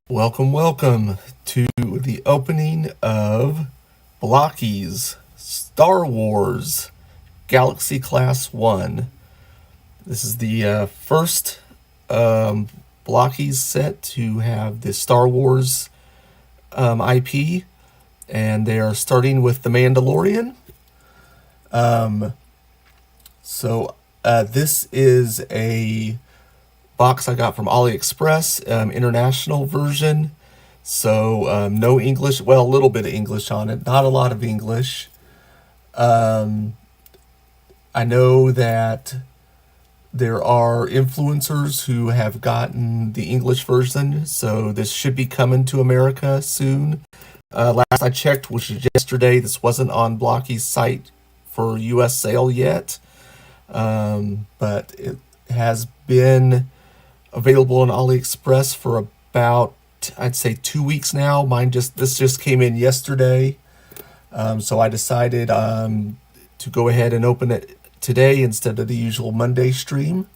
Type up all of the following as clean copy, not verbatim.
Welcome to the opening of Blokees Star Wars Galaxy Class 1. This is the first Blokees set to have the Star Wars IP, and they are starting with the Mandalorian. This is a box I got from AliExpress, international version. So no English, well, a little bit of English on it, not a lot of English. I know that there are influencers who have gotten the English version, so this should be coming to America soon. Last I checked, which was yesterday, this wasn't on Blokees' site for US sale yet, but it has been available on AliExpress for about, I'd say, 2 weeks now. This just came in yesterday, so I decided to go ahead and open it today instead of the usual Monday stream.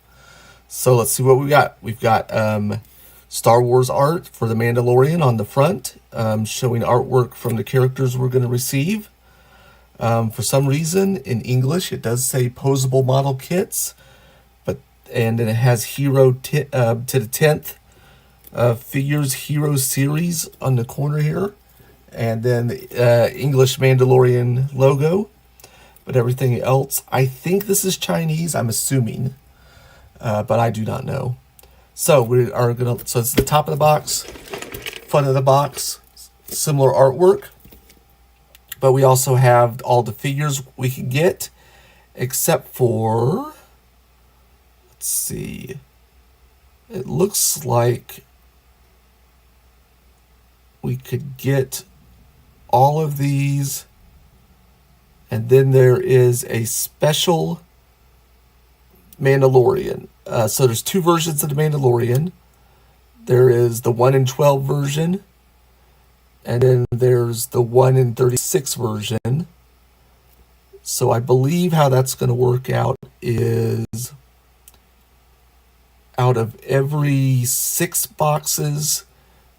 So let's see what we got. We've got Star Wars art for the Mandalorian on the front, showing artwork from the characters we're going to receive. For some reason, in English, it does say posable model kits, and then it has Hero to the 10th Figures Hero Series on the corner here, and then the English Mandalorian logo. But everything else, I think this is Chinese, I'm assuming, but I do not know. So so it's the top of the box, front of the box, similar artwork, but we also have all the figures we can get, except for, let's see, it looks like we could get all of these, and then there is a special Mandalorian. So there's two versions of the Mandalorian. There is the 1 in 12 version, and then there's the 1 in 36 version. So I believe how that's going to work out is, out of every 6 boxes,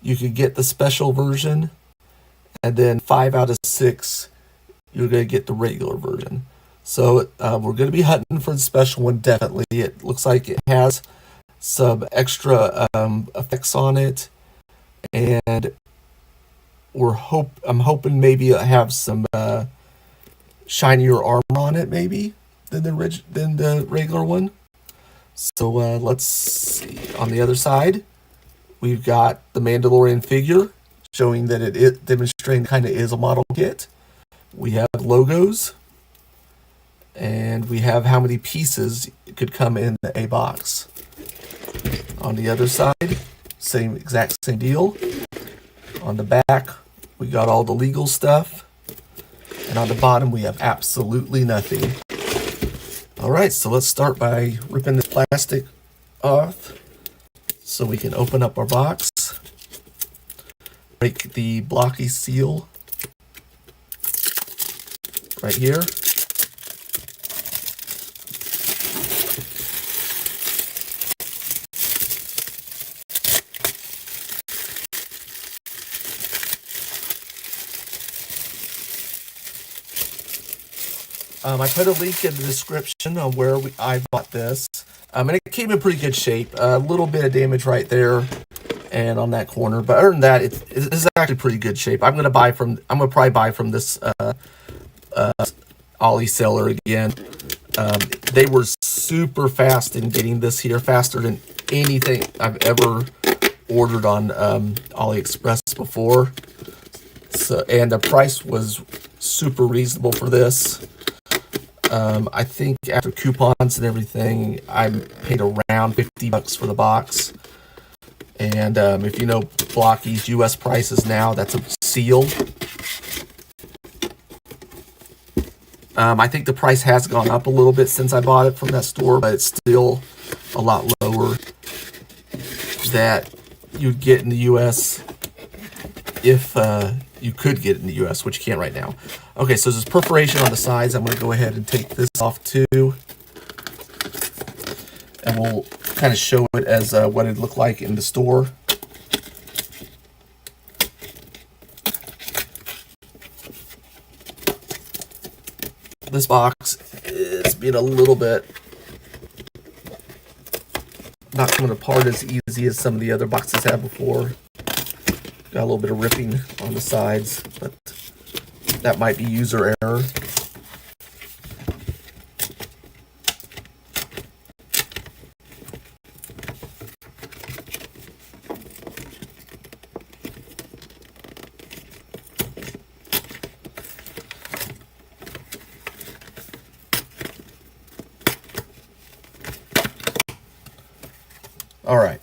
you could get the special version, and then 5 out of 6, you're going to get the regular version. So we're going to be hunting for the special one, definitely. It looks like it has some extra effects on it, and I'm hoping maybe I have some shinier armor on it, maybe, than the regular one. So let's see. On the other side, we've got the Mandalorian figure, showing that it demonstrating kind of is a model kit. We have logos, and we have how many pieces could come in a box. On the other side, exact same deal. On the back, we got all the legal stuff, and on the bottom, we have absolutely nothing. All right, so let's start by ripping the plastic off so we can open up our box. Break the blocky seal right here. I put a link in the description on where I bought this. And it came in pretty good shape. A little bit of damage right there and on that corner, but other than that, it's actually pretty good shape. I'm gonna probably buy from this Ollie seller again. They were super fast in getting this here, faster than anything I've ever ordered on AliExpress before. So, and the price was super reasonable for this. I think after coupons and everything, I paid around $50 for the box. And if you know Blokees US prices now, that's a seal. I think the price has gone up a little bit since I bought it from that store, but it's still a lot lower that you'd get in the US if you could get it in the US, which you can't right now. Okay, so there's perforation on the sides. I'm going to go ahead and take this off too, and we'll kind of show it as what it looked like in the store. This box is being a little bit not coming apart as easy as some of the other boxes have before. Got a little bit of ripping on the sides, but that might be user error. All right.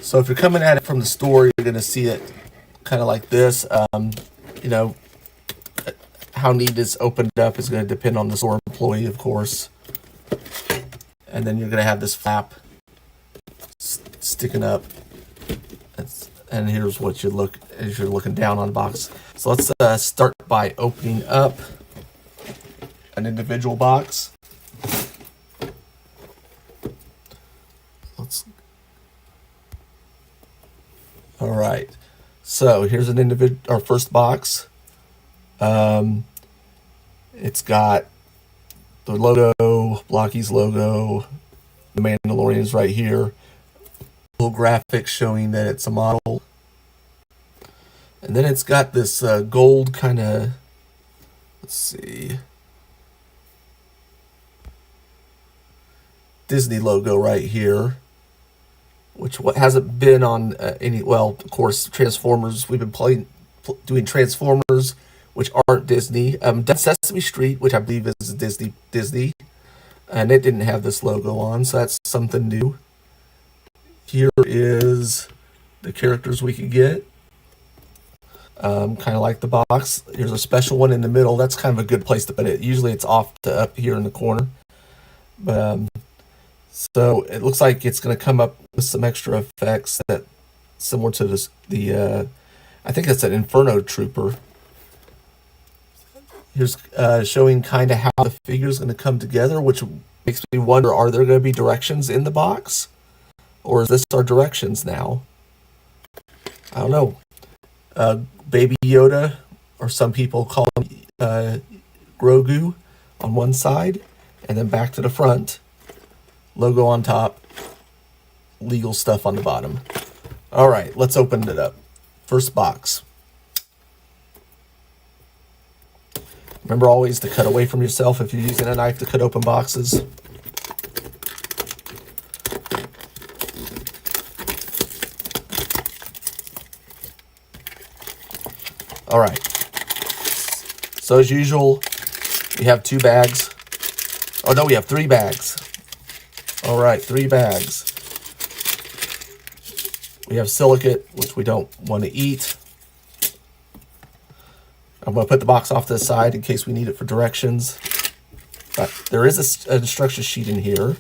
So if you're coming at it from the store, you're going to see it kind of like this. You know, how neat it's opened up is going to depend on the store employee, of course. And then you're going to have this flap sticking up. And here's what you look as you're looking down on the box. So let's start by opening up an individual box. All right, so here's our first box. It's got the logo, Blokees logo, the Mandalorian's right here. Little graphics showing that it's a model, and then it's got this gold kind of. Let's see. Disney logo right here, which hasn't been on any. Well, of course, Transformers. We've been doing Transformers, which aren't Disney. Sesame Street, which I believe is Disney, and it didn't have this logo on, so that's something new. Here is the characters we could get. Kind of like the box. Here's a special one in the middle. That's kind of a good place to put it. Usually it's off to up here in the corner, but so it looks like it's going to come up with some extra effects that similar to this. I think it's an Inferno Trooper. Here's showing kind of how the figure is going to come together, which makes me wonder: are there going to be directions in the box, or is this our directions now? I don't know. Baby Yoda, or some people call him Grogu, on one side, and then back to the front. Logo on top, legal stuff on the bottom. All right, let's open it up. First box. Remember always to cut away from yourself if you're using a knife to cut open boxes. All right. So as usual, we have 2 bags. Oh no, we have 3 bags. All right, 3 bags. We have silicate, which we don't want to eat. I'm going to put the box off to the side in case we need it for directions. But there is an instruction sheet in here.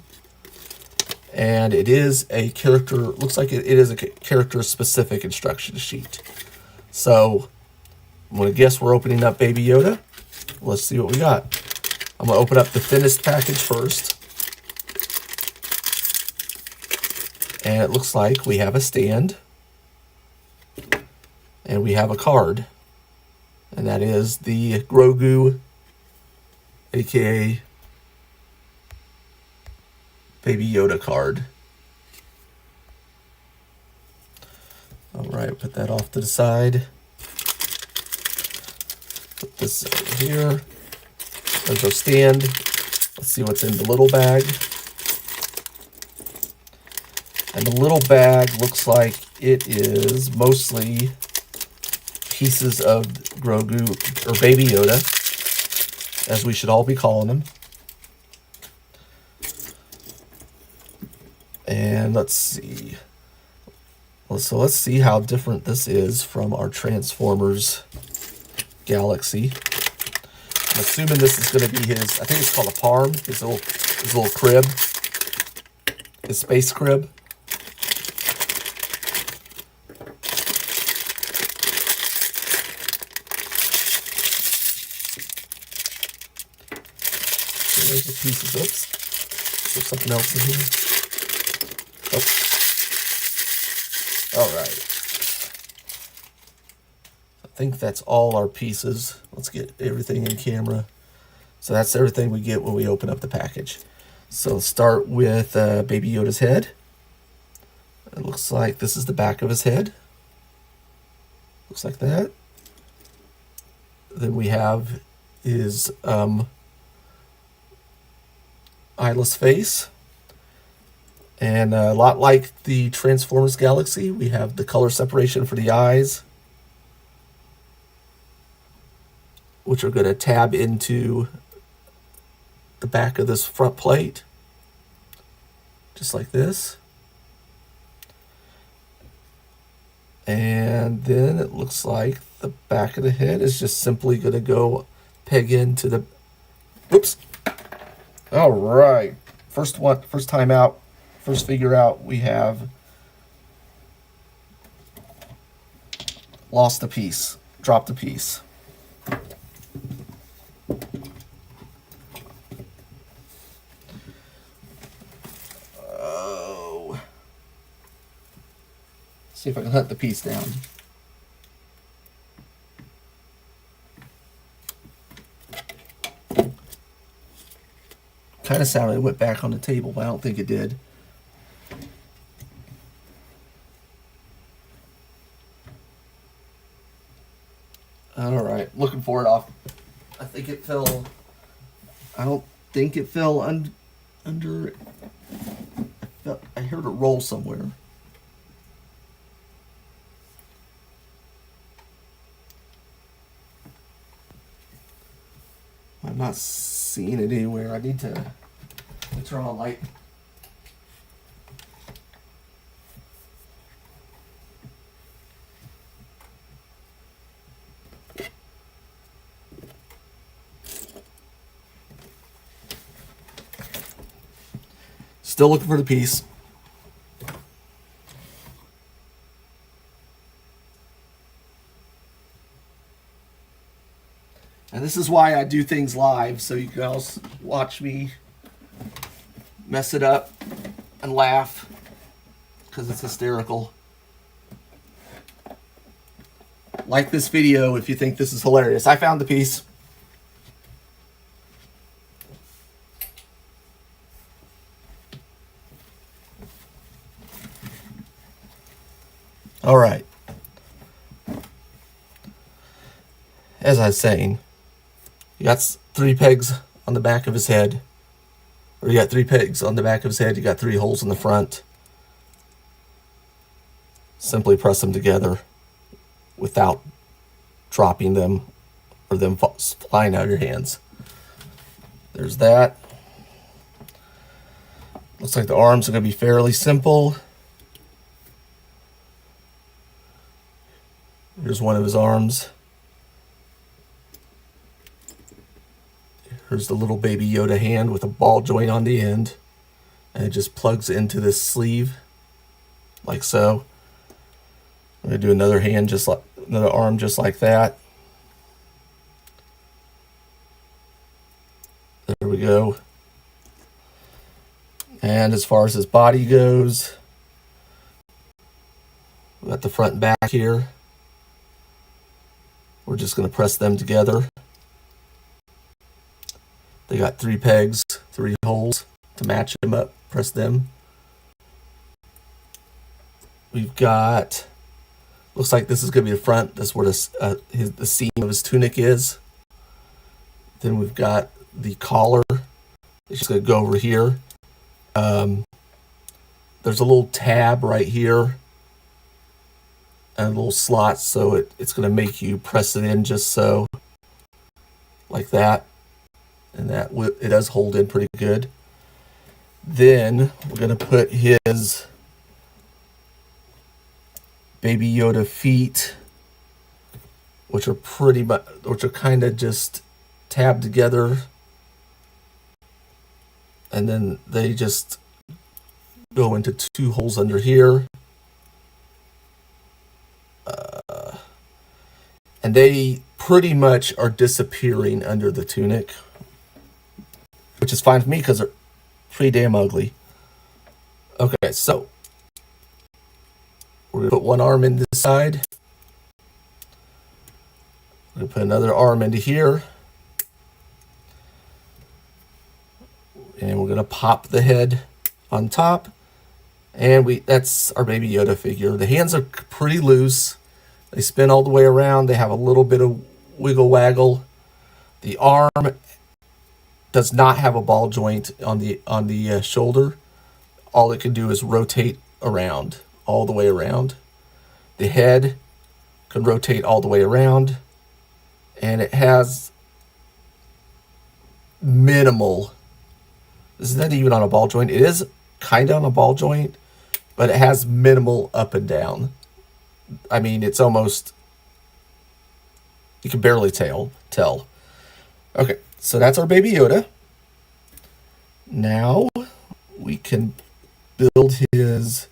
And it is a character, looks like it is a character-specific instruction sheet. So, I'm going to guess we're opening up Baby Yoda. Let's see what we got. I'm going to open up the thinnest package first. And it looks like we have a stand. And we have a card. And that is the Grogu, aka Baby Yoda card. All right, put that off to the side. Put this over here. There's our stand. Let's see what's in the little bag. And the little bag looks like it is mostly pieces of Grogu, or Baby Yoda, as we should all be calling him. And let's see. So let's see how different this is from our Transformers Galaxy. I'm assuming this is going to be his, I think it's called a parm, his little crib, his space crib. There's the pieces. Oops. There's something else in here. Oh. All right. think that's all our pieces. Let's get everything in camera. So that's everything we get when we open up the package. So let's start with Baby Yoda's head. It looks like this is the back of his head. Looks like that. Then we have his eyeless face. And a lot like the Transformers Galaxy, we have the color separation for the eyes, which are going to tab into the back of this front plate, just like this. And then it looks like the back of the head is just simply going to go peg into the... Oops. All right. First time out, first figure out, we have lost a piece, dropped a piece. Oh. See if I can hunt the piece down. Kind of sounded it went back on the table, but I don't think it did. All right, looking for it off. I think it fell. I don't think it fell under. I heard it roll somewhere. I'm not seeing it anywhere. I need to turn on a light. Still looking for the piece. And this is why I do things live, so you can also watch me mess it up and laugh, because it's hysterical. Like this video if you think this is hilarious. I found the piece. All right. As I was saying, you got 3 pegs on the back of his head. Or you got 3 pegs on the back of his head. You got 3 holes in the front. Simply press them together without dropping them or them flying out of your hands. There's that. Looks like the arms are going to be fairly simple. Here's one of his arms. Here's the little Baby Yoda hand with a ball joint on the end. And it just plugs into this sleeve, like so. I'm going to do another hand, just like another arm, just like that. There we go. And as far as his body goes, we got the front and back here. We're just going to press them together. They got 3 pegs, 3 holes to match them up. Press them. We've got, looks like this is going to be the front. That's where the seam of his tunic is. Then we've got the collar. It's just going to go over here. There's a little tab right here and a little slot, so it's going to make you press it in just so, like that. And that it does hold in pretty good. Then we're going to put his Baby Yoda feet, which are kind of just tabbed together, and then they just go into 2 holes under here. And they pretty much are disappearing under the tunic, which is fine for me because they're pretty damn ugly. Okay, so we're going to put one arm in this side. We're going to put another arm into here. And we're going to pop the head on top. And that's our Baby Yoda figure. The hands are pretty loose. They spin all the way around. They have a little bit of wiggle waggle. The arm does not have a ball joint on the shoulder. All it can do is rotate around, all the way around. The head can rotate all the way around. And it has minimal. This is not even on a ball joint. It is kind of on a ball joint, but it has minimal up and down. I mean, it's almost, you can barely tell. Okay, so that's our Baby Yoda. Now we can build his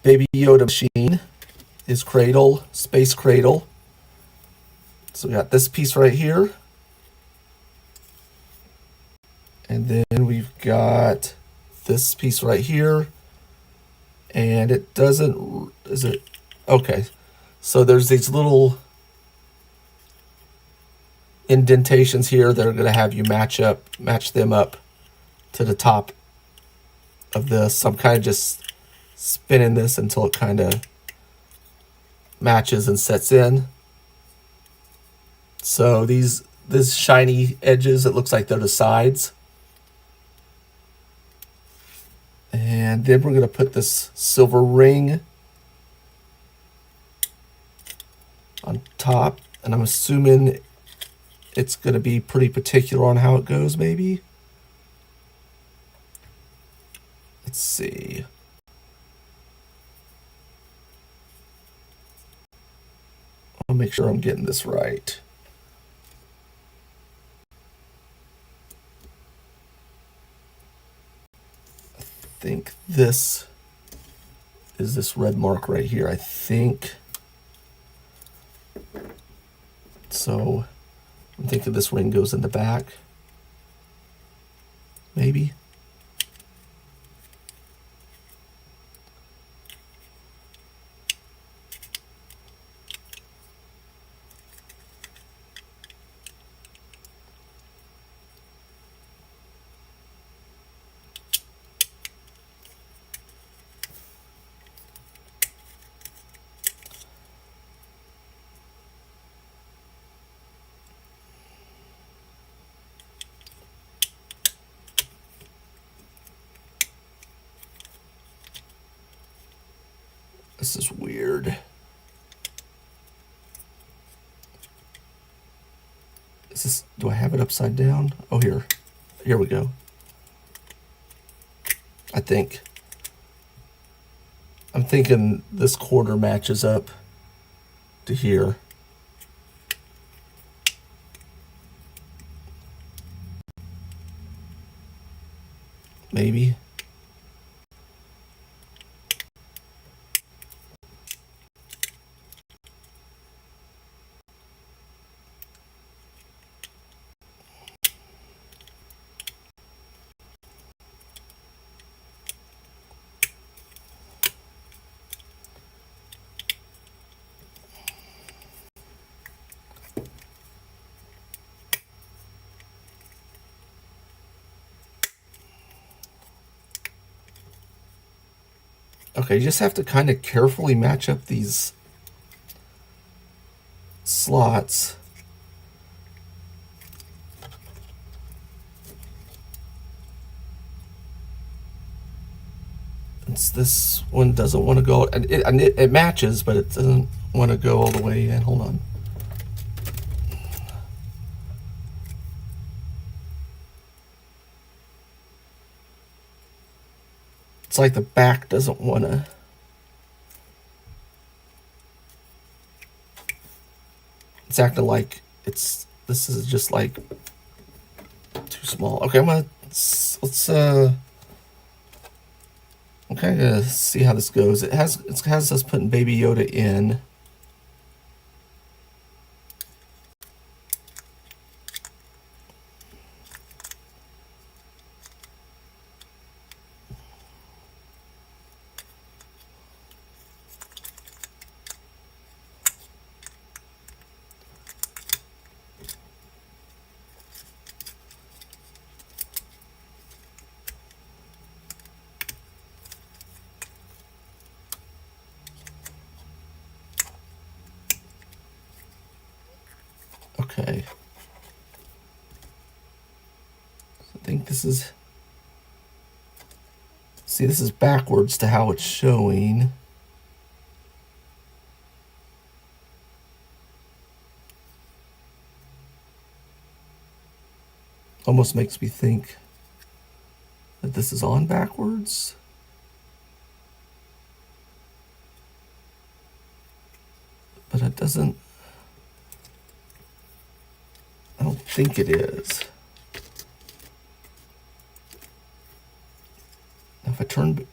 Baby Yoda machine, his cradle, space cradle. So we got this piece right here. And then we've got this piece right here. And it doesn't, is it? Okay. So there's these little indentations here that are going to have you match them up to the top of this. So I'm kind of just spinning this until it kind of matches and sets in. So these shiny edges, it looks like they're the sides. And then we're going to put this silver ring on top. And I'm assuming it's going to be pretty particular on how it goes, maybe. Let's see. I'll make sure I'm getting this right. I think this is this red mark right here, I think. So I'm thinking this ring goes in the back. Maybe. This is weird. Is this, do I have it upside down? Oh, here. Here we go. I think. I'm thinking this quarter matches up to here. Maybe. Okay, you just have to kind of carefully match up these slots. This one doesn't want to go, and it matches, but it doesn't want to go all the way in. Hold on. It's like the back doesn't want to. It's acting like this is just like too small. Okay, let's okay, I'm gonna see how this goes. It has us putting Baby Yoda in. Okay. I think this is... See, this is backwards to how it's showing. Almost makes me think that this is on backwards. But it doesn't... I don't think it is. Now if I turn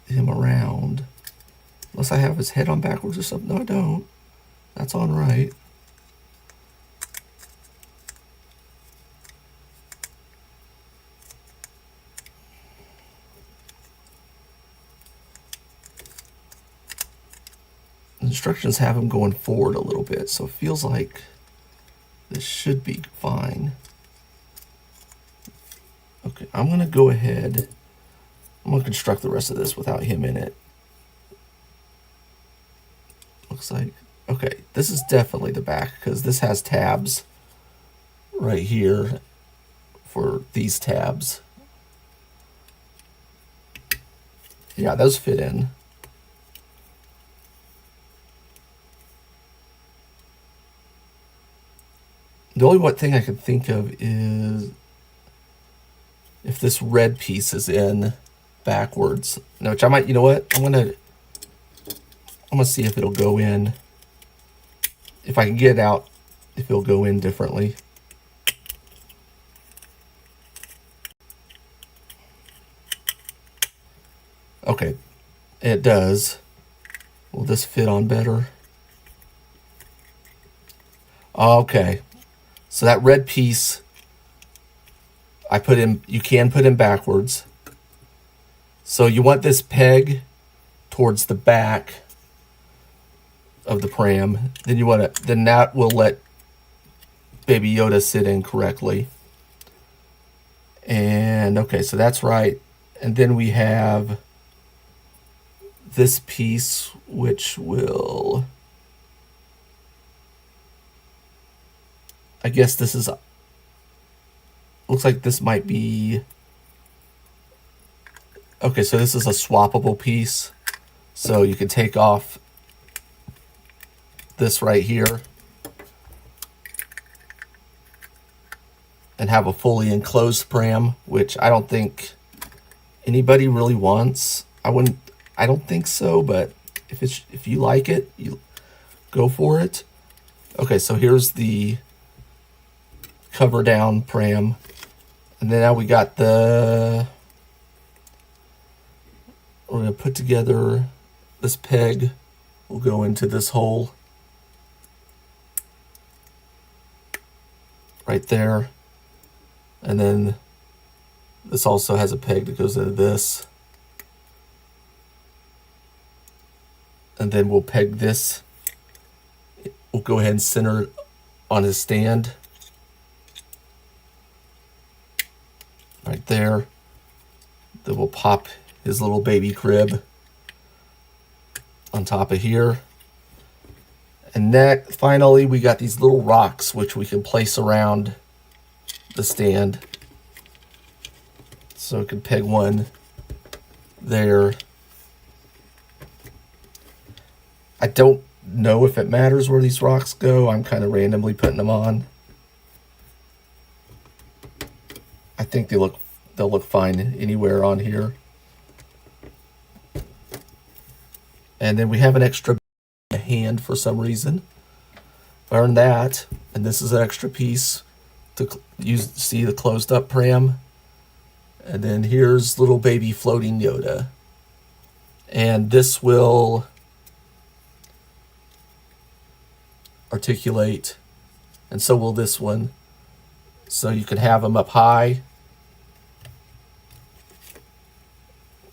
him around, unless I have his head on backwards or something. No, I don't. That's on right. The instructions have him going forward a little bit, so it feels like this should be fine. Okay, I'm going to go ahead. I'm going to construct the rest of this without him in it. Looks like, okay, this is definitely the back because this has tabs right here for these tabs. Yeah, those fit in. The only one thing I can think of is if this red piece is in backwards. No, which I might, you know what? I'm gonna see if it'll go in. If I can get it out, if it'll go in differently. Okay, it does. Will this fit on better? Okay, so that red piece I put in, you can put in backwards. So you want this peg towards the back of the pram. Then you want to, then that will let Baby Yoda sit in correctly. And okay, so that's right. And then we have this piece, which will, I guess this is, looks like this might be, okay, so this is a swappable piece. So you can take off this right here and have a fully enclosed pram, which I don't think anybody really wants. I don't think so, but if you like it, you go for it. Okay, so here's the cover down pram. And then now we got we're gonna put together this peg. Will go into this hole right there. And then this also has a peg that goes into this. And then we'll peg this. We'll go ahead and center it on his stand. Right there. Then we'll pop his little baby crib on top of here. And that, finally, we got these little rocks which we can place around the stand. So we can peg one there. I don't know if it matters where these rocks go. I'm kind of randomly putting them on. I think they'll look fine anywhere on here. And then we have an extra hand for some reason. Earn that, and this is an extra piece to see the closed up pram. And then here's little baby floating Yoda. And this will articulate, and so will this one. So you can have them up high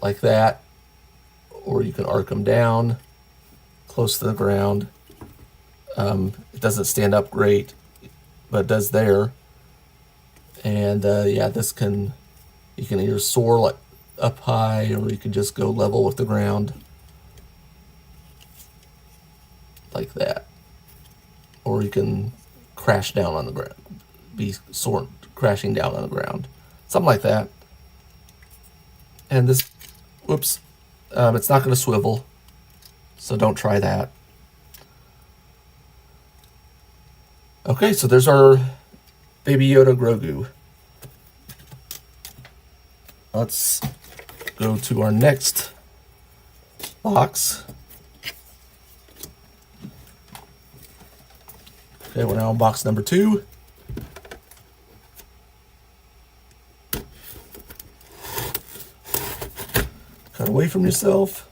like that, or you can arc them down close to the ground. It doesn't stand up great, but it does there. And yeah, this can, you can either soar like up high, or you can just go level with the ground like that. Or you can crash down on the ground, crashing down on the ground, something like that. And this, whoops, it's not going to swivel, so don't try that. Okay, so there's our Baby Yoda Grogu. Let's go to our next box. Okay, we're now on box number 2. Cut away from yourself.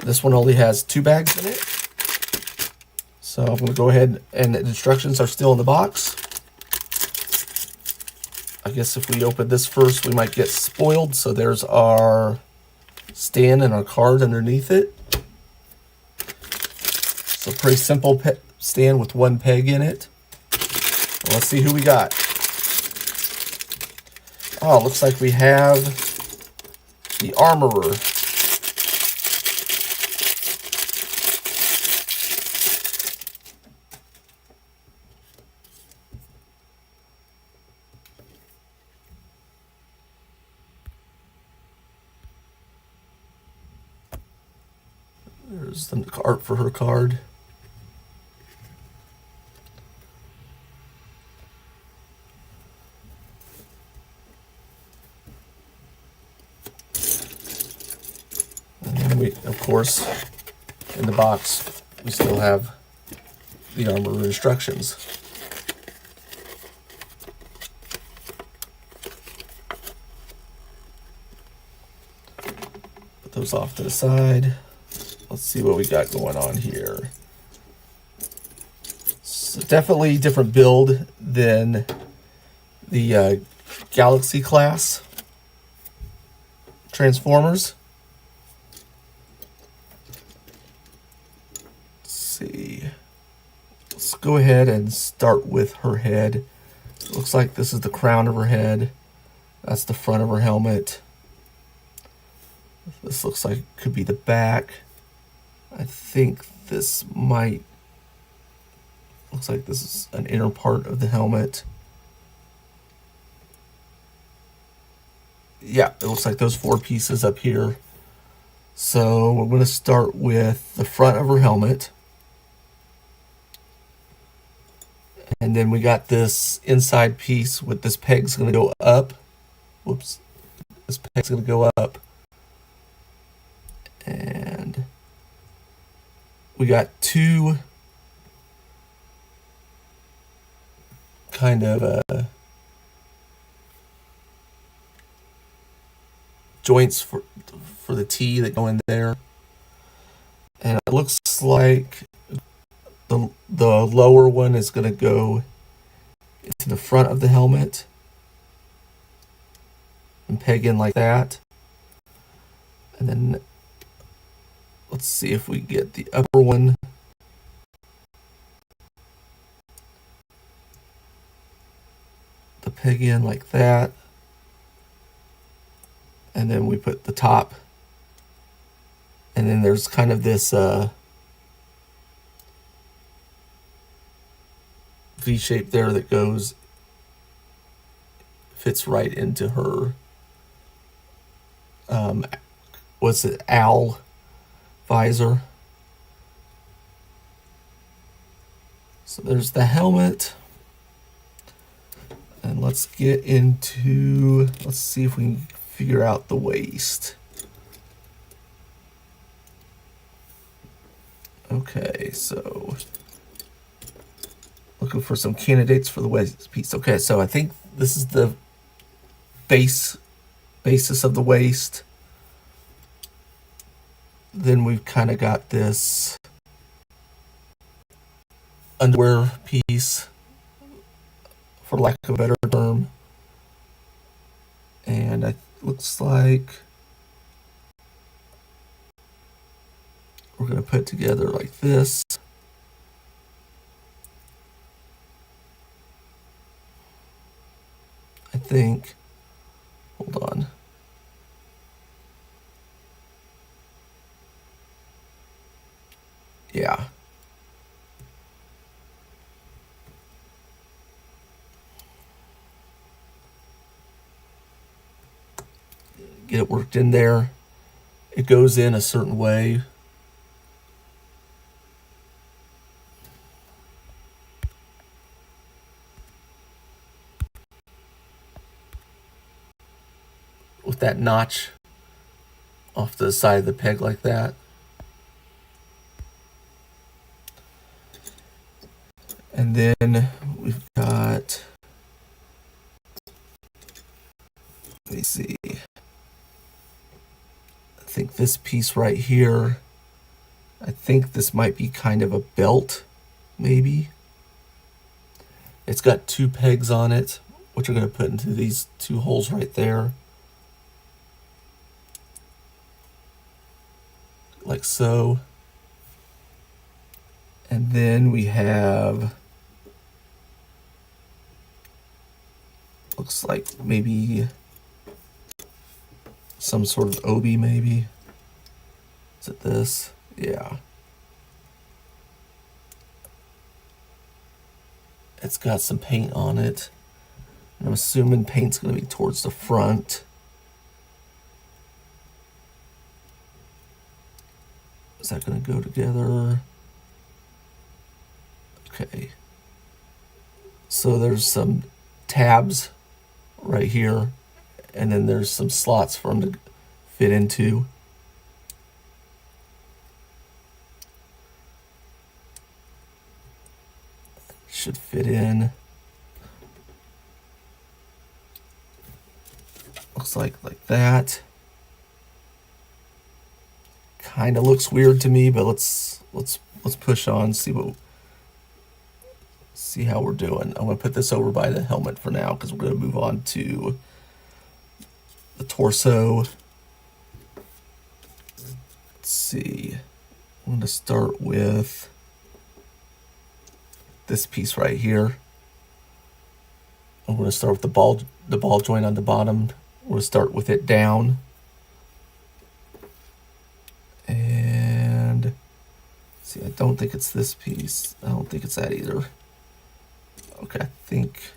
This one only has 2 bags in it. So I'm going to go ahead, and the instructions are still in the box. I guess if we open this first, we might get spoiled. So there's our stand and our card underneath it. So pretty simple stand with 1 peg in it. Well, let's see who we got. Oh, looks like we have the Armorer. There's the art for her card. And then we, of course, in the box, we still have the Armorer instructions. Put those off to the side. Let's see what we got going on here. So definitely different build than the Galaxy class Transformers. Let's see. Let's go ahead and start with her head. It looks like this is the crown of her head. That's the front of her helmet. This looks like it could be the back. I think this might, looks like this is an inner part of the helmet. Yeah, it looks like those 4 pieces up here. So we're going to start with the front of her helmet. And then we got this inside piece with this peg's going to go up. Whoops. This peg's going to go up. And we got 2 kind of joints for the T that go in there. And it looks like the lower one is going to go into the front of the helmet and peg in like that. And then let's see if we get the upper one. The peg in like that. And then we put the top. And then there's kind of this V shape there that fits right into her, what's it, owl visor. So there's the helmet. And let's get into, let's see if we can figure out the waist. Okay, so looking for some candidates for the waist piece. Okay, so I think this is the basis of the waist. Then we've kind of got this underwear piece, for lack of a better term. And it looks like we're going to put together like this. I think. Hold on. Yeah. Get it worked in there. It goes in a certain way. With that notch off the side of the peg like that. And then we've got, let me see, I think this piece right here, I think this might be kind of a belt, maybe. It's got 2 pegs on it, which are going to put into these 2 holes right there. Like so. And then we have, looks like maybe some sort of obi, maybe. Is it this? Yeah. It's got some paint on it. I'm assuming paint's going to be towards the front. Is that going to go together? Okay. So there's some tabs right here, and then there's some slots for them to fit into. Should fit in. Looks like that. Kind of looks weird to me, but let's push on, see how we're doing. I'm going to put this over by the helmet for now because we're going to move on to the torso. Let's see. I'm going to start with this piece right here. I'm going to start with the ball joint on the bottom. We're going to start with it down. And see, I don't think it's this piece. I don't think it's that either. Okay, I think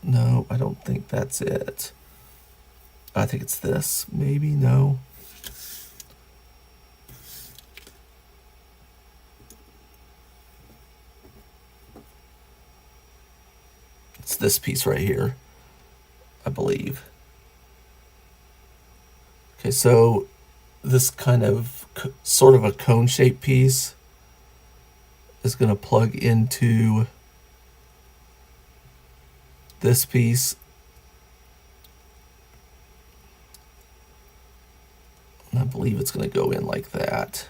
no, I don't think that's it. I think it's this. Maybe, no. It's this piece right here, I believe. Okay, so this kind of sort of a cone-shaped piece is going to plug into this piece. And I believe it's going to go in like that.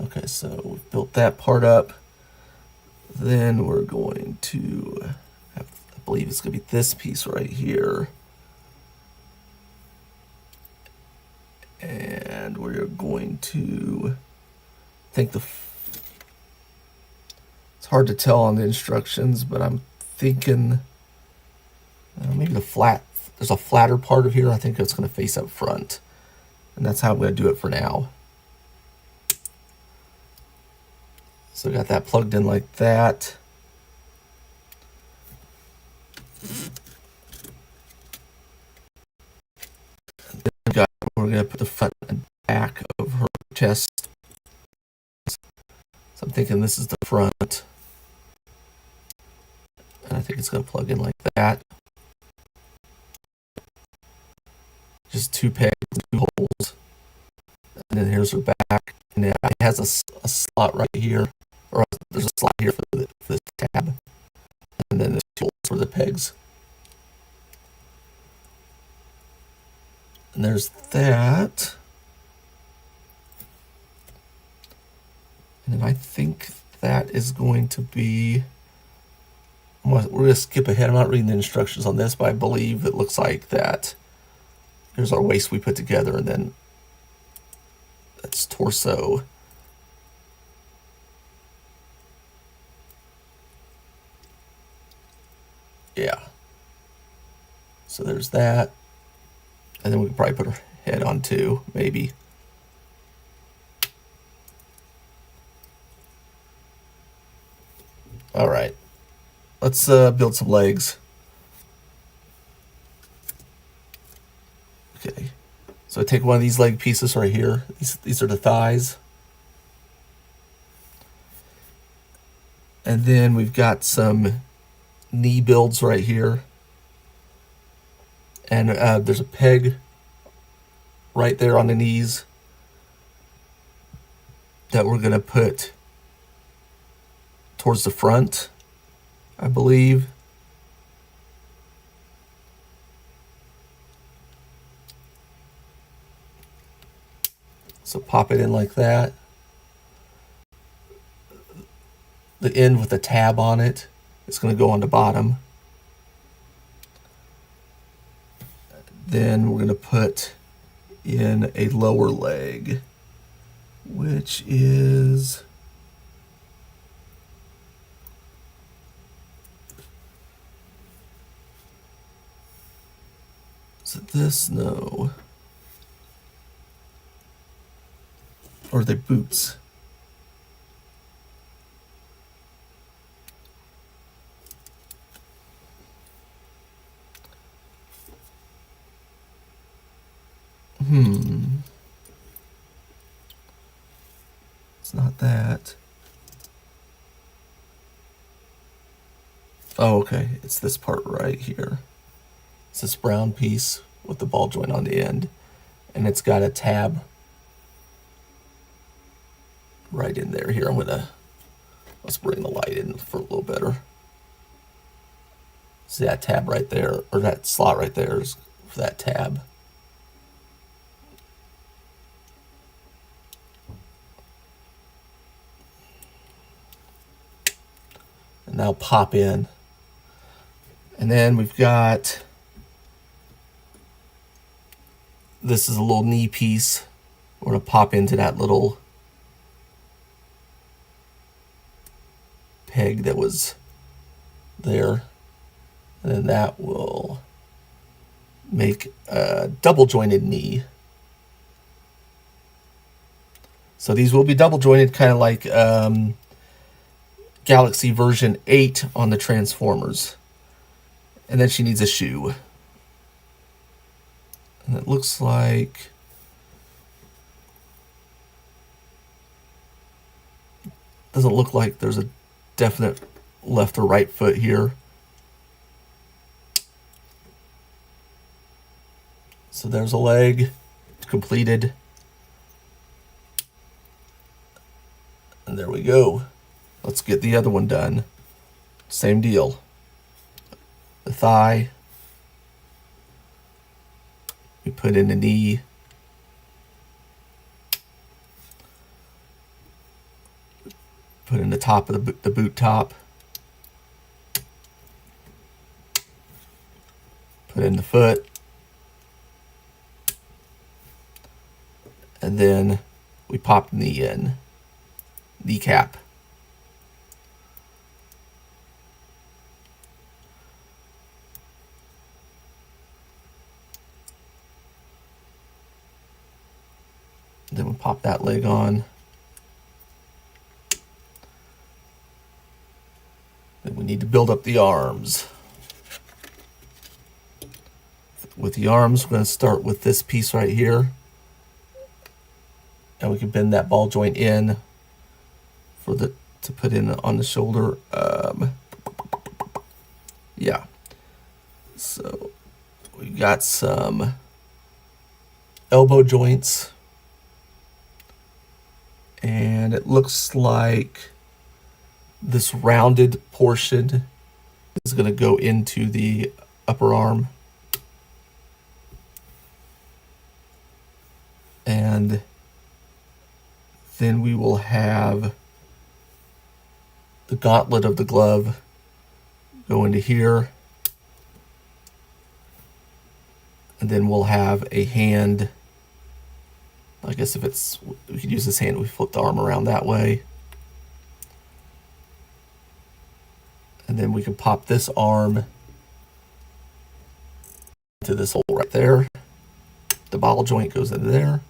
Okay, so we've built that part up. Then we're going to have, I believe it's going to be this piece right here. And we're going to, I think it's hard to tell on the instructions, but I'm thinking maybe there's a flatter part of here. I think it's going to face up front. And that's how I'm going to do it for now. So I got that plugged in like that. Then we're going to put the front and back of her chest. So I'm thinking this is the front. And I think it's going to plug in like that. Just 2 pegs and 2 holes. And then here's her back. And it has a slot right here. Or there's a slot here for this tab. And then there's 2 holes for the pegs. And there's that. And then I think that is going to be... we're going to skip ahead. I'm not reading the instructions on this, but I believe it looks like that. here's our waist we put together, and then that's torso. Yeah. So there's that. And then we can probably put her head on too, maybe. All right. Let's build some legs. Okay. So I take one of these leg pieces right here. These are the thighs. And then we've got some knee builds right here. And there's a peg right there on the knees that we're going to put towards the front, I believe. So pop it in like that. The end with a tab on it is going to go on the bottom. Then we're going to put in a lower leg, which is it this? No. Or are they boots? It's not that. Oh, okay. It's this part right here. It's this brown piece with the ball joint on the end. And it's got a tab right in there. Here, let's bring the light in for a little better. See that tab right there, or that slot right there is for that tab. And now pop in. And then we've got, this is a little knee piece. We're going to pop into that little peg that was there. And then that will make a double jointed knee. So these will be double jointed, kind of like Galaxy version 8 on the Transformers. And then she needs a shoe. And it looks like doesn't look like there's a definite left or right foot here. So there's a leg completed. And there we go. Let's get the other one done. Same deal. The thigh. We put in the knee. Put in the top of the boot top. Put in the foot. And then we pop the knee in. Kneecap. Then we pop that leg on. Then we need to build up the arms. With the arms, we're going to start with this piece right here. And we can bend that ball joint in to put in on the shoulder. Yeah. So we got some elbow joints. And it looks like this rounded portion is going to go into the upper arm. And then we will have the gauntlet of the glove go into here. And then we'll have a hand. I guess if we could use this hand, we flip the arm around that way. And then we can pop this arm into this hole right there. The ball joint goes into there.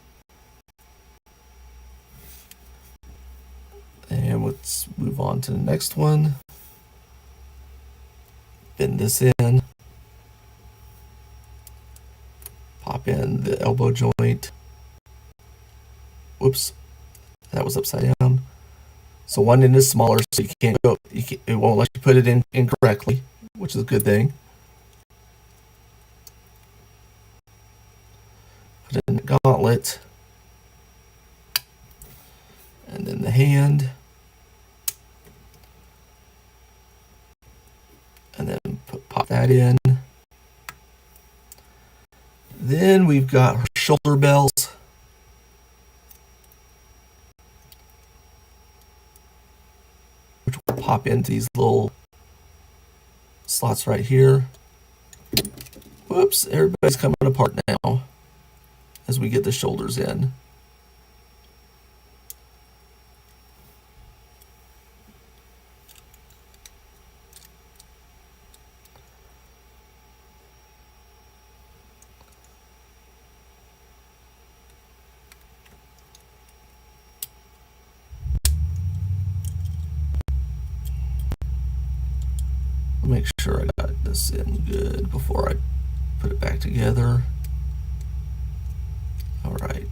And let's move on to the next one. Bend this in. Pop in the elbow joint. Whoops, that was upside down. So one end is smaller, so you can't go. It won't let you put it in incorrectly, which is a good thing. Put in the gauntlet, and then the hand, and then pop that in. Then we've got her shoulder bells. Which will pop into these little slots right here. Whoops, everybody's coming apart now as we get the shoulders in. Make sure I got this in good before I put it back together. All right.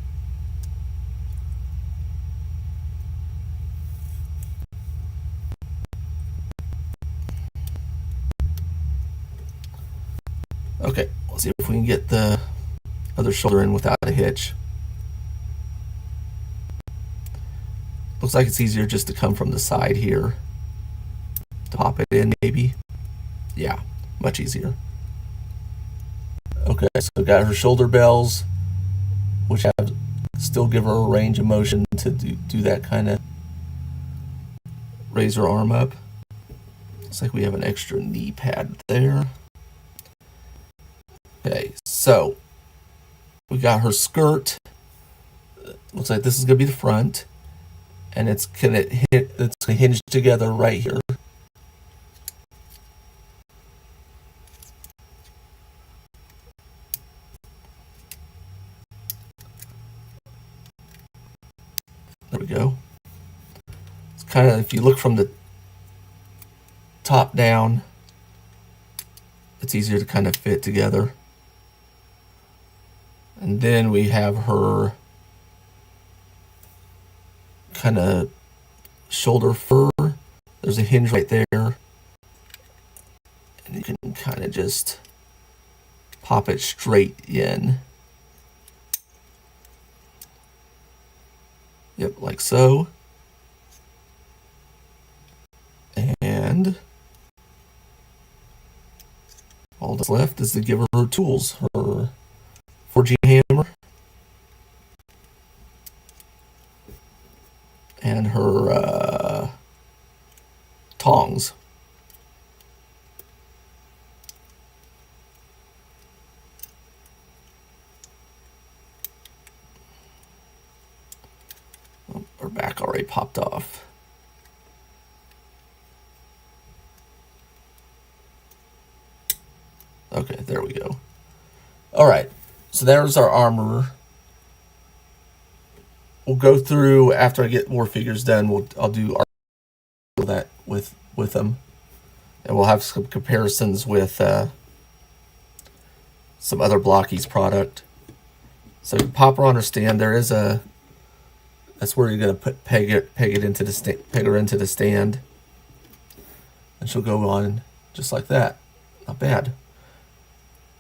Okay, let's see if we can get the other shoulder in without a hitch. Looks like it's easier just to come from the side here. To pop it in, maybe. Yeah, much easier. Okay, so we got her shoulder bells, which still give her a range of motion to do that kind of raise her arm up. Looks like we have an extra knee pad there. Okay, so we got her skirt. Looks like this is gonna be the front, and it's gonna hinge together right here. There we go. It's kind of, if you look from the top down, it's easier to kind of fit together. And then we have her kind of shoulder fur. There's a hinge right there. And you can kind of just pop it straight in. Yep, like so. And all that's left is to give her tools. Her forging hammer. And her tongs. Oh, her back already popped off. Okay, there we go. All right, so there's our armor. We'll go through after I get more figures done. I'll do that with them, and we'll have some comparisons with some other Blokees product. So you pop her on her stand. There is a. That's where you're gonna peg her into the stand, and she'll go on just like that. Not bad.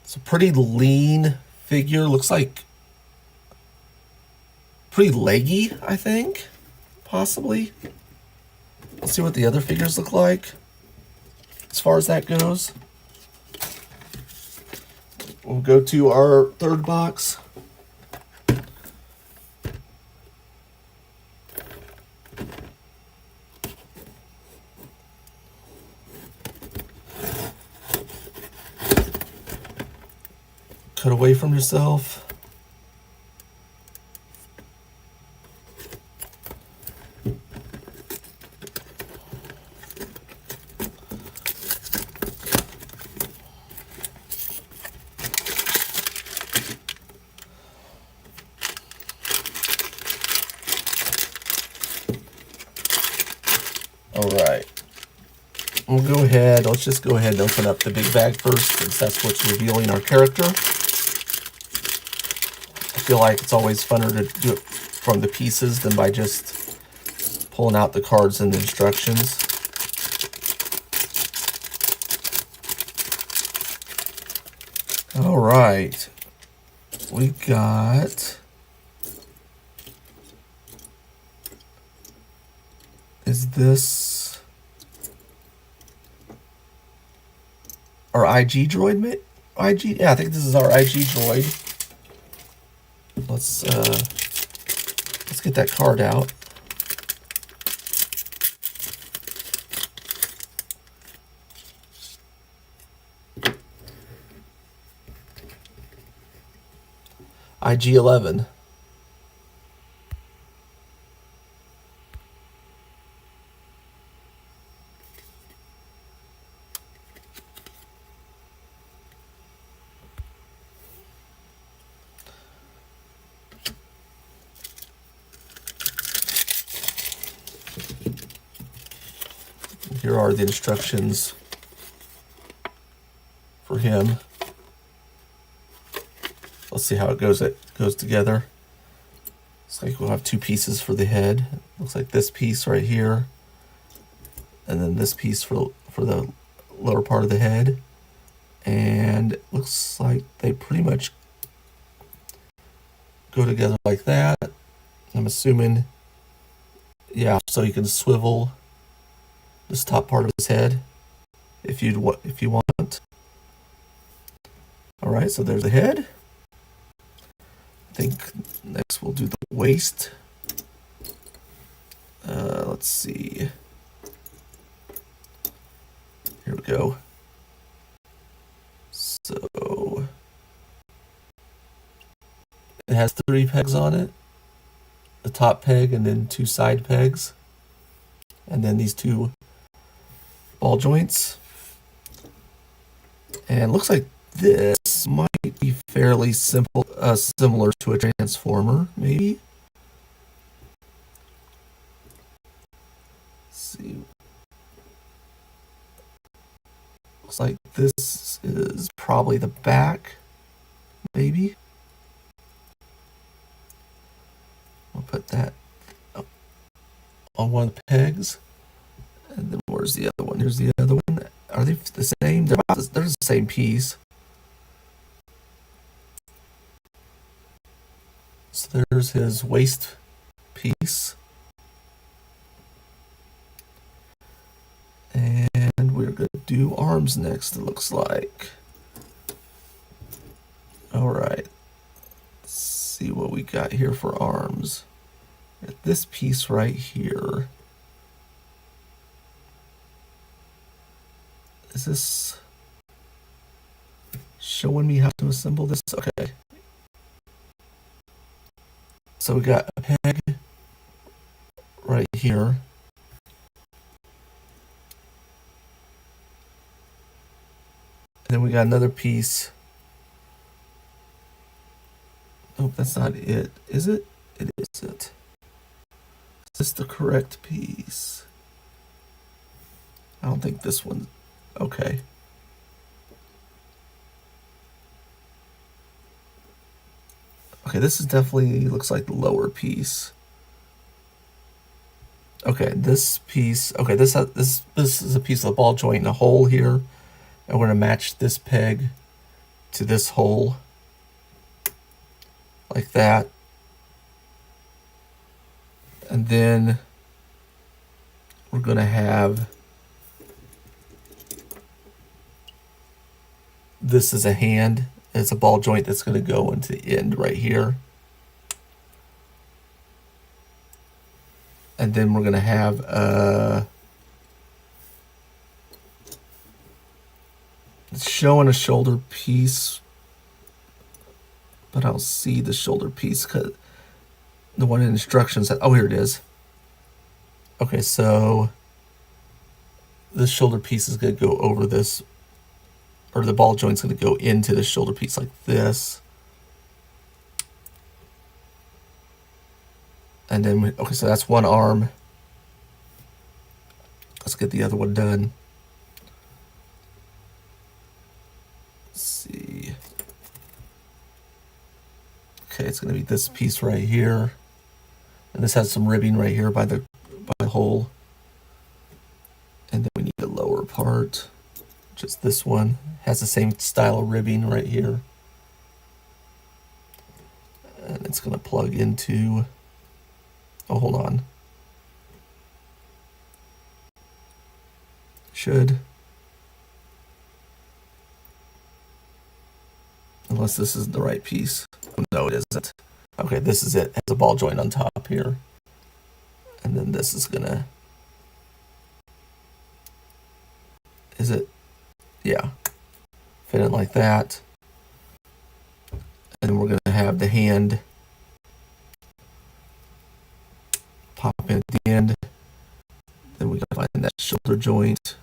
It's a pretty lean figure. Looks like pretty leggy, I think, possibly. Let's see what the other figures look like as far as that goes. We'll go to our third box. Cut away from yourself. All right. We'll go ahead. Let's just go ahead and open up the big bag first, since that's what's revealing our character. I feel like it's always funner to do it from the pieces than by just pulling out the cards and the instructions. All right. We got... Is this our IG droid, mate? IG? Yeah, I think this is our IG droid. Let's get that card out. IG-11. Here are the instructions for him. Let's see how it goes together. Looks like we'll have two pieces for the head. Looks like this piece right here, and then this piece for the lower part of the head. And it looks like they pretty much go together like that. I'm assuming, yeah, so you can swivel this top part of his head if you want. All right, so there's the head. I think next we'll do the waist. Let's see. Here we go. So it has 3 pegs on it. The top peg and then 2 side pegs. And then these 2 ball joints. And it looks like this might be fairly simple, similar to a transformer, maybe. Let's see. Looks like this is probably the back, maybe. I'll put that up on one of the pegs. And then where's the other one? Here's the other one. Are they the same? They're the same piece. So there's his waist piece. And we're going to do arms next, it looks like. All right. Let's see what we got here for arms. Got this piece right here. Is this showing me how to assemble this? Okay. So we got a peg right here. And then we got another piece. Nope, that's not it. Is it? It is it. Is this the correct piece? I don't think this one. Okay. Okay, this is definitely looks like the lower piece. Okay, this piece. Okay, this is a piece of the ball joint and a hole here, and we're gonna match this peg to this hole, like that, and then we're gonna have this as a hand. It's a ball joint that's going to go into the end right here. And then we're going to have it's showing a shoulder piece but I don't see the shoulder piece because the one in instructions. Oh, here it is. Okay, so this shoulder piece is going to go over this, or the ball joint's going to go into the shoulder piece like this. And then, okay, so that's one arm. Let's get the other one done. Let's see. Okay, it's going to be this piece right here. And this has some ribbing right here by the hole. And then we need a lower part, just this one. Has the same style of ribbing right here. And it's going to plug into, oh, hold on. Should. Unless this is the right piece. No, it isn't. Okay, this is it. It has a ball joint on top here. And then this is gonna, is it? Yeah. Fit it like that. And we're gonna have the hand pop in at the end. Then we gotta find that shoulder joint.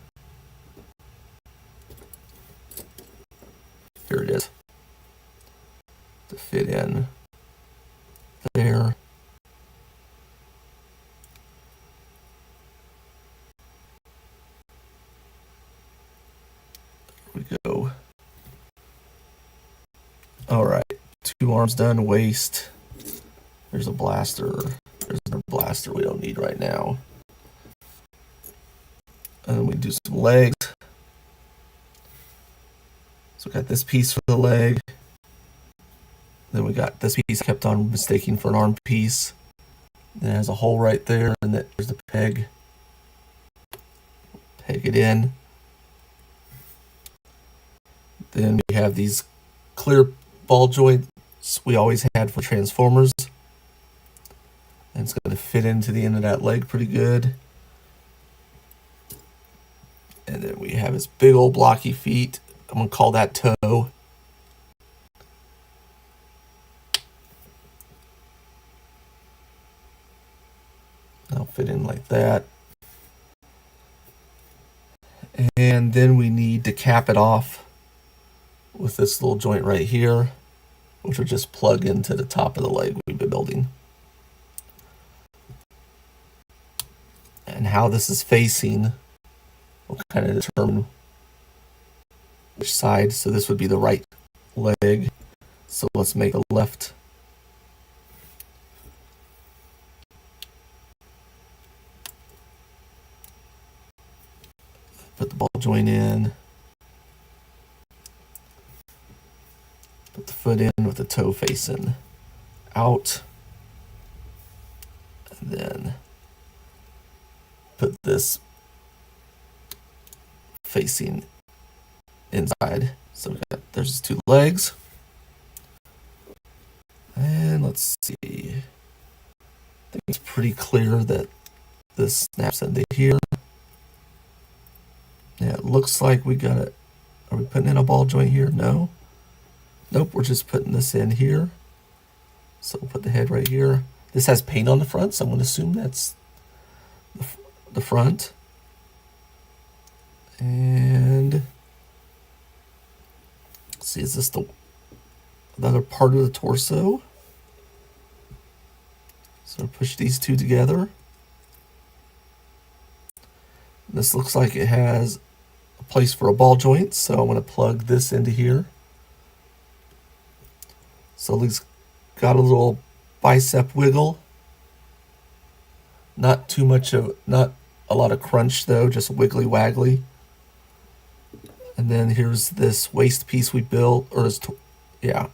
Here it is. To fit in there. There we go. All right, 2 arms done, waist. There's a blaster. There's another blaster we don't need right now. And then we do some legs. So we got this piece for the leg. Then we got this piece I kept on mistaking for an arm piece. Then it has a hole right there, and there's the peg. Peg it in. Then we have these clear ball joints we always had for transformers. And it's going to fit into the end of that leg pretty good. And then we have his big old blocky feet. I'm going to call that toe. That'll fit in like that. And then we need to cap it off with this little joint right here, which will just plug into the top of the leg we've been building. And how this is facing will kind of determine which side. So this would be the right leg. So let's make a left. Put the ball joint in. Put the foot in with the toe facing out. And then put this facing inside. So we got, there's 2 legs. And let's see. I think it's pretty clear that this snaps into here. Yeah, it looks like we got it. Are we putting in a ball joint here? No. Nope, we're just putting this in here. So we'll put the head right here. This has paint on the front, so I'm going to assume that's the front. And let's see, is this the other part of the torso? So push these 2 together. This looks like it has a place for a ball joint, so I'm going to plug this into here. So he's got a little bicep wiggle. Not too much of, not a lot of crunch though, just wiggly waggly. And then here's this waist piece we built, or this, yeah,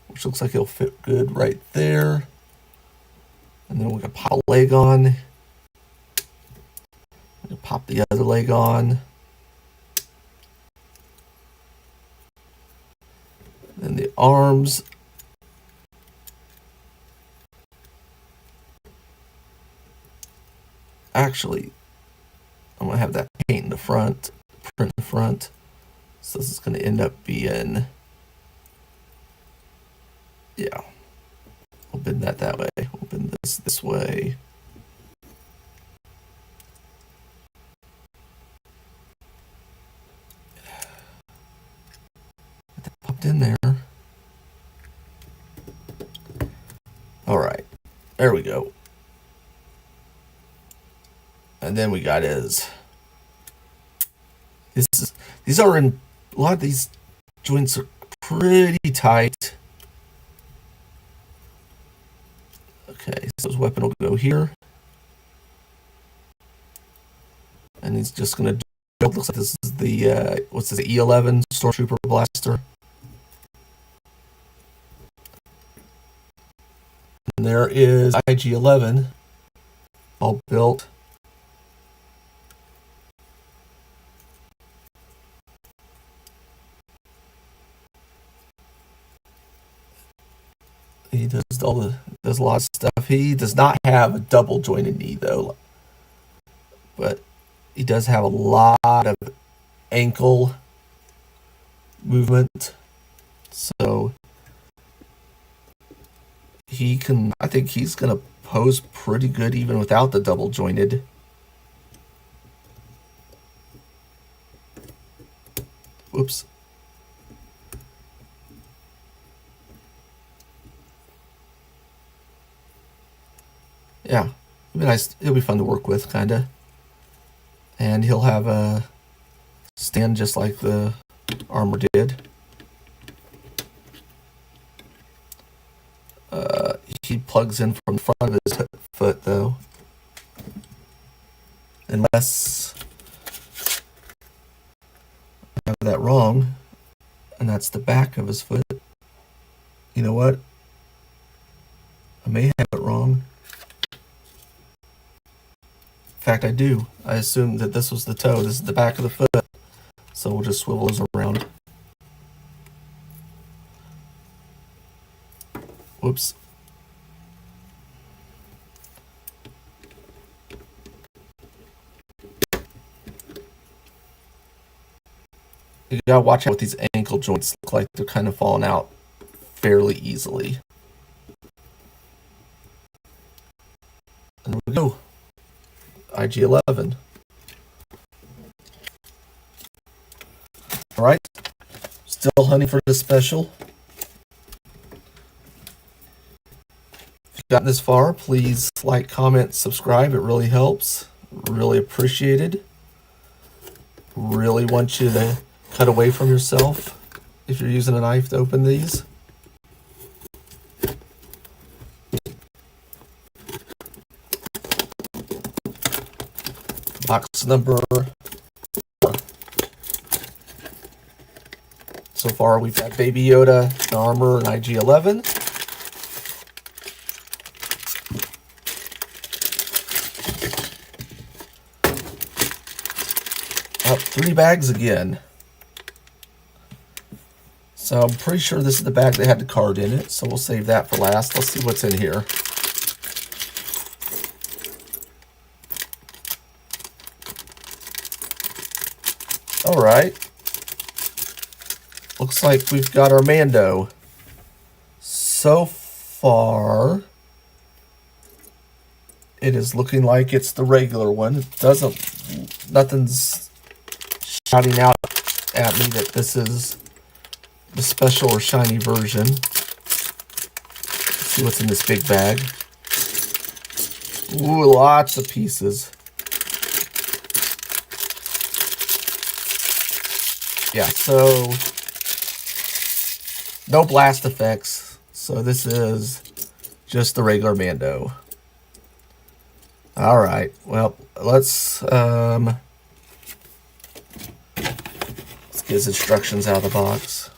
which looks like it'll fit good right there. And then we can pop a leg on. Pop the other leg on. Then the arms. Actually, I'm going to have that paint in the front, print in the front. So this is going to end up being Yeah. We'll bend that way. We'll bend this way. Get that popped in there. All right. There we go. And then we got these are in, a lot of these joints are pretty tight. Okay, so his weapon will go here. And he's just going to do, looks like this is the, what's this, E11 Stormtrooper Blaster. And there is IG-11, all built. He does does a lot of stuff. He does not have a double jointed knee though, but he does have a lot of ankle movement. So he can, I think he's gonna pose pretty good even without the double jointed. Whoops. Yeah, it'll be nice. It'll be fun to work with, kinda. And he'll have a stand just like the armor did. He plugs in from the front of his foot, though. Unless I have that wrong, and that's the back of his foot. You know what? I may have it wrong. In fact, I do. I assumed that this was the toe. This is the back of the foot. So we'll just swivel those around. Whoops. You gotta watch out what these ankle joints look like. They're kind of falling out fairly easily. And there we go. IG-11. All right. Still hunting for the special. If you've gotten this far, please like, comment, subscribe. It really helps. Really appreciated. Really want you to cut away from yourself if you're using a knife to open these. Box number 4. So far we've got Baby Yoda, the armor, and IG-11. Up 3 bags again. So I'm pretty sure this is the bag that had the card in it, so we'll save that for last. Let's see what's in here. All right. Looks like we've got our Mando. So far, it is looking like it's the regular one. It doesn't, nothing's shouting out at me that this is the special or shiny version. Let's see what's in this big bag. Ooh, lots of pieces. Yeah, so no blast effects. So this is just the regular Mando. All right. Well, let's get his instructions out of the box.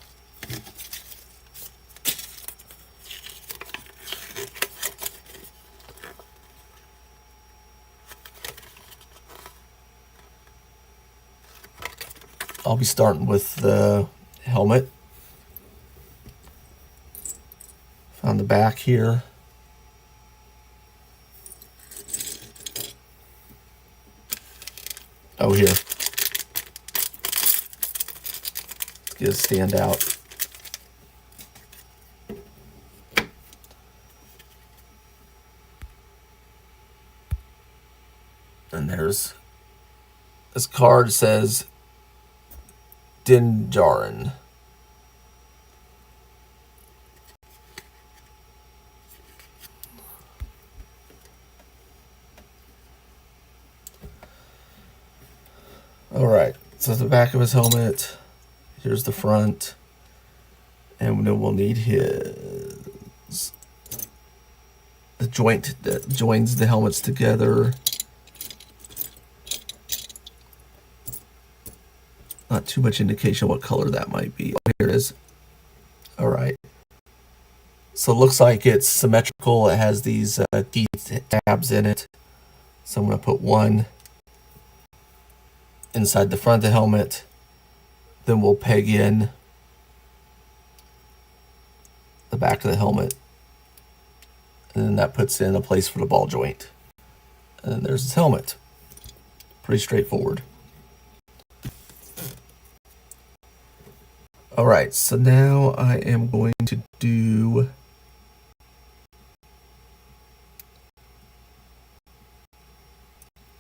I'll be starting with the helmet. On the back here. Oh, here. Let's get a stand out. And there's this card says Dinjarin. All right, so the back of his helmet. Here's the front, and then we'll need the joint that joins the helmets together. Not too much indication what color that might be. Oh, here it is. All right. So it looks like it's symmetrical. It has these tabs in it. So I'm going to put one inside the front of the helmet. Then we'll peg in the back of the helmet. And then that puts in a place for the ball joint. And then there's his helmet. Pretty straightforward. All right, so now I am going to do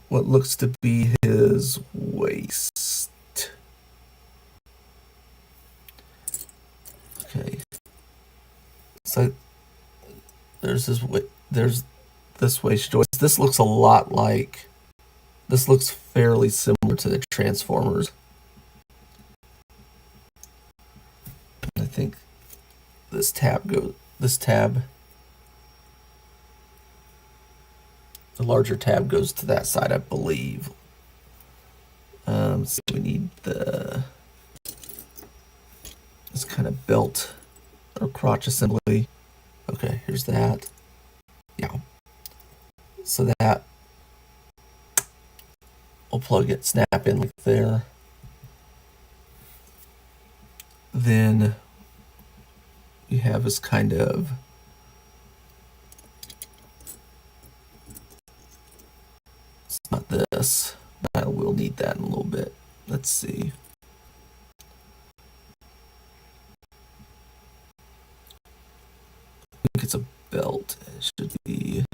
what looks to be his waist. Okay. So there's this waist joist. This looks a lot like, this looks fairly similar to the Transformers. I think this tab, the larger tab goes to that side, I believe. So we need this kind of belt or crotch assembly. Okay, here's that. Yeah. So that we'll plug it, snap in like there. Then we have this kind of it's not this, but I will need that in a little bit. Let's see. I think it's a belt. It should be.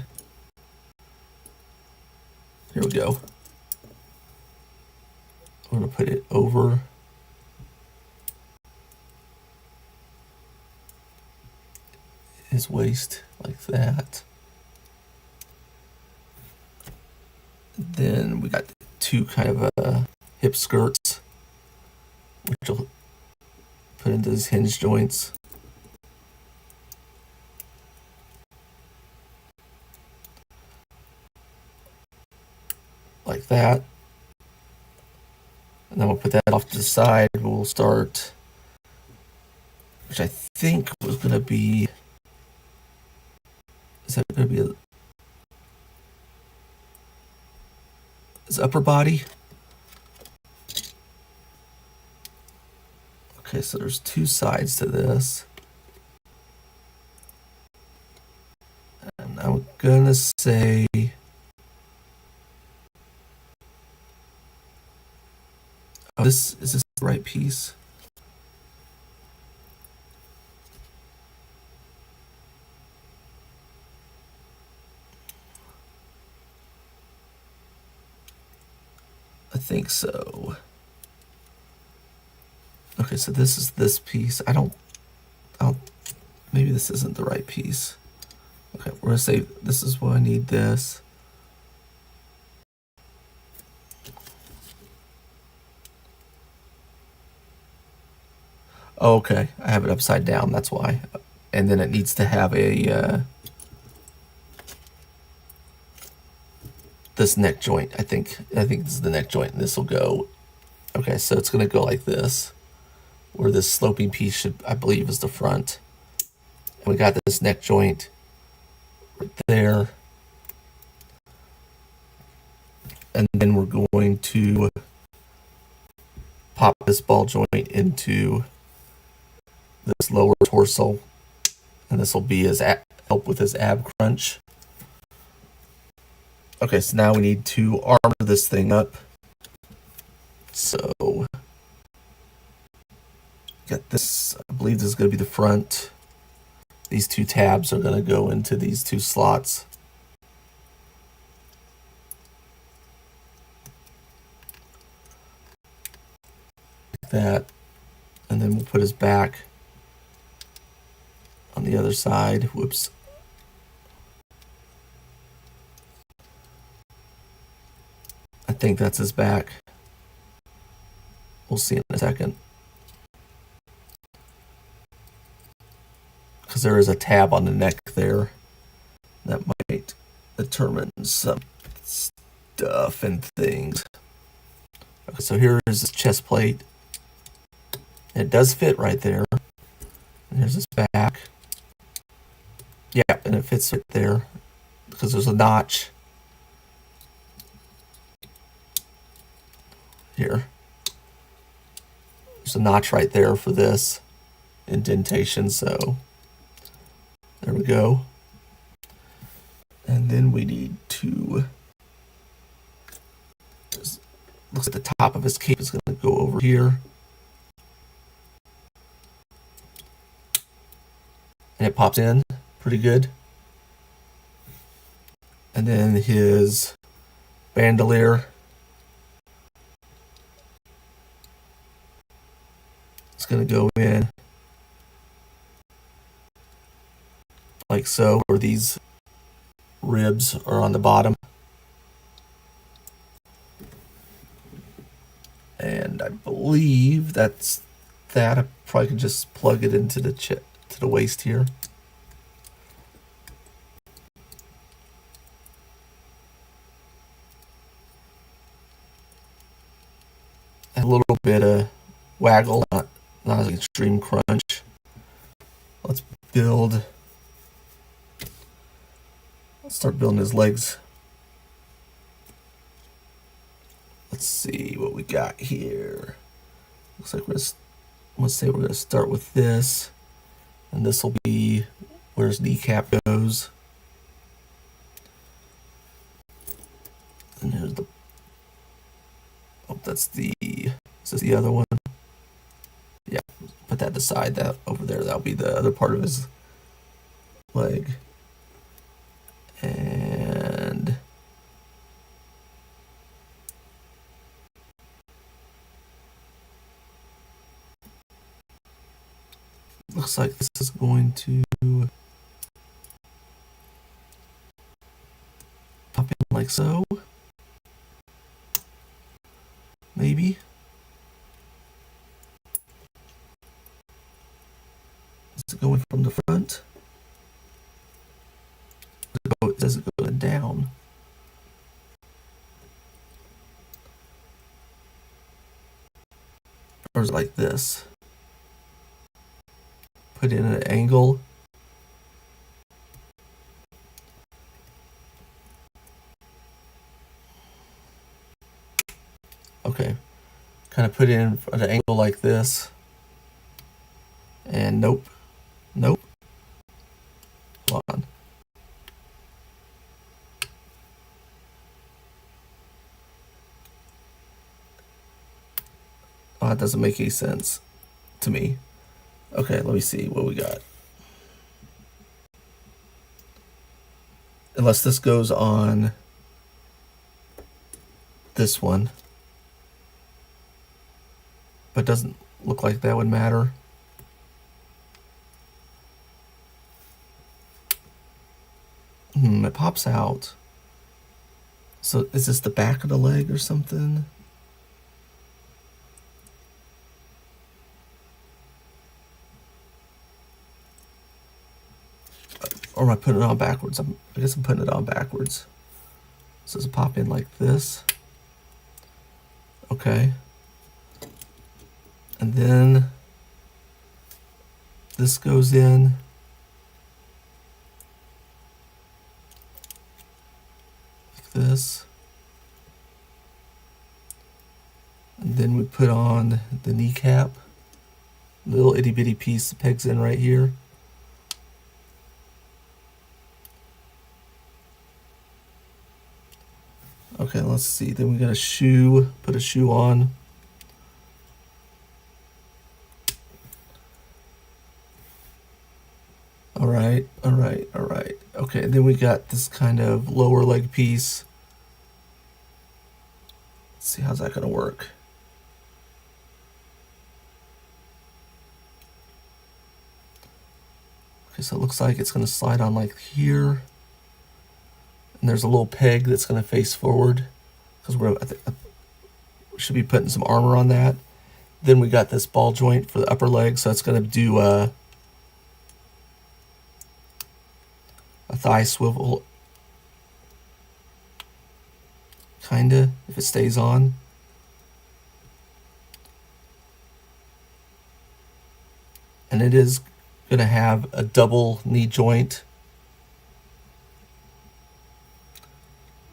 Here we go. I'm going to put it over his waist like that. Then we got two kind of hip skirts, which will put into his hinge joints. Like that. And then we'll put that off to the side. We'll start, which I think was going to be, is that going to be his upper body? Okay, so there's two sides to this. And I'm going to say, oh, is this the right piece? I think so. Okay, so this is this piece. Maybe this isn't the right piece. Okay, we're gonna say this is what I need this. Oh, okay, I have it upside down, that's why. And then it needs to have a, this neck joint, I think this is the neck joint, and this will go, okay, so it's gonna go like this, where this sloping piece should, I believe, is the front. And we got this neck joint right there. And then we're going to pop this ball joint into this lower torso, and this will be his help with his ab crunch. Okay, so now we need to armor this thing up. So got this, I believe this is going to be the front. These two tabs are going to go into these two slots. that. And then we'll put his back on the other side. Whoops. I think that's his back. We'll see in a second. Because there is a tab on the neck there that might determine some stuff and things. Okay, so here is his chest plate. It does fit right there. And here's his back. Yeah, and it fits right there because there's a notch here. There's a notch right there for this indentation, so there we go. And then we need to, looks like the top of his cape is going to go over here. And it pops in pretty good. And then his bandolier is going to go in like so, where these ribs are on the bottom. And I believe that's that. I probably can just plug it into the waist here. And a little bit of waggle, not an extreme crunch. Let's start building his legs. Let's see what we got here. Looks like let's say we're gonna start with this, and this will be where his kneecap goes. And here's is this the other one? Yeah, put that aside. That over there, that'll be the other part of his leg. And looks like this is going to pop in like so. Maybe. Is it going from the front? Does it go down? Or is it like this? Put in an angle. Okay. Kind of put in at an angle like this. And nope. Nope. Hold on. Oh, that doesn't make any sense to me. Okay, let me see what we got. Unless this goes on this one. But doesn't look like that would matter. It pops out. So is this the back of the leg or something? Or am I putting it on backwards? I guess I'm putting it on backwards. So does it pop in like this? Okay. And then this goes in like this. And then we put on the kneecap. Little itty bitty piece that pegs in right here. Okay, let's see. Then we got a shoe. Put a shoe on. All right. Okay, then we got this kind of lower leg piece. Let's see, how's that gonna work? Okay, so it looks like it's going to slide on like here. And there's a little peg that's going to face forward because we should be putting some armor on that. Then we got this ball joint for the upper leg, so that's going to do a thigh swivel, kinda, if it stays on. And it is going to have a double knee joint.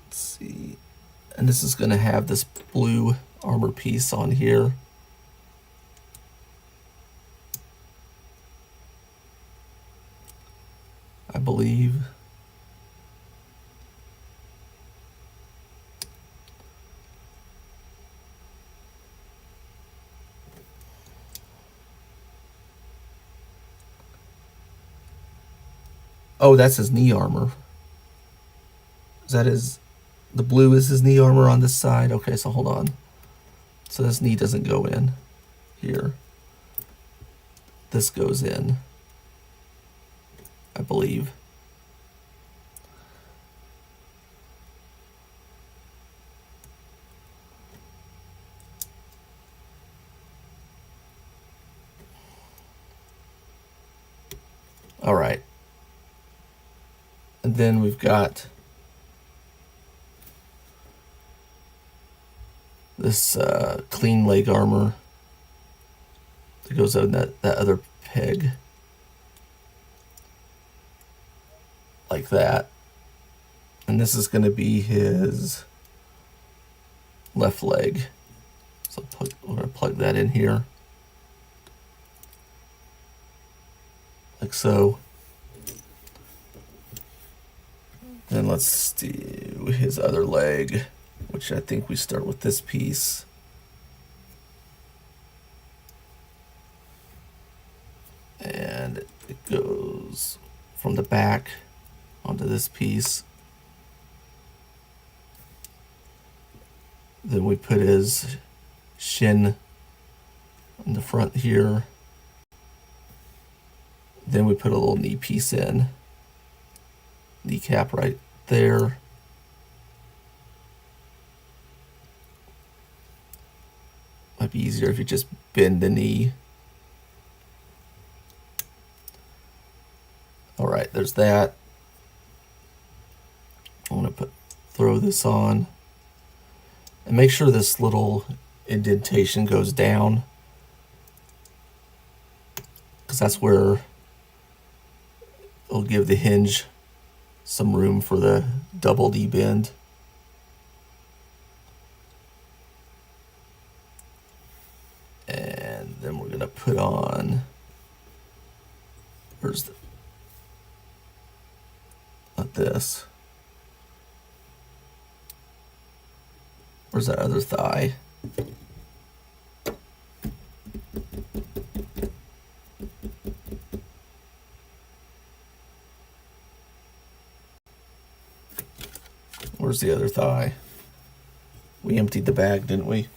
Let's see. And this is going to have this blue armor piece on here. I believe. Oh, that's his knee armor. Is that the blue is his knee armor on this side? Okay, so hold on. So this knee doesn't go in here. This goes in, I believe. All right. And then we've got this clean leg armor that goes on that other peg. Like that. And this is going to be his left leg. So we're going to plug that in here. Like so. Then let's do his other leg, which I think we start with this piece. And it goes from the back onto this piece. Then we put his shin in the front here. Then we put a little knee piece in. Kneecap right there. Might be easier if you just bend the knee. All right, there's that. I'm gonna throw this on and make sure this little indentation goes down, because that's where it'll give the hinge some room for the double D bend. And then we're gonna put on, where's the, not this. Where's that other thigh? Where's the other thigh? We emptied the bag, didn't we?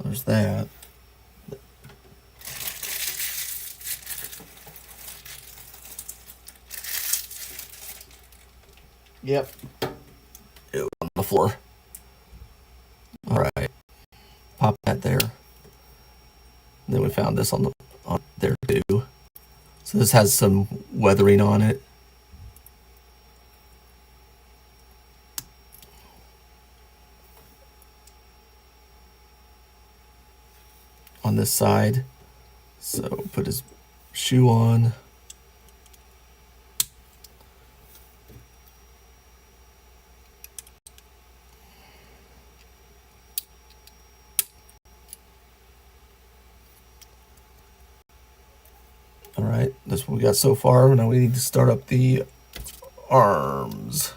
There's that. Yep. It was on the floor. All right. Pop that there. And then we found this on there too. So this has some weathering on it. On this side. So put his shoe on. All right, that's what we got so far. Now we need to start up the arms.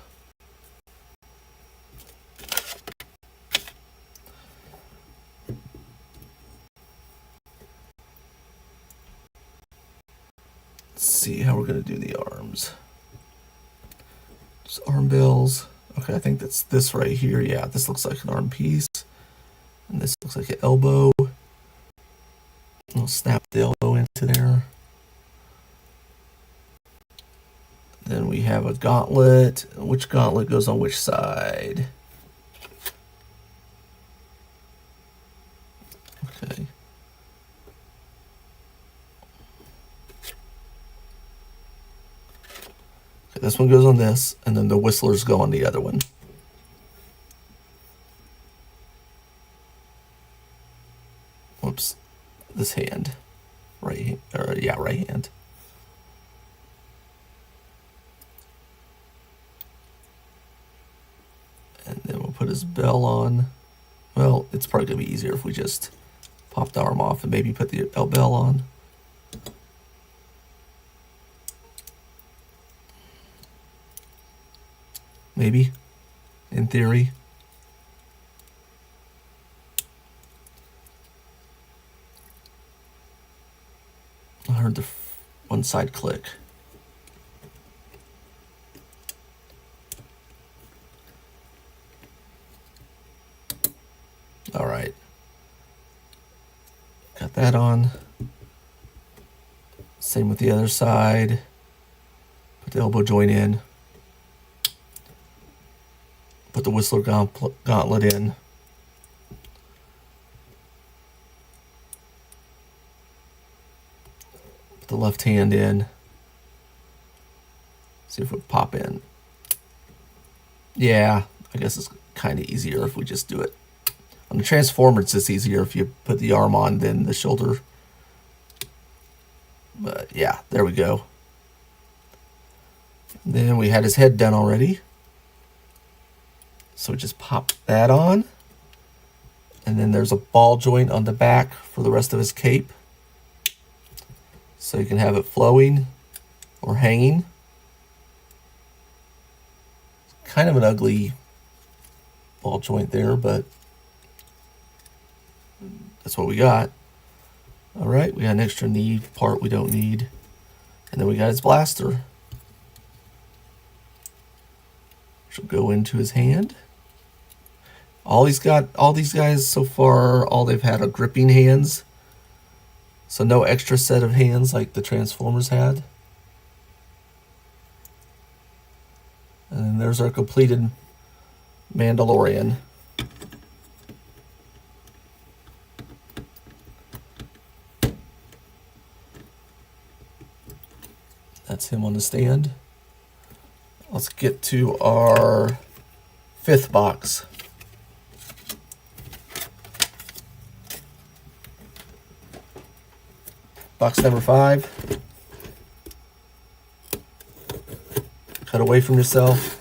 Let's see how we're going to do the arms. arm bells. Okay, I think that's this right here. Yeah, this looks like an arm piece. And this looks like an elbow. We'll snap the elbow into there. Then we have a gauntlet. Which gauntlet goes on which side? Okay. This one goes on this, and then the whistlers go on the other one. Whoops. This hand. Right hand. And then we'll put his bell on. Well, it's probably going to be easier if we just pop the arm off and maybe put the bell on. Maybe, in theory. I heard the one side click. All right. Got that on. Same with the other side. Put the elbow joint in. Put the whistler gauntlet in. Put the left hand in. See if it would pop in. Yeah, I guess it's kind of easier if we just do it. On the Transformer, it's just easier if you put the arm on than the shoulder. But yeah, there we go. And then we had his head done already. So just pop that on. And then there's a ball joint on the back for the rest of his cape. So you can have it flowing or hanging. Kind of an ugly ball joint there, but that's what we got. All right, we got an extra knee part we don't need. And then we got his blaster, which will go into his hand. All these guys so far, all they've had are gripping hands. So no extra set of hands like the Transformers had. And then there's our completed Mandalorian. That's him on the stand. Let's get to our 5th box. Box number 5. Cut away from yourself.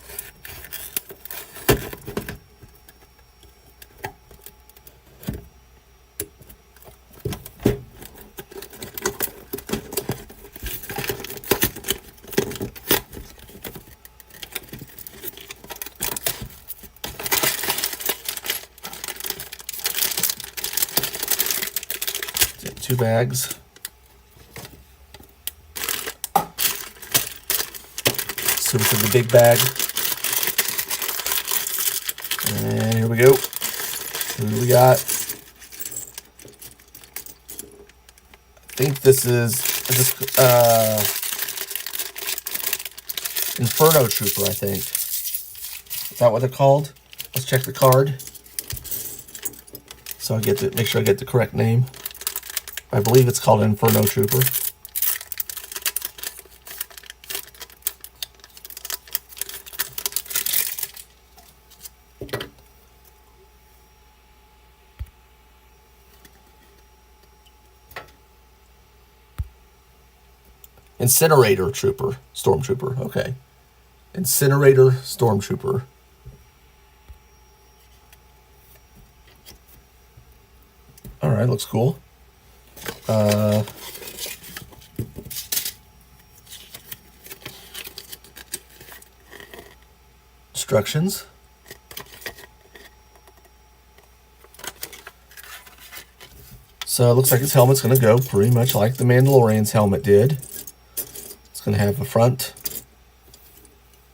Get 2 bags. So we put the big bag. And here we go. What do we got? I think this is Inferno Trooper, I think. Is that what they're called? Let's check the card. So I get to make sure I get the correct name. I believe it's called Inferno Trooper. Incinerator Trooper, Stormtrooper, okay. Incinerator Stormtrooper. All right, looks cool. Instructions. So it looks like his helmet's going to go pretty much like the Mandalorian's helmet did. It's going to have a front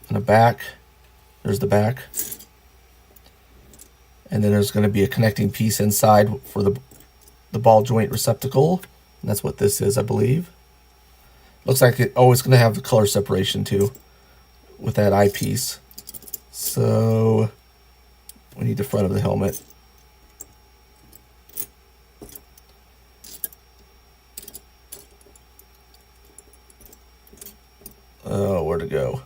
and a back There's the back. And then there's going to be a connecting piece inside for the ball joint receptacle. And that's what this is, I believe. Looks like it's going to have the color separation too with that eyepiece. So we need the front of the helmet. Oh, where to go?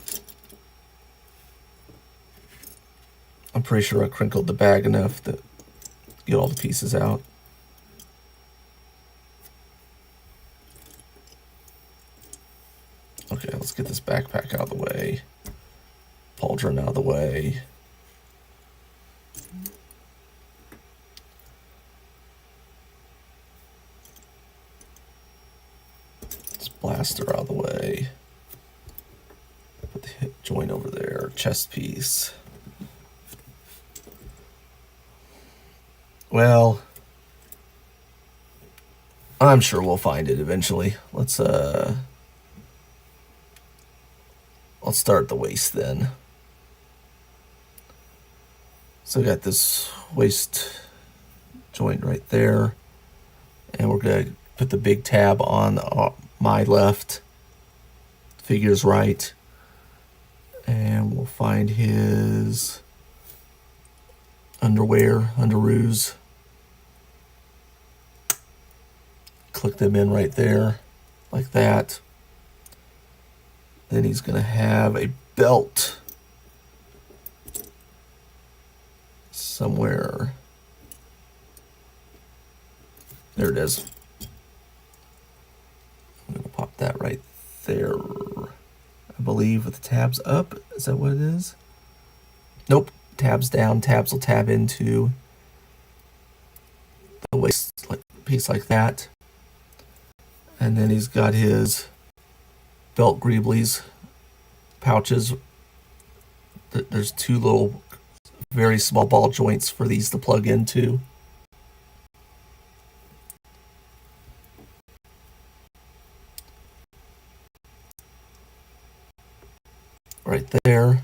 I'm pretty sure I crinkled the bag enough to get all the pieces out. Okay, let's get this backpack out of the way. Pauldron out of the way. This blaster out of the way. Put the hip joint over there. Chest piece. Well, I'm sure we'll find it eventually. Let's start at the waist then. So we got this waist joint right there, and we're gonna put the big tab on my left, figures right, and we'll find his underoos. Click them in right there, like that. Then he's going to have a belt somewhere. There it is. I'm going to pop that right there, I believe, with the tabs up. Is that what it is? Nope. Tabs down. Tabs will tab into the waist piece like that. And then he's got his belt greeblies, pouches. There's two little, very small ball joints for these to plug into. Right there.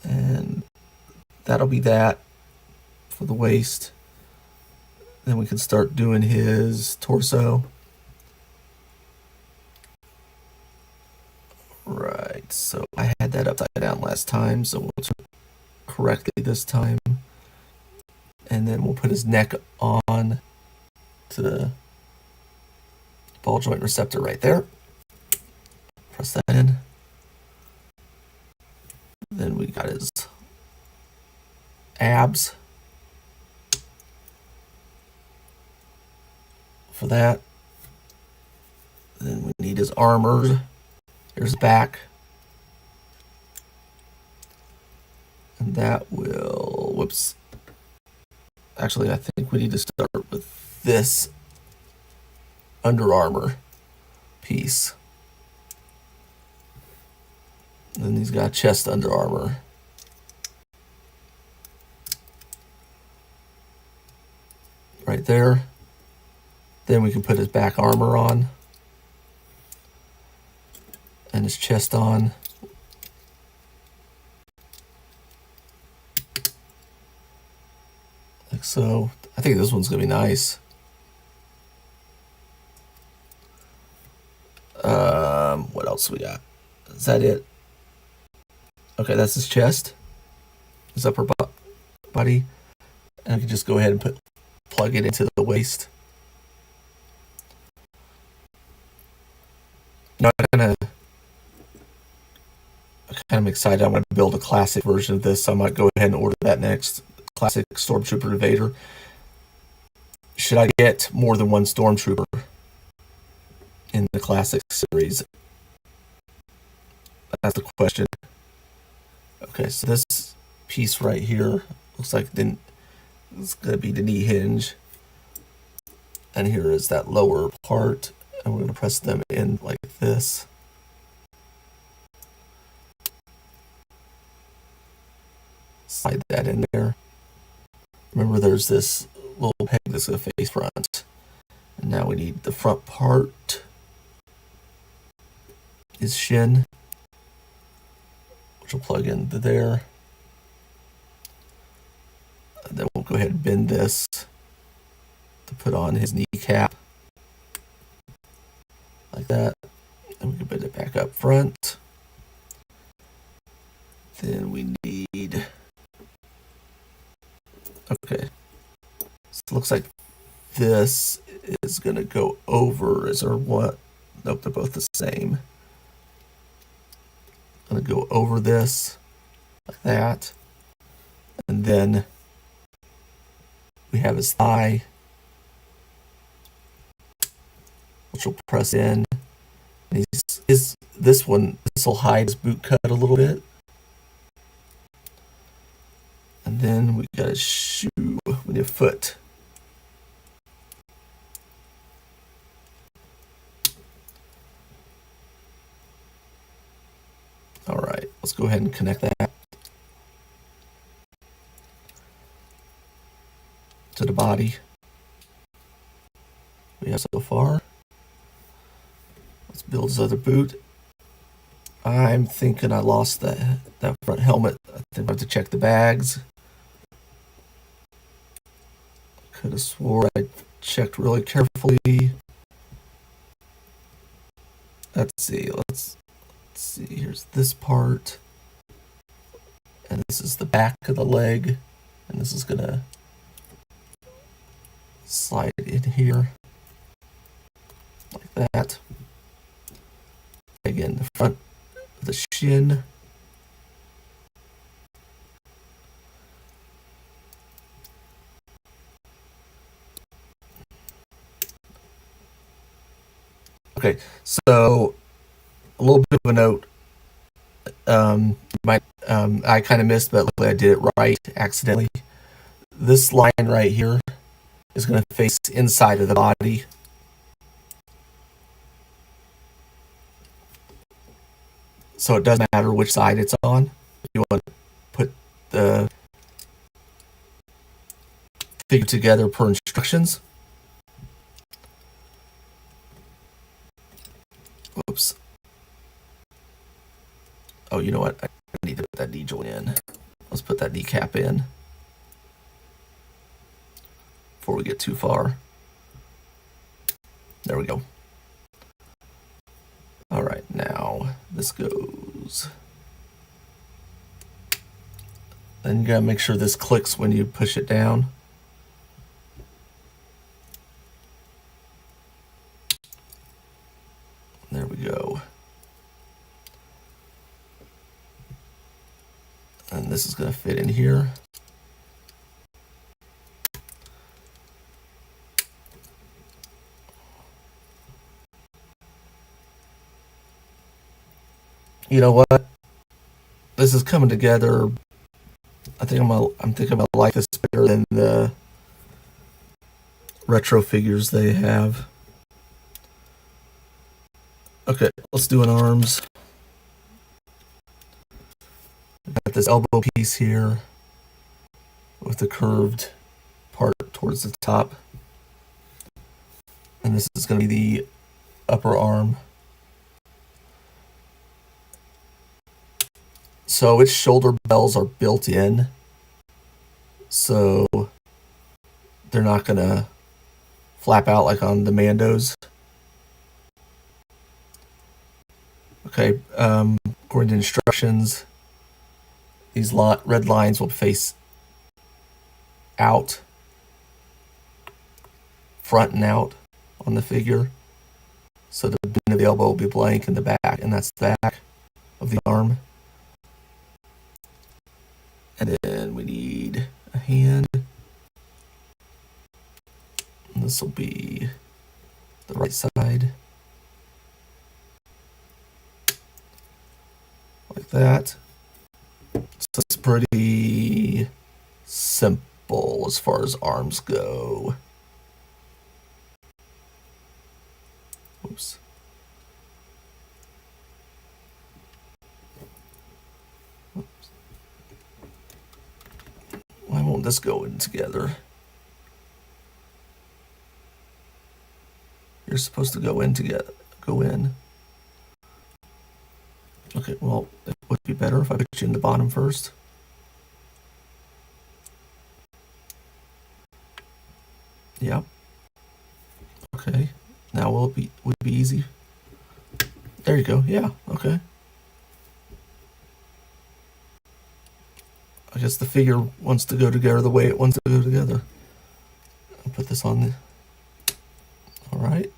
And that'll be that for the waist. Then we can start doing his torso. Right, so I had that upside down last time, so we'll turn it correctly this time. And then we'll put his neck on to the ball joint receptor right there. Press that in. Then we got his abs for that. Then we need his armor. Here's the back. And that will, whoops. Actually, I think we need to start with this Under Armour piece. And then he's got chest Under Armour. Right there. Then we can put his back armor on. And his chest on. Like so. I think this one's going to be nice. What else we got? Is that it? Okay, that's his chest. His upper body. And I can just go ahead and plug it into the waist. Now I'm kind of excited. I want to build a classic version of this, so I might go ahead and order that next. Classic Stormtrooper Invader. Should I get more than one Stormtrooper in the classic series? That's the question. Okay, so this piece right here looks like it's going to be the knee hinge. And here is that lower part. And we're going to press them in like this. Slide that in there. Remember, there's this little peg that's going to face front. And now we need the front part. his shin, which will plug into there. And then we'll go ahead and bend this to put on his kneecap, like that. And we can bend it back up front. Then we need, okay, so it looks like this is gonna go over, is there what? Nope, they're both the same. Gonna go over this, like that. And then we have his thigh, which will press in. And this will hide his boot cut a little bit. And then we got a shoe, we need a foot. All right, let's go ahead and connect that to the body we have so far. Let's build his other boot. I'm thinking I lost that front helmet. I think I have to check the bags. Could have swore I checked really carefully. Let's see. Let's see. Here's this part, and this is the back of the leg, and this is gonna slide in here like that. Again, the front of the shin. Okay, so a little bit of a note. I kind of missed, but luckily I did it right accidentally. This line right here is going to face inside of the body. So it doesn't matter which side it's on. If you want to put the figure together per instructions. Whoops. Oh, you know what? I need to put that knee joint in. Let's put that kneecap in before we get too far. There we go. All right, now this goes. Then you gotta make sure this clicks when you push it down. There we go. And this is gonna fit in here. You know what? This is coming together. I think I'm thinking I'm gonna like this better than the retro figures they have. Okay, let's do an arms. Got this elbow piece here with the curved part towards the top. And this is going to be the upper arm. So its shoulder bells are built in. So they're not going to flap out like on the Mandos. Okay, according to instructions, these red lines will face out, front and out on the figure. So the bend of the elbow will be blank in the back, and that's the back of the arm. And then we need a hand. And this will be the right side. Like that. So it's pretty simple as far as arms go. Oops. Oops. Why won't this go in together? You're supposed to go in together. Go in. right, well, it would be better if I put you in the bottom first. Yep. Okay. Now would it be easy? There you go. Yeah. Okay. I guess the figure wants to go together the way it wants to go together. I'll put this on the. All right.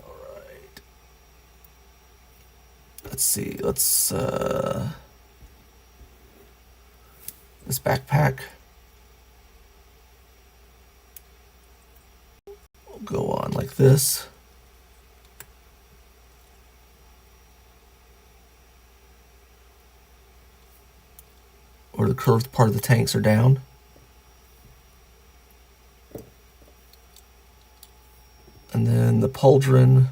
All right. Let's see. This backpack will go on like this. Where the curved part of the tanks are down. And then the pauldron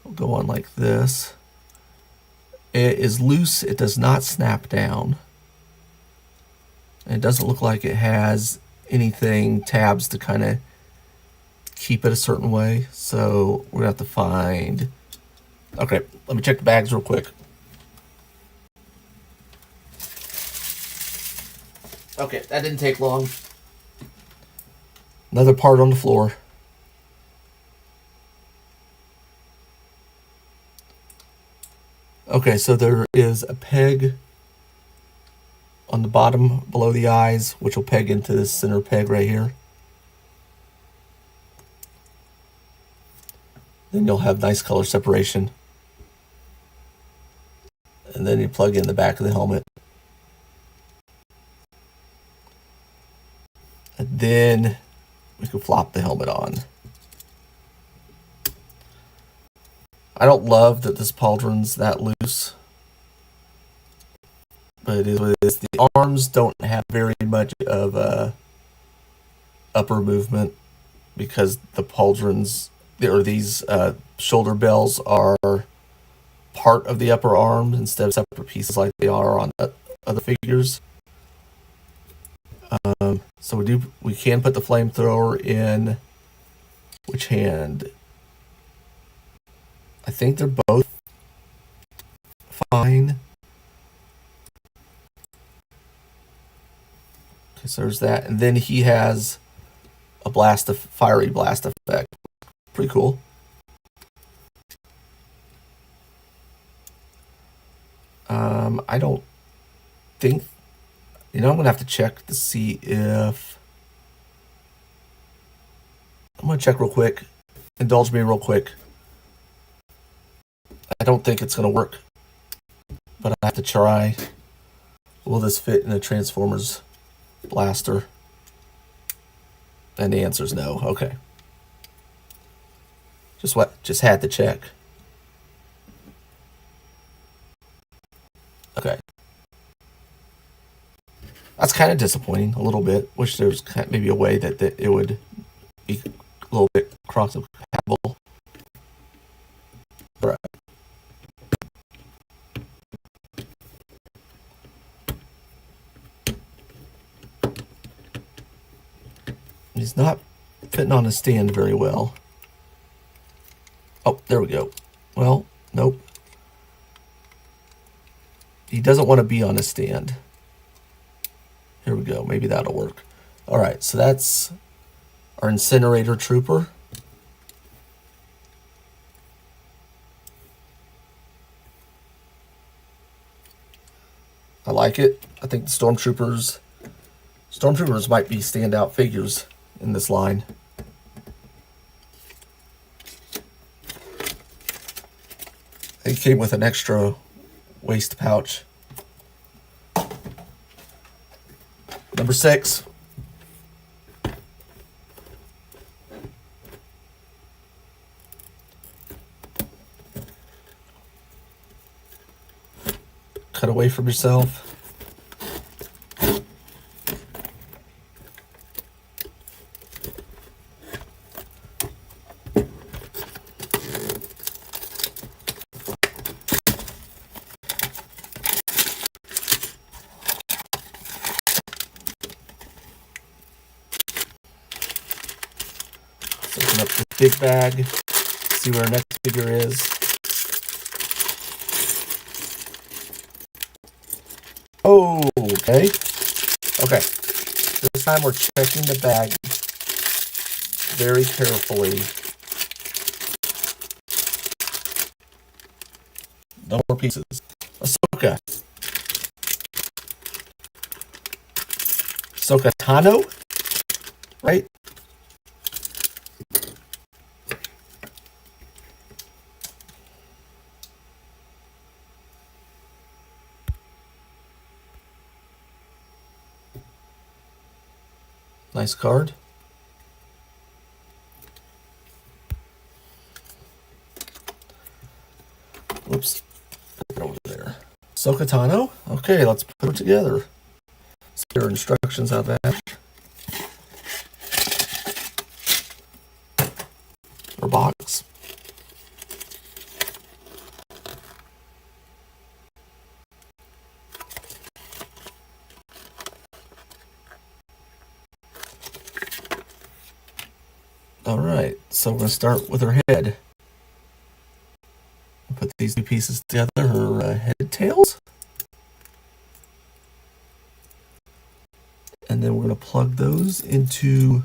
will go on like this. It is loose. It does not snap down. And it doesn't look like it has anything, tabs to kind of keep it a certain way. So we're going to have to find... Okay, let me check the bags real quick. Okay, that didn't take long. Another part on the floor. Okay, so there is a peg on the bottom below the eyes, which will peg into this center peg right here. Then you'll have nice color separation. And then you plug in the back of the helmet. And then we can flop the helmet on. I don't love that this pauldron's that loose, but it is what it is. The arms don't have very much of a upper movement because the pauldrons, or these shoulder bells, are part of the upper arm instead of separate pieces like they are on other figures. So we can put the flamethrower in which hand? I think they're both fine. Okay, so there's that, and then he has a fiery blast effect. Pretty cool. I don't think. I'm going to have to check to see if... I'm going to check real quick. Indulge me real quick. I don't think it's going to work, but I have to try. Will this fit in a Transformers blaster? And the answer is no. Okay. Just had to check. Okay. That's kind of disappointing a little bit. Wish there was maybe a way that it would be a little bit cross-compatible. All right. He's not fitting on a stand very well. Oh, there we go. Well, nope. He doesn't want to be on a stand. Here we go. Maybe that'll work. All right, so that's our incinerator trooper. I like it. I think the stormtroopers might be standout figures in this line. They came with an extra waist pouch. Number 6. Cut away from yourself. Open up this big bag, see where our next figure is. Oh, okay. Okay. This time we're checking the bag very carefully. No more pieces. Ahsoka. Ahsoka Tano, right? Nice card. Whoops. Put it over there. Ahsoka Tano. Okay, let's put it together. See your instructions on that. Or box. Alright, so we're going to start with her head. Put these two pieces together, her head tails. And then we're going to plug those into,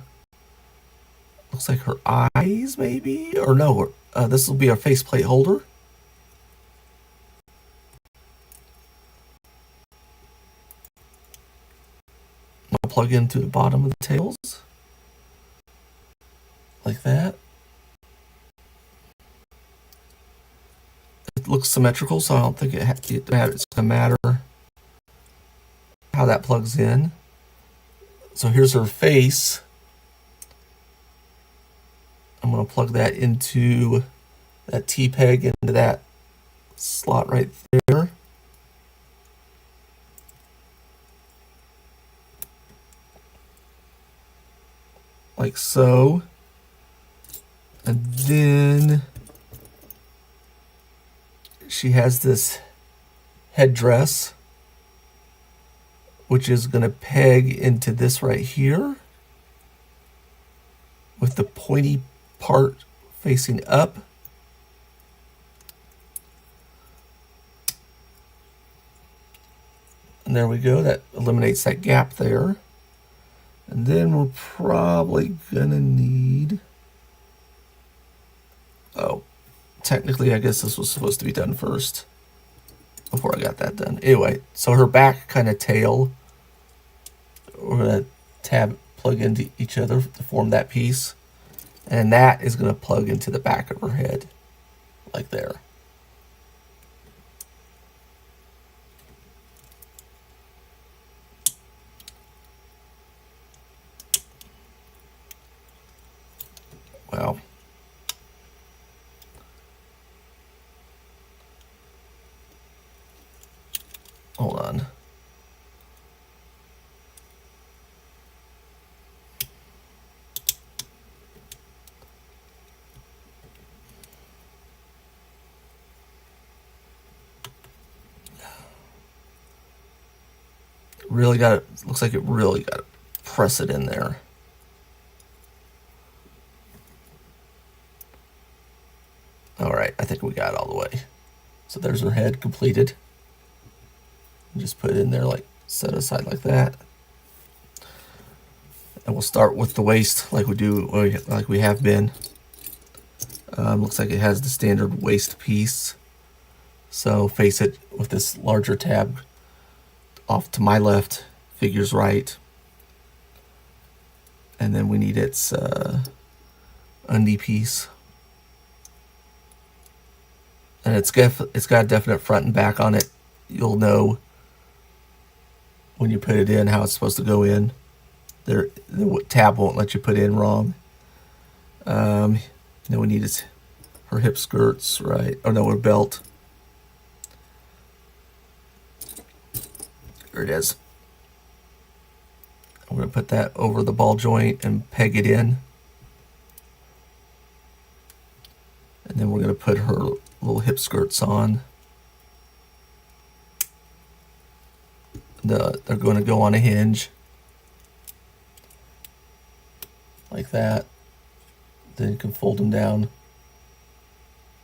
looks like her eyes maybe? Or no, this will be our faceplate holder. I'll plug into the bottom of the tails. Like that. It looks symmetrical, so I don't think it's going to matter how that plugs in. So here's her face. I'm going to plug that into that T-peg into that slot right there. Like so. And then she has this headdress, which is going to peg into this right here with the pointy part facing up. And there we go. That eliminates that gap there. And then we're probably going to need... Oh, technically, I guess this was supposed to be done first before I got that done. Anyway, so her back kind of tail, we're going to plug into each other to form that piece. And that is going to plug into the back of her head, like there. Wow. Hold on. Really got it. Looks like it really got to press it in there. All right, I think we got it all the way. So there's her head completed. Just put it in there, like set aside like that. And we'll start with the waist, like we have been. Looks like it has the standard waist piece. So face it with this larger tab off to my left, figures right. And then we need its undie piece. And it's got a definite front and back on it. You'll know when you put it in how it's supposed to go in. The tab won't let you put in wrong. Then we need her hip skirts, right? Oh no, her belt. Here it is. I'm going to put that over the ball joint and peg it in. And then we're going to put her little hip skirts on. They're going to go on a hinge. Like that. Then you can fold them down.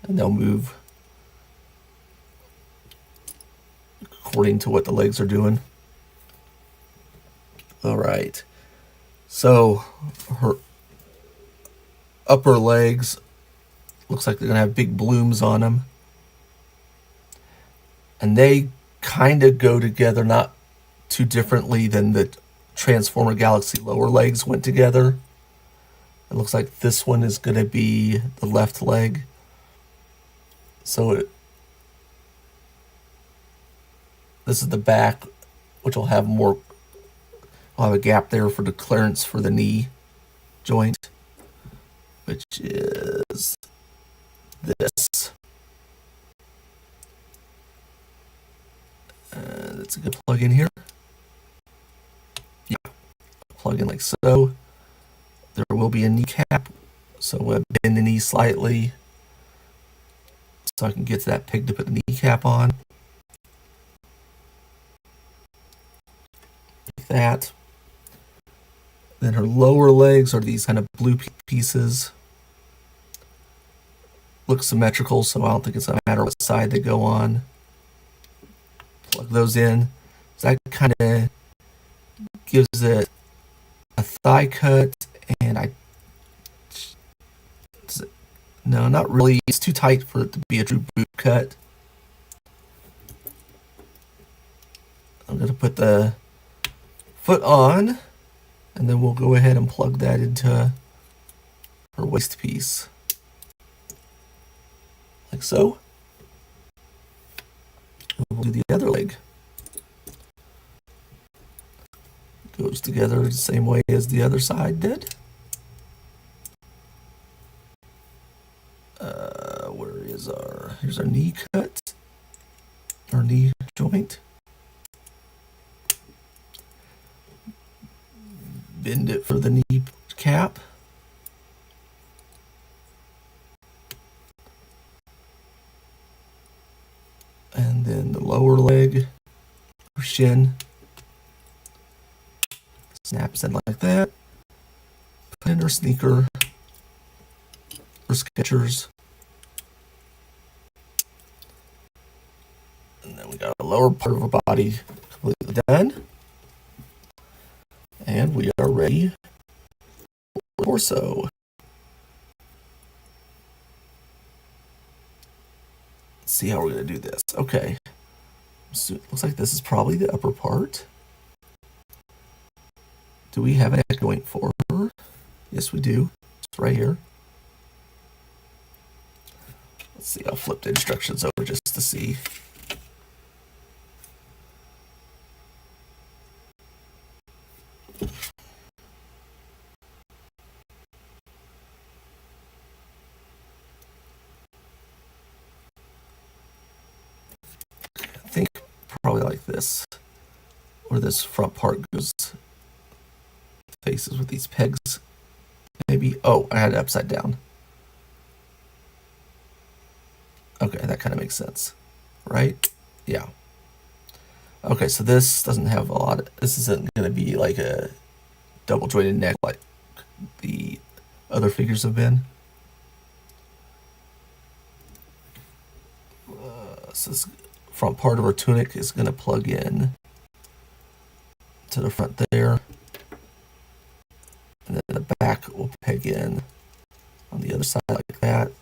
And they'll move according to what the legs are doing. All right. So her upper legs looks like they're going to have big blooms on them. And they kind of go together, not too differently than the Transformer Galaxy lower legs went together. It looks like this one is going to be the left leg. So this is the back, which will have more. I'll have a gap there for the clearance for the knee joint, which is this. That's a good plug in here. Yeah, plug in like so. There will be a kneecap, so we'll bend the knee slightly so I can get to that peg to put the kneecap on. Like that. Then her lower legs are these kind of blue pieces. Look symmetrical, so I don't think it's a matter what side they go on. Plug those in. So that kind of gives it a thigh cut, and no, not really. It's too tight for it to be a true boot cut. I'm going to put the foot on, and then we'll go ahead and plug that into her waist piece. Like so. We'll do the other leg. Goes together the same way as the other side did. Here's our knee cut, our knee joint. Bend it for the knee cap. And then the lower leg, or shin, snaps in like that. Put in our sneaker, or Skechers. And then we got a lower part of our body completely done. And we are ready for torso. Let's see how we're going to do this. Okay. So it looks like this is probably the upper part. Do we have a neck joint for her? Yes, we do. It's right here. Let's see. I'll flip the instructions over just to see. I think probably like this, where this front part goes faces with these pegs. Maybe. Oh, I had it upside down. Okay, that kind of makes sense, right? Yeah. Okay, so this doesn't have a lot of, this isn't going to be like a double jointed neck like the other figures have been. So this front part of our tunic is going to plug in to the front there. And then the back will peg in on the other side like that.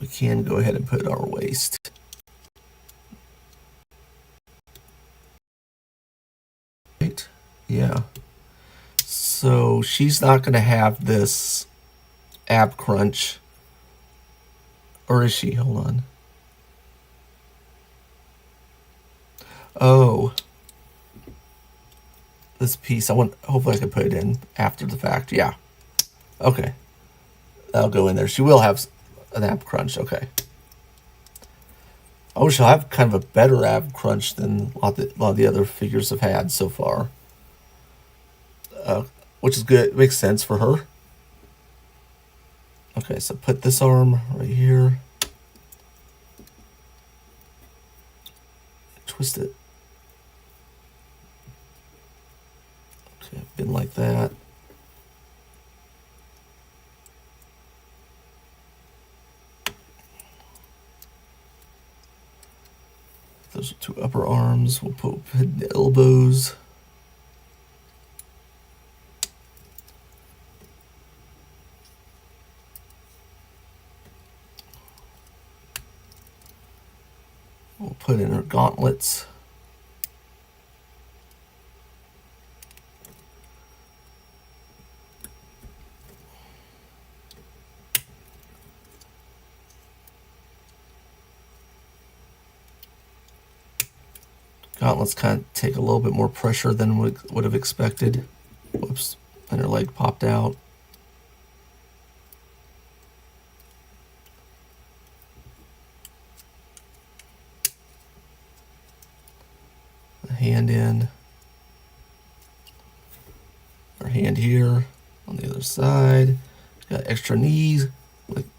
We can go ahead and put our waist. Right? Yeah. So she's not going to have this ab crunch. Or is she? Hold on. Oh. This piece, hopefully I can put it in after the fact. Yeah. Okay. That'll go in there. She will have an ab crunch. Okay. I wish I'll have kind of a better ab crunch than a lot of the other figures have had so far. Which is good. It makes sense for her. Okay, so put this arm right here. Twist it. Okay, bend like that. Those are 2 upper arms. We'll put hidden elbows. We'll put in her gauntlets. Gauntlets kind of take a little bit more pressure than would have expected. Whoops, and her leg popped out. The hand in. Her hand here on the other side. Got extra knees.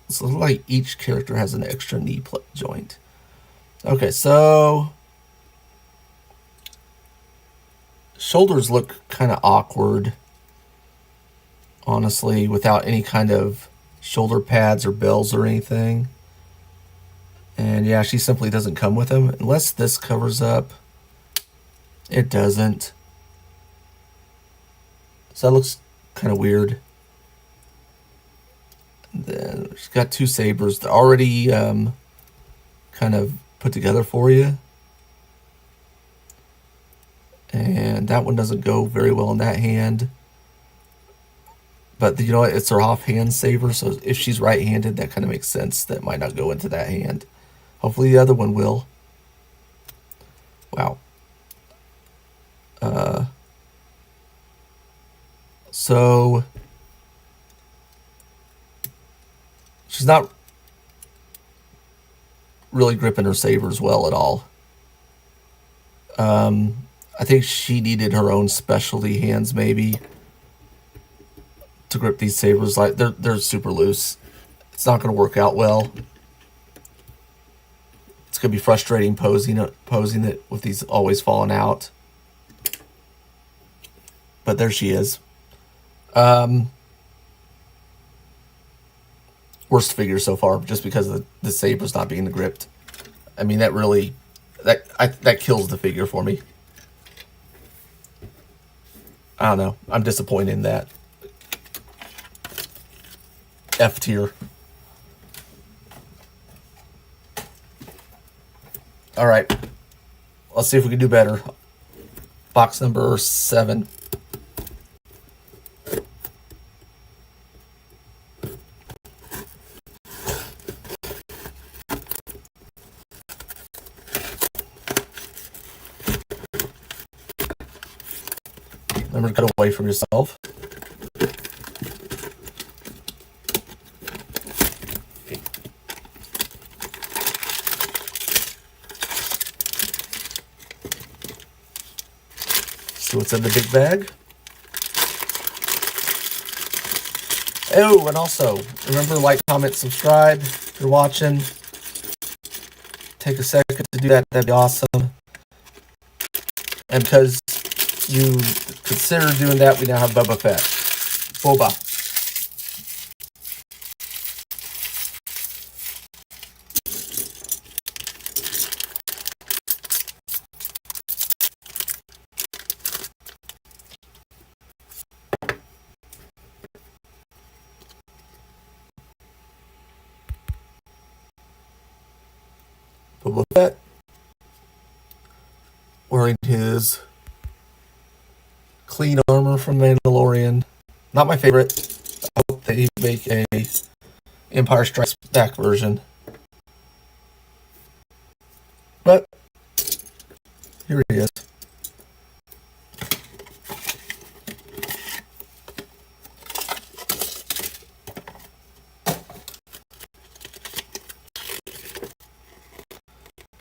So like each character has an extra knee joint. Okay, so shoulders look kind of awkward, honestly, without any kind of shoulder pads or bells or anything. And yeah, she simply doesn't come with them unless this covers up. It doesn't. So that looks kind of weird. And then she's got 2 sabers. They're already kind of put together for you. And that one doesn't go very well in that hand. But you know what? It's her offhand saber, so if she's right-handed, that kind of makes sense. That might not go into that hand. Hopefully the other one will. Wow. So she's not really gripping her sabers well at all. I think she needed her own specialty hands maybe to grip these sabers. Like they're super loose. It's not going to work out well. It's going to be frustrating posing it with these always falling out. But there she is. Worst figure so far, just because of the saber's not being gripped. I mean, that really that kills the figure for me. I don't know. I'm disappointed in that. F tier. All right. Let's see if we can do better. Box number 7. Remember to cut away from yourself. See what's in the big bag. Oh, and also, remember to like, comment, subscribe if you're watching. Take a second to do that. That'd be awesome. And because you consider doing that, we now have Boba Fett. Boba. Boba Fett wearing his clean armor from Mandalorian. Not my favorite. I hope they make a Empire Strikes Back version. But here he is.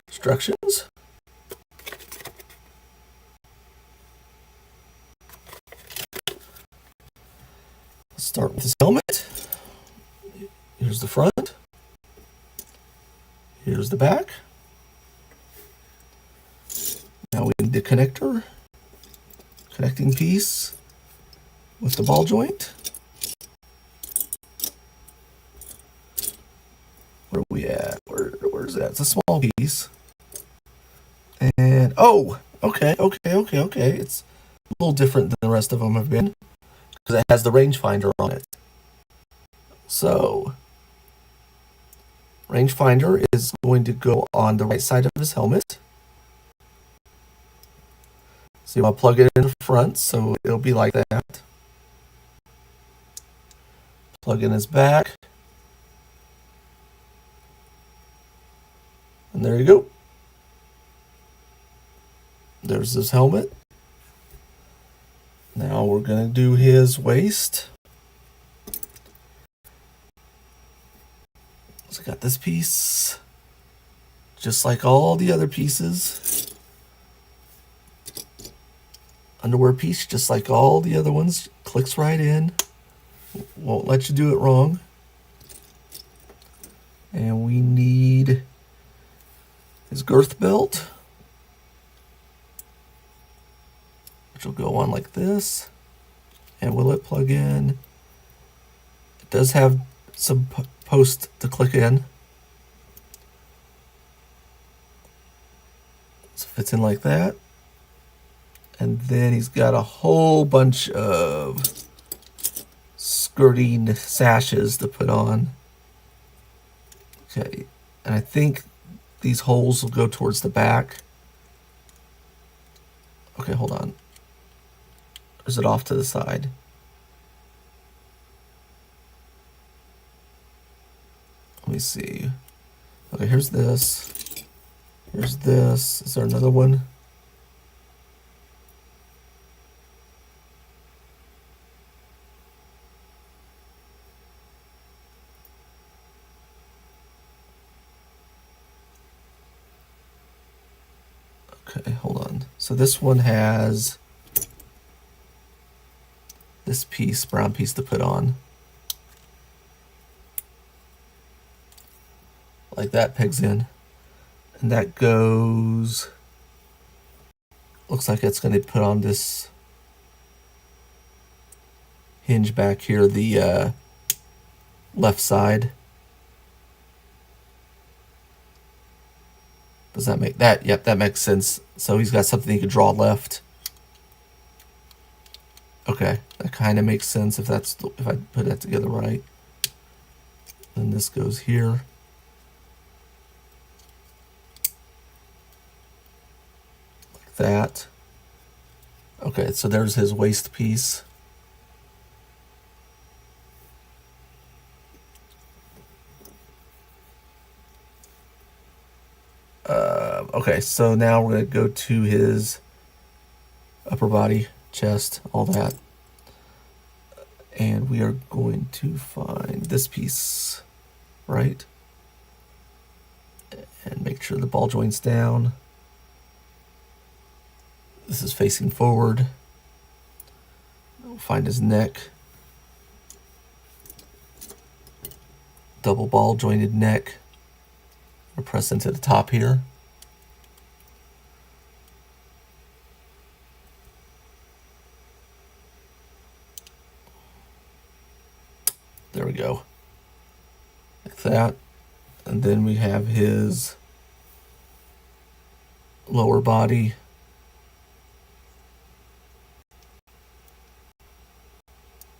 Instructions. Let's start with his helmet. Here's the front. Here's the back. Now we need the connecting piece with the ball joint. Where are we at? Where's that? It's a small piece. And, oh, okay. It's a little different than the rest of them have been because it has the rangefinder on it. So, rangefinder is going to go on the right side of his helmet. So you want to plug it in the front, so it'll be like that. Plug in his back. And there you go. There's his helmet. Now we're going to do his waist. So got this piece, just like all the other pieces. Underwear piece, just like all the other ones, clicks right in. Won't let you do it wrong. And we need his girth belt, which will go on like this. And will it plug in? It does have some post to click in. So it fits in like that. And then he's got a whole bunch of skirting sashes to put on. Okay, and I think these holes will go towards the back. Okay, hold on. Or is it off to the side? Let me see. Okay, here's this. Here's this. Is there another one? Okay, hold on. So this one has this piece, brown piece to put on. Like that pegs in. And that goes, looks like it's going to put on this hinge back here, the left side. Does that make that? Yep, that makes sense. So he's got something he could draw left. Okay, that kind of makes sense if that's if I put that together right. Then this goes here. Like that. Okay, so there's his waist piece. Okay, so now we're going to go to his upper body, chest, all that. And we are going to find this piece, right? And make sure the ball joint's down. This is facing forward. We'll find his neck. Double ball jointed neck. We'll press into the top here. There we go. Like that. And then we have his lower body.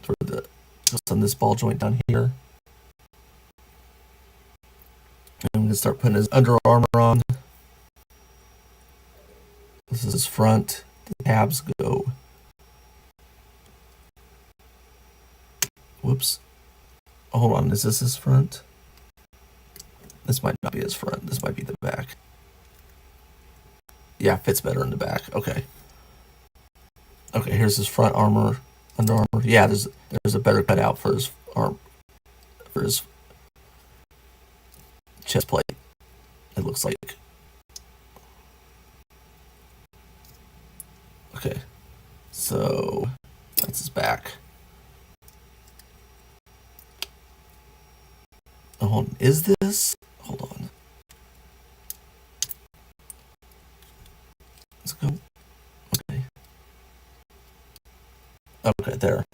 For the just on this ball joint down here. And I'm going to start putting his Under Armour on. This is his front. The tabs go. Whoops. Oh, hold on, is this his front? This might not be his front. This might be the back. Yeah, fits better in the back. Okay. Okay, here's his front armor, Under Armour. Yeah, there's a better cutout for his arm, for his chest plate. It looks like. Okay, so that's his back. Oh, hold on. Is this? Hold on. Let's go. Okay. Okay, there.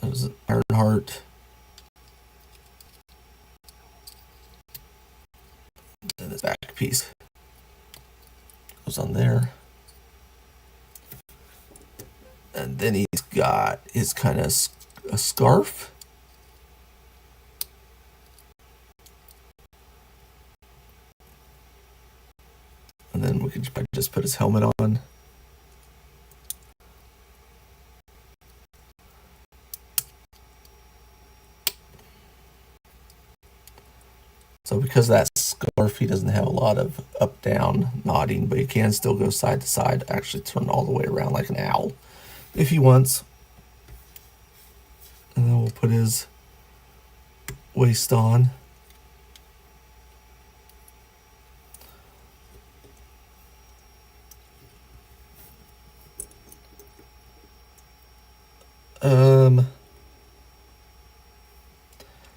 There's Iron Heart. And this back piece. Goes on there. And then he's got his kind of a scarf. And then we could just put his helmet on. So because that scarf, he doesn't have a lot of up-down nodding, but he can still go side to side, actually turn all the way around like an owl if he wants. And then we'll put his waist on.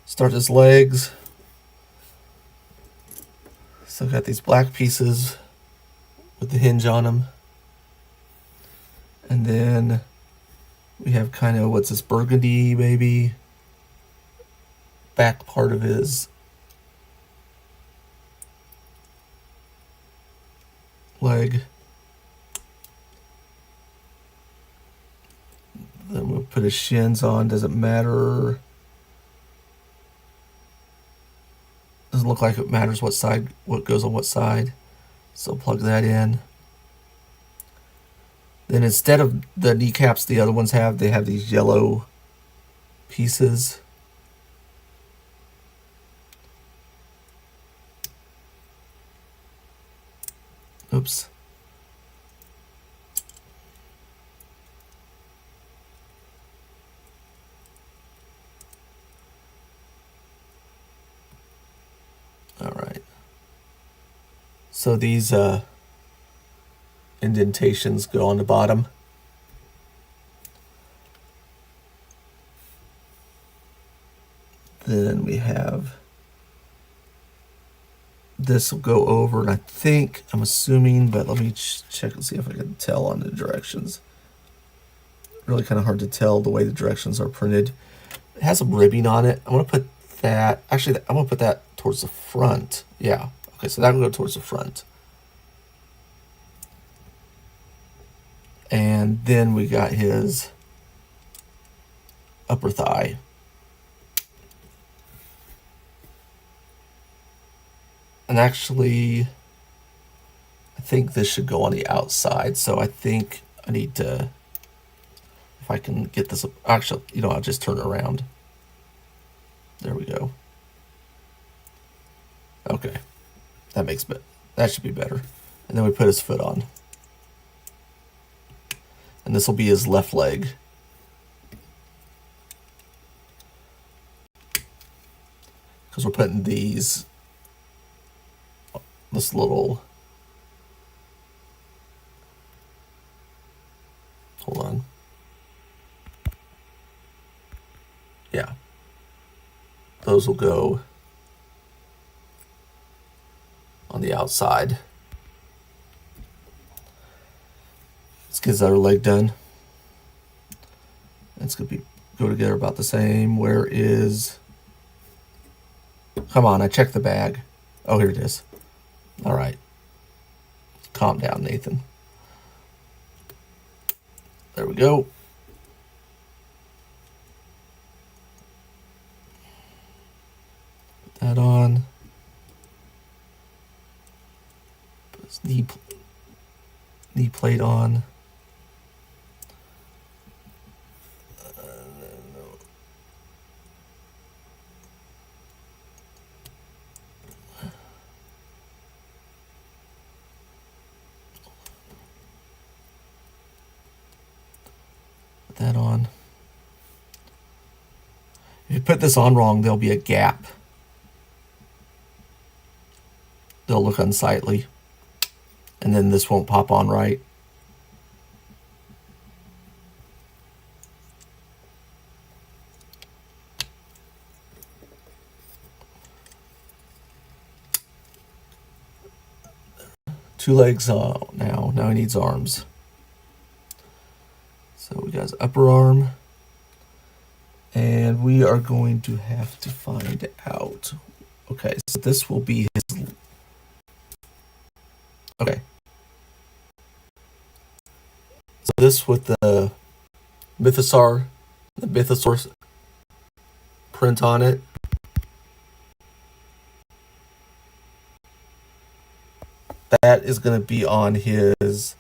Start his legs. So I've got these black pieces with the hinge on them. And then we have kind of, what's this, burgundy maybe? Back part of his leg. Then we'll put his shins on. Doesn't matter. Doesn't look like it matters what side, what goes on what side. So plug that in. Then instead of the kneecaps the other ones have, they have these yellow pieces. Oops. All right. So these indentations go on the bottom. Then we have this will go over, and I think, I'm assuming, but let me check and see if I can tell on the directions. Really kind of hard to tell the way the directions are printed. It has some ribbing on it. I'm going to put that, actually, I'm going to put that towards the front. Yeah. Okay, so that will go towards the front. And then we got his upper thigh. And actually, I think this should go on the outside. So I think I need to, if I can get this, actually, you know, I'll just turn it around. There we go. Okay. That should be better. And then we put his foot on. And this will be his left leg. Because we're putting this little, hold on. Yeah. Those will go on the outside. Let's get his other leg done. It's going to go together about the same. Where is... Come on, I checked the bag. Oh, here it is. All right. Calm down, Nathan. There we go. Put that on. Put his knee plate on. That on. If you put this on wrong, there'll be a gap. They'll look unsightly. And then this won't pop on right. Two legs now. Now he needs arms. So we got his upper arm, and we are going to have to find out. Okay, so this will be his. Okay, this with the Mythosaur print on it. That is going to be on his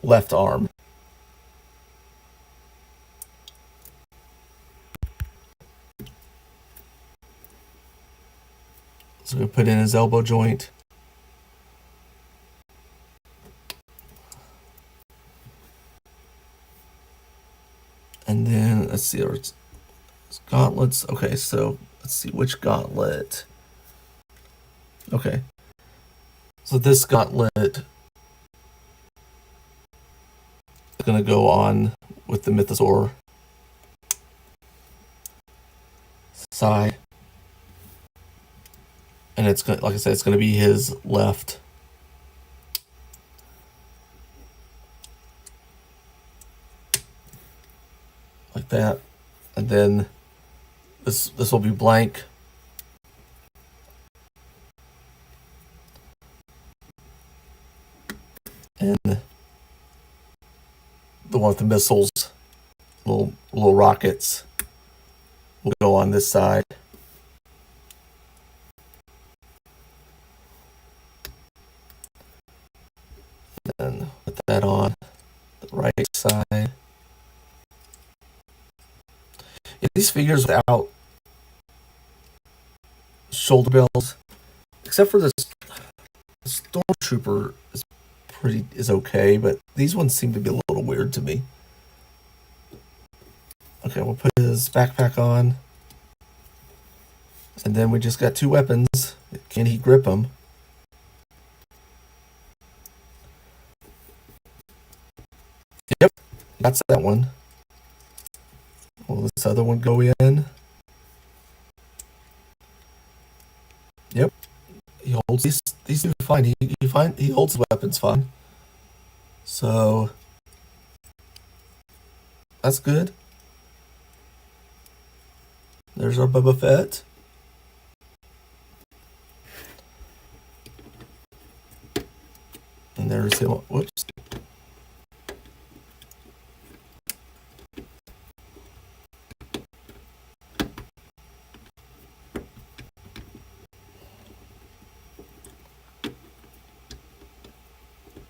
left arm. So we put in his elbow joint. And then let's see, it's gauntlets. Okay, so let's see which gauntlet. Okay. So this gauntlet is going to go on with the Mythosaur side. And it's going to, like I said, it's going to be his left. Like that. And then this will be blank. And the one with the missiles, little rockets, will go on this side. And put that on the right side. Yeah, these figures without shoulder bells, except for this Stormtrooper is okay, but these ones seem to be a little weird to me. Okay, we'll put his backpack on. And then we just got two weapons. Can he grip them? Yep, that's that one. Will this other one go in? Yep. He holds these two fine. He holds the weapons fine. So that's good. There's our Boba Fett. And there's him. Whoops.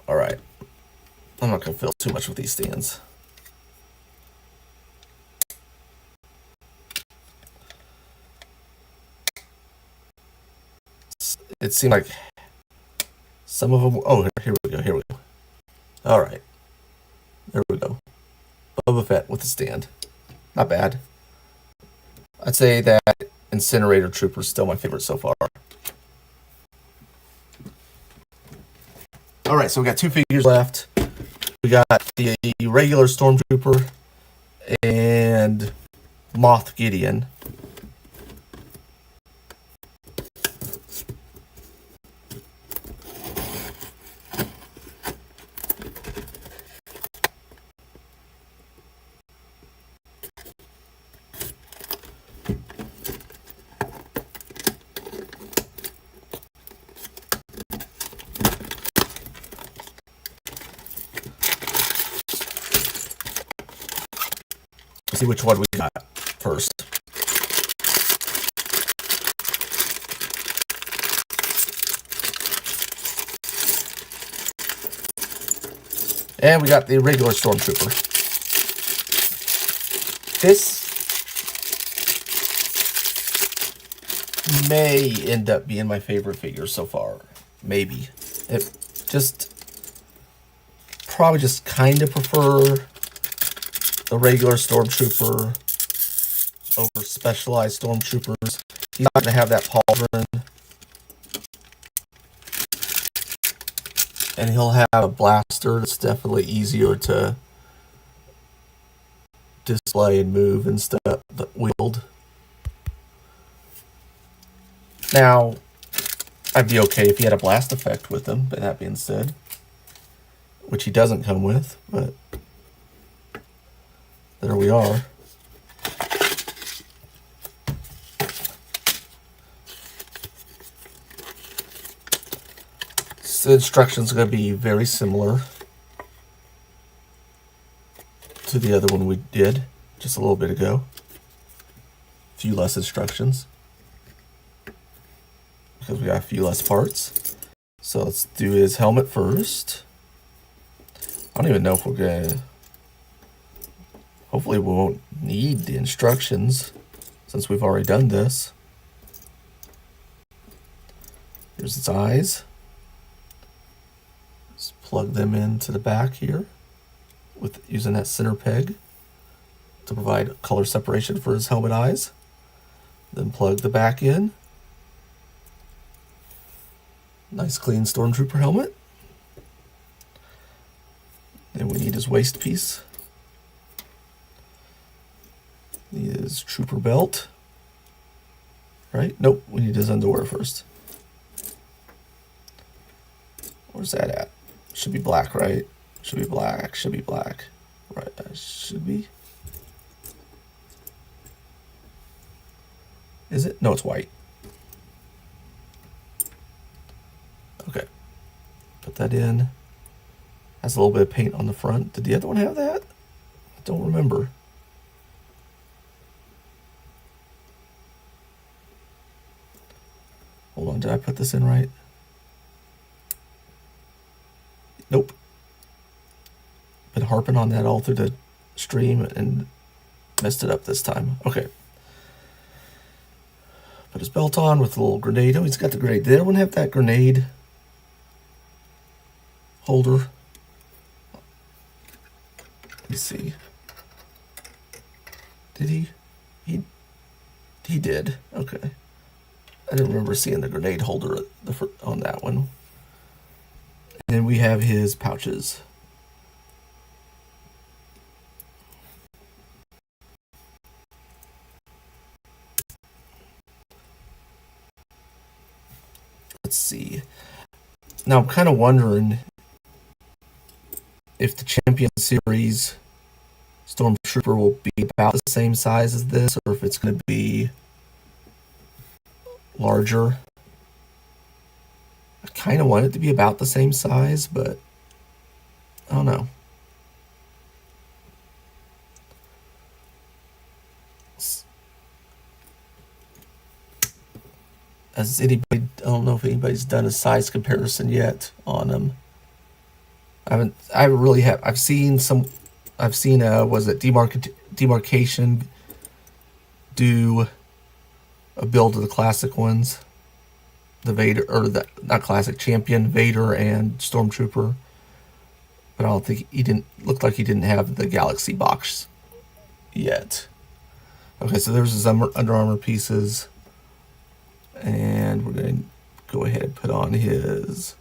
All right. I'm not going to fill too much with these stands. It seemed like some of them. Oh, here we go. All right. There we go. Boba Fett with the stand. Not bad. I'd say that Incinerator Trooper is still my favorite so far. All right, so we got two figures left. We got the regular Stormtrooper and Moff Gideon. See which one we got first. And we got the regular Stormtrooper. This may end up being my favorite figure so far. Maybe. It probably just kind of prefer the regular Stormtrooper over specialized Stormtroopers. He's not going to have that pauldron. And he'll have a blaster that's definitely easier to display and move and stuff, wield. Now, I'd be okay if he had a blast effect with him, but that being said, which he doesn't come with, but there we are. the instructions are going to be very similar to the other one we did just a little bit ago. A few less instructions because we got a few less parts. So let's do his helmet first. I don't even know if we're gonna, hopefully we won't need the instructions since we've already done this. Here's its eyes. Just plug them into the back here with using that center peg to provide color separation for his helmet eyes. Then plug the back in. Nice clean Stormtrooper helmet. Then we need his waist piece. Need his trooper belt. Right? Nope, we need his underwear first. Where's that at? Should be black, right? Should be black, should be black. Right, should be. Is it? No, it's white. Okay. Put that in. Has a little bit of paint on the front. Did the other one have that? I don't remember. Hold on, did I put this in right? Nope. Been harping on that all through the stream and messed it up this time. Okay. Put his belt on with a little grenade. Oh, he's got the grenade. Did everyone have that grenade holder? Let me see. Did he? He did. Okay. I didn't remember seeing the grenade holder on that one. And then we have his pouches. Let's see. Now I'm kind of wondering if the Champion Series Stormtrooper will be about the same size as this, or if it's going to be larger. I kind of want it to be about the same size, but I don't know. Has anybody, I don't know if anybody's done a size comparison yet on them. I've seen was it Demarcation do a build of the classic ones, the Vader, or the, not classic, Champion, Vader, and Stormtrooper. But I don't think looked like he didn't have the Galaxy box yet. Okay, so there's his Under Armour pieces. And we're going to go ahead and put on his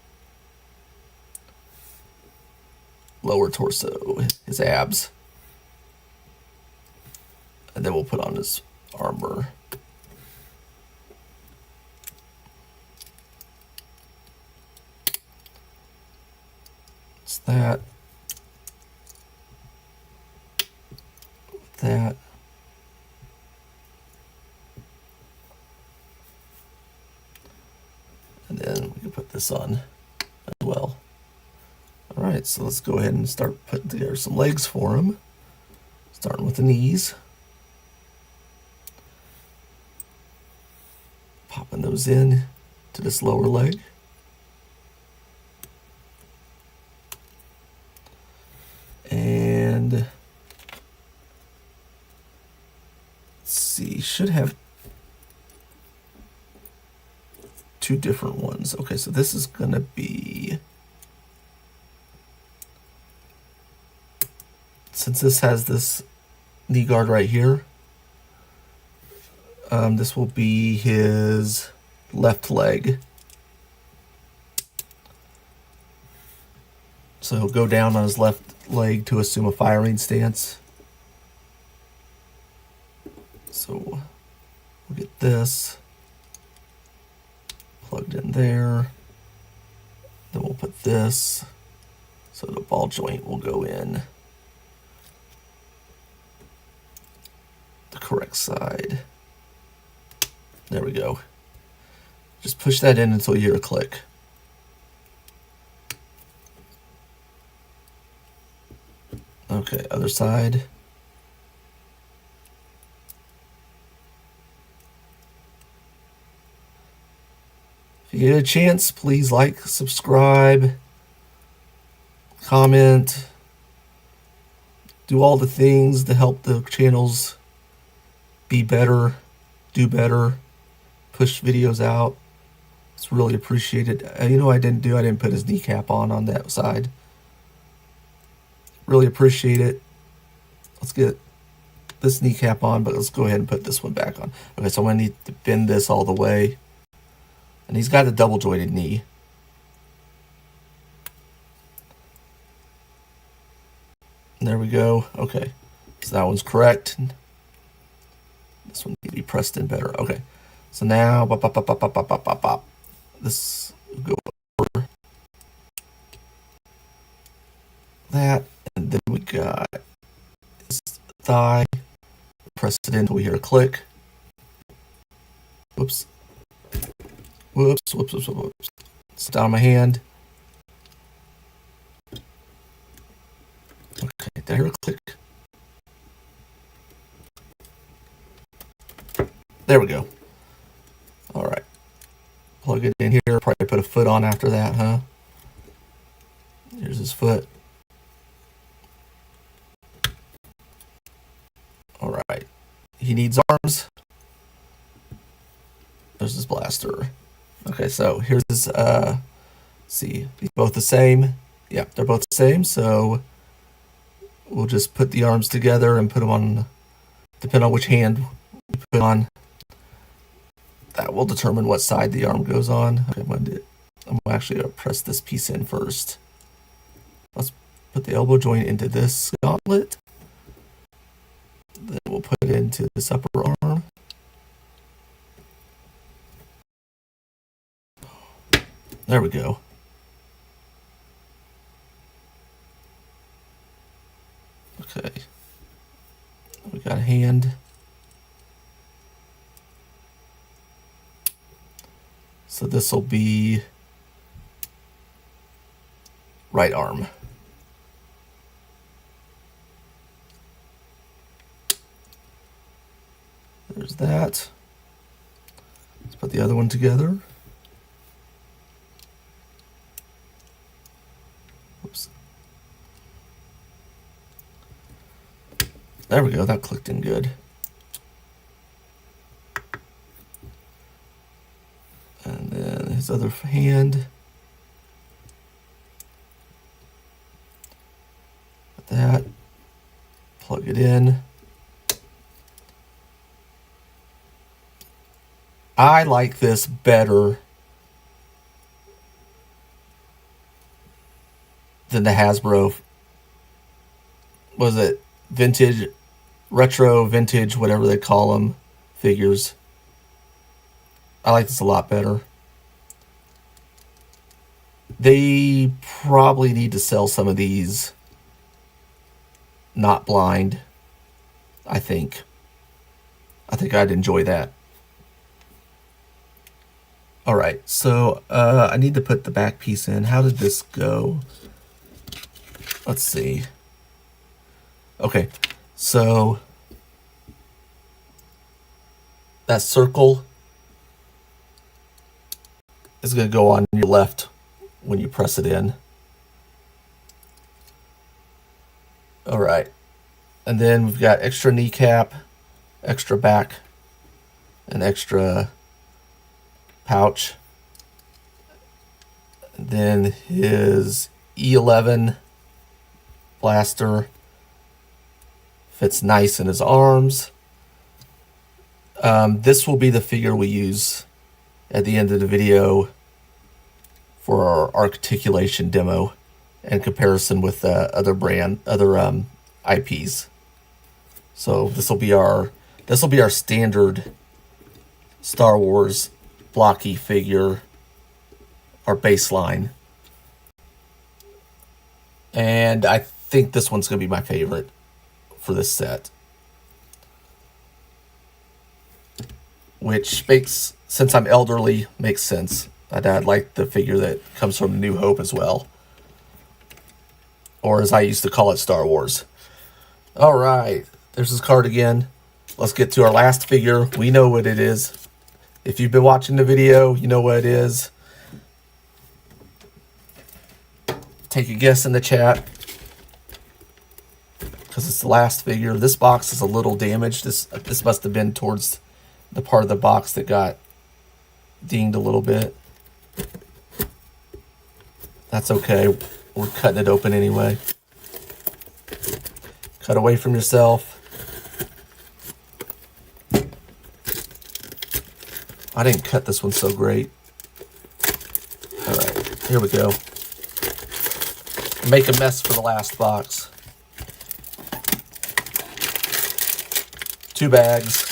lower torso, his abs. And then we'll put on his armor. It's that. That. And then we can put this on as well. All right, so let's go ahead and start putting together some legs for him. Starting with the knees. Popping those in to this lower leg. And let's see, should have two different ones. Okay, so this is gonna be, since this has this knee guard right here, this will be his left leg. So he'll go down on his left leg to assume a firing stance. So we'll get this plugged in there. Then we'll put this, so the ball joint will go in the correct side. There we go. Just push that in until you hear a click. Okay, other side. If you get a chance, please like, subscribe, comment, do all the things to help the channels be better, do better, push videos out. It's really appreciated. You know what I didn't do? I didn't put his kneecap on that side. Really appreciate it. Let's get this kneecap on, but let's go ahead and put this one back on. Okay, so I'm going to need to bend this all the way. And he's got a double jointed knee. There we go. Okay, so that one's correct. This one needs to be pressed in better. Okay, so now this will go over that, and then we got his thigh. Press it in until we hear a click. Whoops. Whoops, whoops, whoops, whoops. It's down my hand. Okay, did I hear a click? There we go. All right. Plug it in here. Probably put a foot on after that, huh? Here's his foot. All right. He needs arms. There's his blaster. Okay, so here's his, see, these both the same. Yeah, they're both the same, so we'll just put the arms together and put them on, depending on which hand we put on. That will determine what side the arm goes on. Okay, I'm actually going to press this piece in first. Let's put the elbow joint into this gauntlet. Then we'll put it into this upper arm. There we go. Okay. We got a hand. So this will be right arm. There's that. Let's put the other one together. Oops. There we go, that clicked in good. And then his other hand. Put that. Plug it in. I like this better than the Hasbro, was it vintage, retro, vintage, whatever they call them, figures. I like this a lot better. They probably need to sell some of these not blind, I think. I think I'd enjoy that. All right, so I need to put the back piece in. How did this go? Let's see. Okay, so that circle is going to go on your left when you press it in. All right, and then we've got extra kneecap, extra back, and extra pouch. And then his E11 blaster fits nice in his arms. This will be the figure we use at the end of the video for our articulation demo and comparison with other IPs. So this will be our standard Star Wars blocky figure, our baseline. And I think this one's going to be my favorite for this set. Which makes, since I'm elderly, makes sense. I'd like the figure that comes from New Hope as well. Or as I used to call it, Star Wars. All right, there's his card again. Let's get to our last figure. We know what it is. If you've been watching the video, you know what it is. Take a guess in the chat, because it's the last figure. This box is a little damaged. This must have been towards the part of the box that got dinged a little bit. That's okay. We're cutting it open anyway. Cut away from yourself. I didn't cut this one so great. All right, here we go. Make a mess for the last box. 2 bags.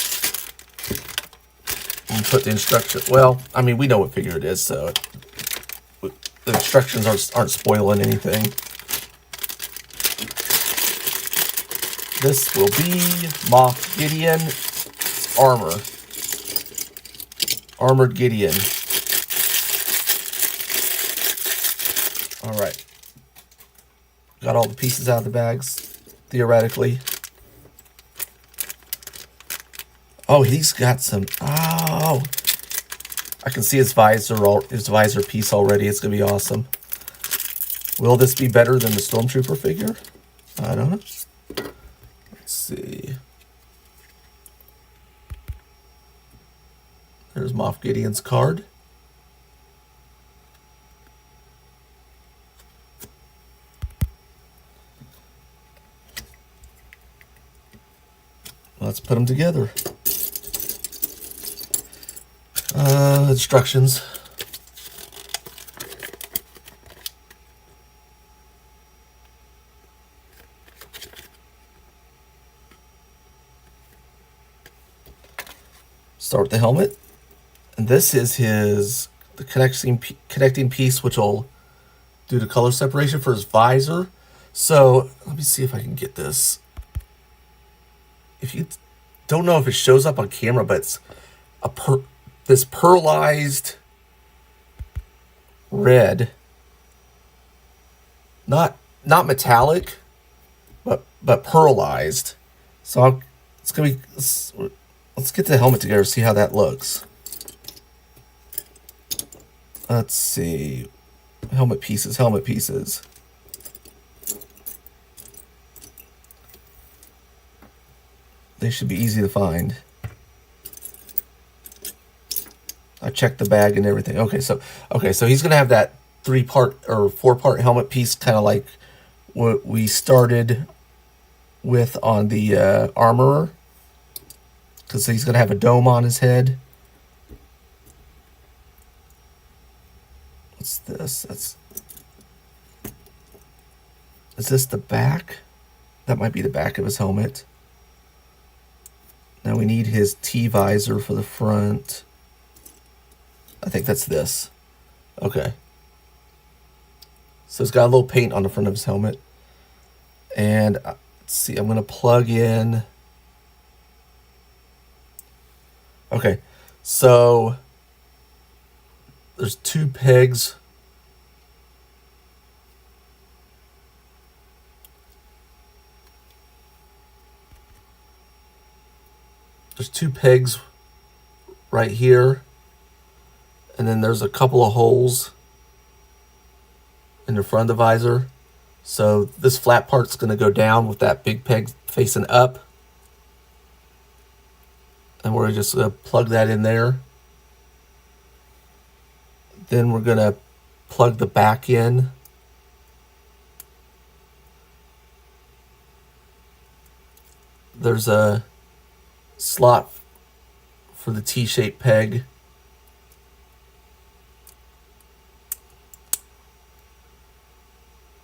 And put the instruction. Well, I mean, we know what figure it is, so the instructions aren't spoiling anything. This will be Moff Gideon armor. Armored Gideon. All right. Got all the pieces out of the bags, theoretically. Oh, he's got some. Oh, I can see his visor piece already. It's gonna be awesome. Will this be better than the Stormtrooper figure? I don't know. Let's see. There's Moff Gideon's card. Let's put them together. Instructions. Start with the helmet. And this is the connecting piece, which will do the color separation for his visor. So let me see if I can get this. If you don't know if it shows up on camera, but it's this pearlized red, not metallic, but pearlized. So it's gonna be. Let's get the helmet together, see how that looks. Let's see. Helmet pieces. They should be easy to find. I checked the bag and everything. Okay, so he's gonna have that 3-part or 4-part helmet piece, kind of like what we started with on the armorer, because he's gonna have a dome on his head. What's this? Is this the back? That might be the back of his helmet. Now we need his T-visor for the front. I think that's this. Okay. So it's got a little paint on the front of his helmet. And let's see, I'm going to plug in. Okay. So there's 2 pegs. There's 2 pegs right here. And then there's a couple of holes in the front of the visor. So this flat part's going to go down with that big peg facing up. And we're just going to plug that in there. Then we're going to plug the back in. There's a slot for the T-shaped peg.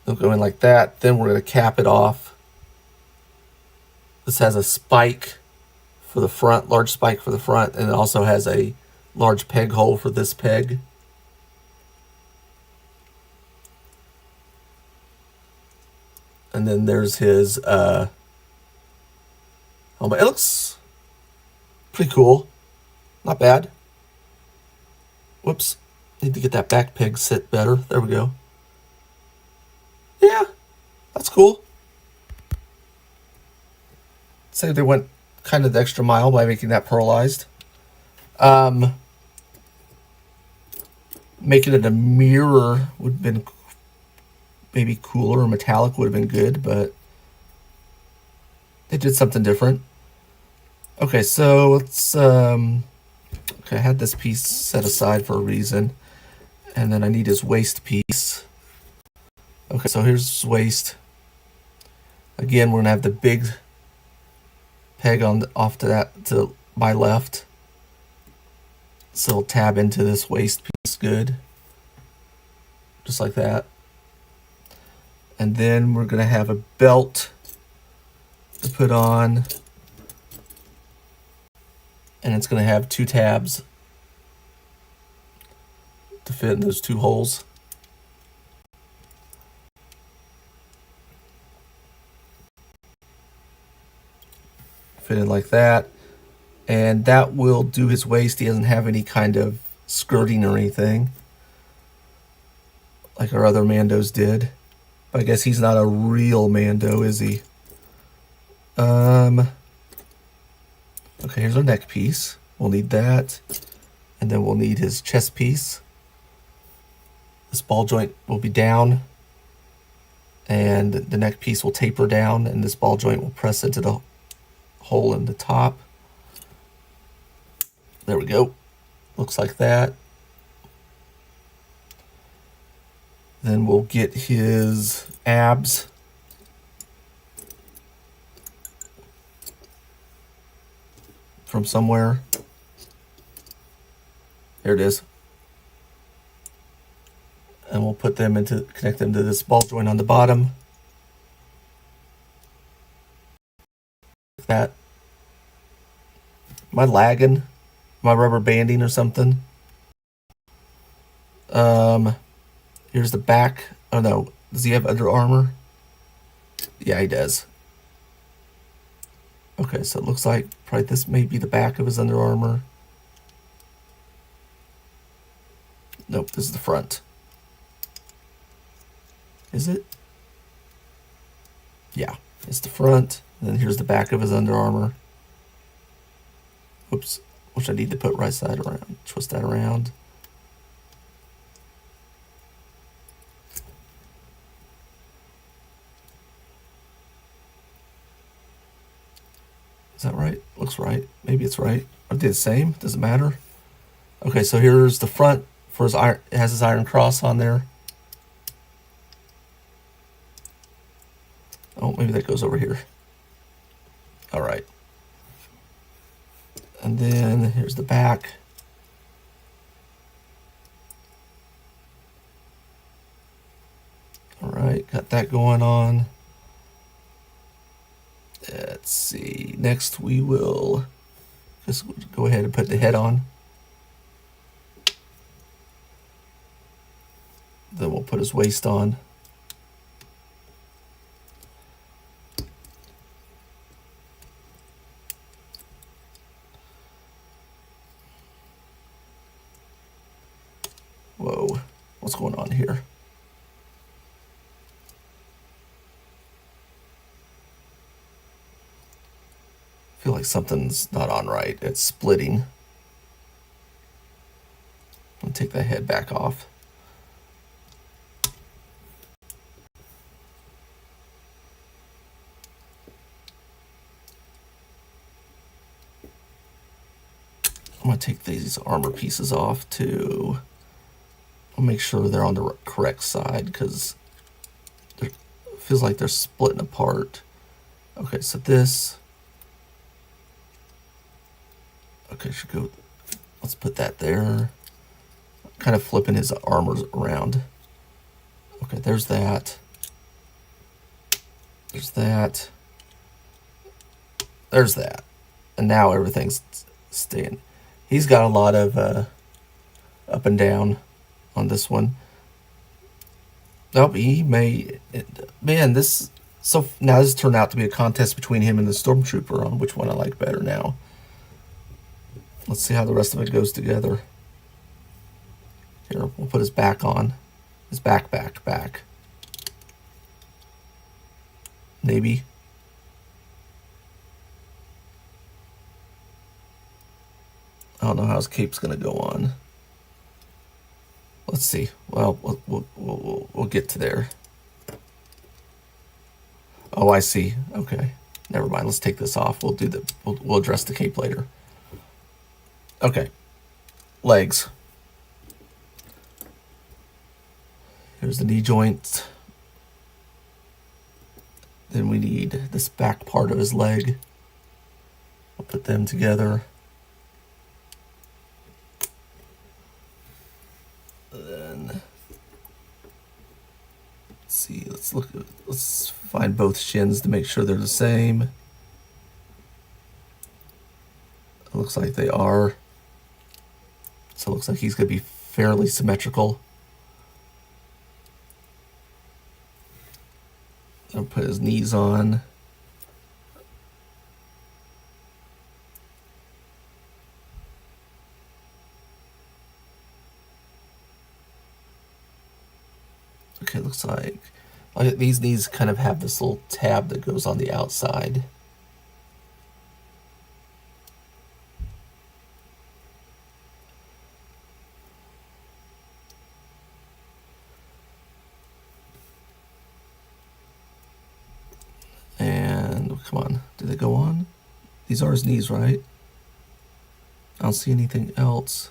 They'll go in like that. Then we're going to cap it off. This has a spike for the front, large spike for the front, and it also has a large peg hole for this peg. And then there's his helmet. It looks pretty cool. Not bad. Whoops. Need to get that back peg set better. There we go. Yeah, that's cool. say they went kind of the extra mile by making that pearlized. Making it a mirror would have been maybe cooler, or metallic would have been good, but they did something different. Okay, so let's okay, I had this piece set aside for a reason, and then I need his waist piece. Okay, so here's his waist. Again, we're gonna have the big peg on off to that to my left, so it'll tab into this waist piece good, just like that. And then we're gonna have a belt to put on, and it's gonna have 2 tabs to fit in those 2 holes. Fit in like that, and that will do his waist. He doesn't have any kind of skirting or anything like our other Mandos did. But I guess he's not a real Mando, is he? Okay, here's our neck piece. We'll need that, and then we'll need his chest piece. This ball joint will be down, and the neck piece will taper down, and this ball joint will press into the hole in the top. There we go. Looks like that. Then we'll get his abs. From somewhere. There it is. And we'll put them connect them to this ball joint on the bottom. Like that. Am I lagging? Am I rubber banding or something? Here's the back. Oh no, does he have under armor? Yeah, he does. Okay, so it looks like probably this may be the back of his under armor. Nope, this is the front. Is it? Yeah, it's the front. And then here's the back of his under armor. Oops, which I need to put right side around. Twist that around. Is that right? Looks right. Maybe it's right. Are they the same? Does it matter? Okay, so here's the front for his iron. It has his iron cross on there. Oh, maybe that goes over here. All right. And then here's the back. All right, got that going on. Let's see. Next, we will just go ahead and put the head on. Then we'll put his waist on. Whoa, what's going on here? I feel like something's not on right. It's splitting. I'll take that head back off. I'm going to take these armor pieces off too. I'll make sure they're on the correct side because it feels like they're splitting apart. Okay, so this. Okay, should go. Let's put that there. Kind of flipping his armor around. Okay, there's that. There's that. There's that. And now everything's staying. He's got a lot of up and down on this one. Nope, he may. Man, this. So now this turned out to be a contest between him and the Stormtrooper on which one I like better now. Let's see how the rest of it goes together. Here, we'll put his back on. His back. Maybe. don't know how his cape's gonna go on. Let's see. Well, we'll get to there. Oh, I see. Okay, never mind. Let's take this off. We'll address the cape later. Okay, legs. Here's the knee joint. Then we need this back part of his leg. I'll put them together. Then let's see. Let's find both shins to make sure they're the same. It looks like they are. So it looks like he's going to be fairly symmetrical. I'll put his knees on. Okay, looks like these knees kind of have this little tab that goes on the outside. And come on, do they go on? These are his knees, right? I don't see anything else.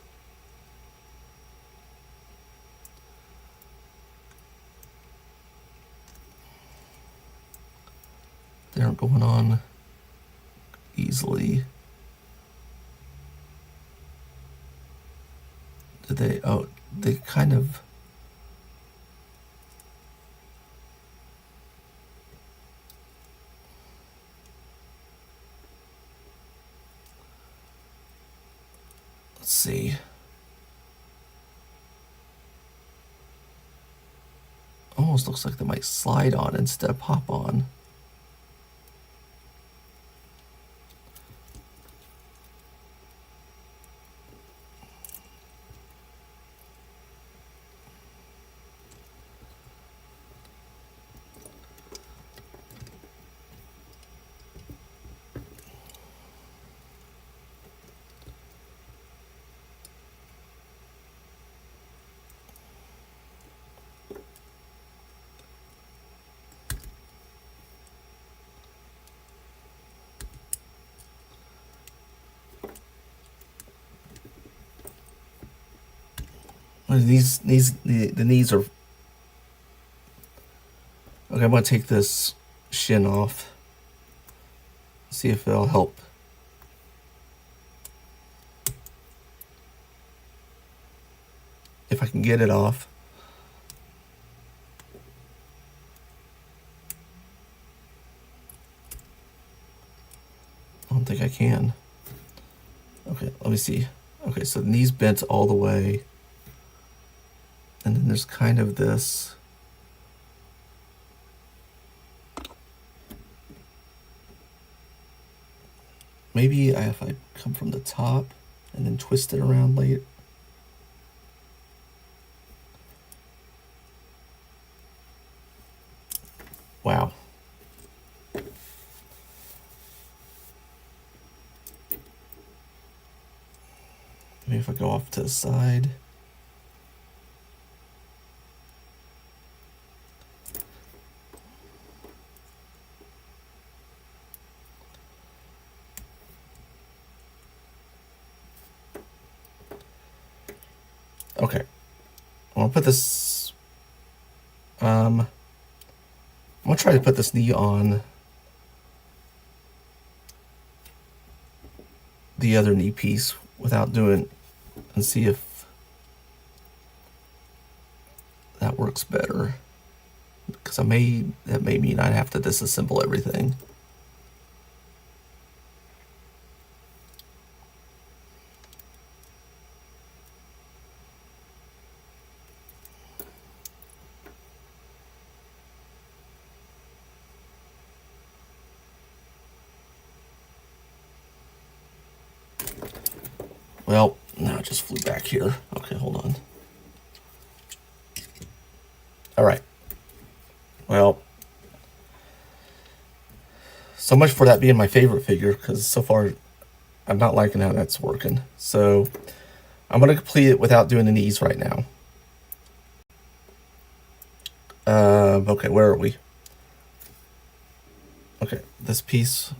They aren't going on easily. Did they? Oh, they kind of. Let's see. Almost looks like they might slide on instead of pop on. The knees are. Okay, I'm gonna take this shin off. See if it'll help. If I can get it off. I don't think I can. Okay, let me see. Okay, so the knees bent all the way. And then there's kind of this. Maybe if I come from the top and then twist it around late. Wow. Maybe if I go off to the side. Okay, I'm gonna put this. I'm gonna try to put this knee on the other knee piece without doing, and see if that works better. Because that may mean I'd have to disassemble everything. Well, no, it just flew back here. Okay, hold on. All right. Well, so much for that being my favorite figure, because so far I'm not liking how that's working. So I'm going to complete it without doing the knees right now. Okay, where are we? Okay, this piece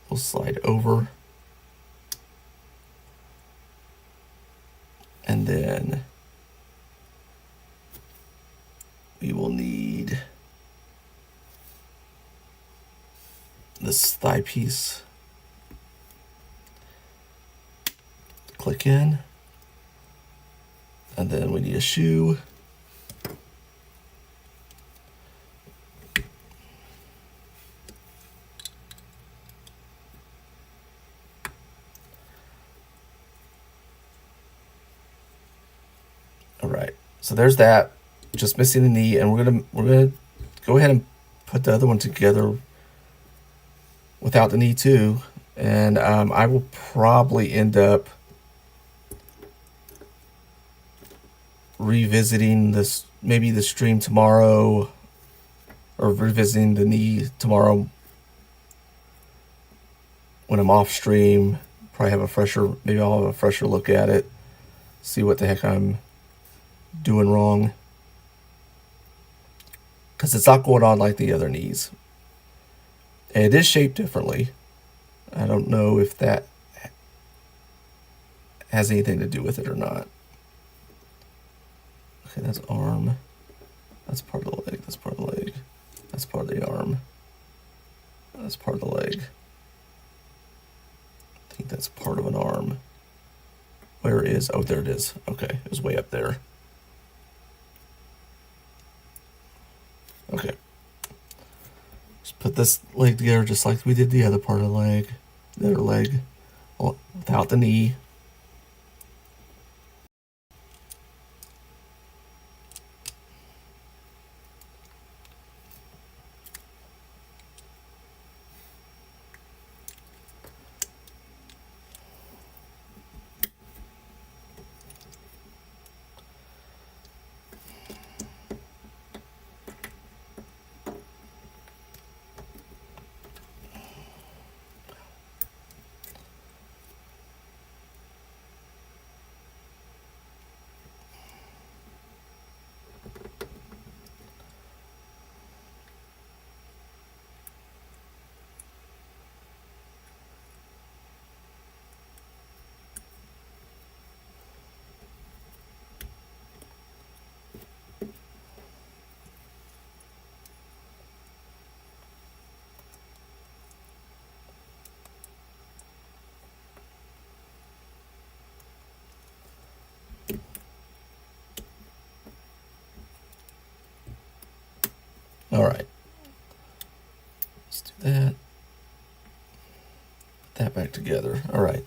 will slide over. And then we will need this thigh piece. Click in. And then we need a shoe. All right, so there's that. Just missing the knee, and we're gonna go ahead and put the other one together without the knee too. And I will probably end up revisiting this, maybe the stream tomorrow, or revisiting the knee tomorrow when I'm off stream. Probably have a fresher, maybe I'll have a fresher look at it, see what the heck I'm doing wrong, because it's not going on like the other knees, and it is shaped differently. I don't know if that has anything to do with it or not. Okay, that's arm. That's part of the leg. That's part of the leg. That's part of the arm. That's part of the leg. I think that's part of an arm. Where is... Oh, there it is. Okay, it was way up there. Okay. Just put this leg together just like we did the other part of the leg. The other leg. Without the knee. All right. Let's do that. Put that back together. All right.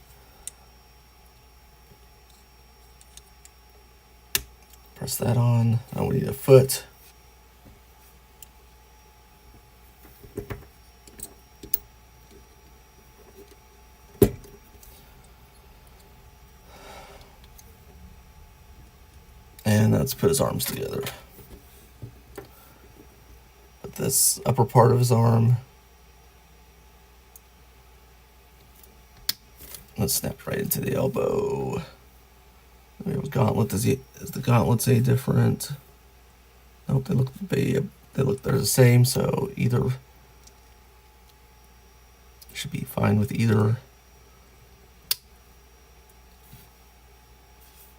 Press that on. Now we need a foot. And let's put his arms together. Put this upper part of his arm. Let's snap right into the elbow. We have a gauntlet. Is the gauntlets any different? Nope, they're the same, so either should be fine with either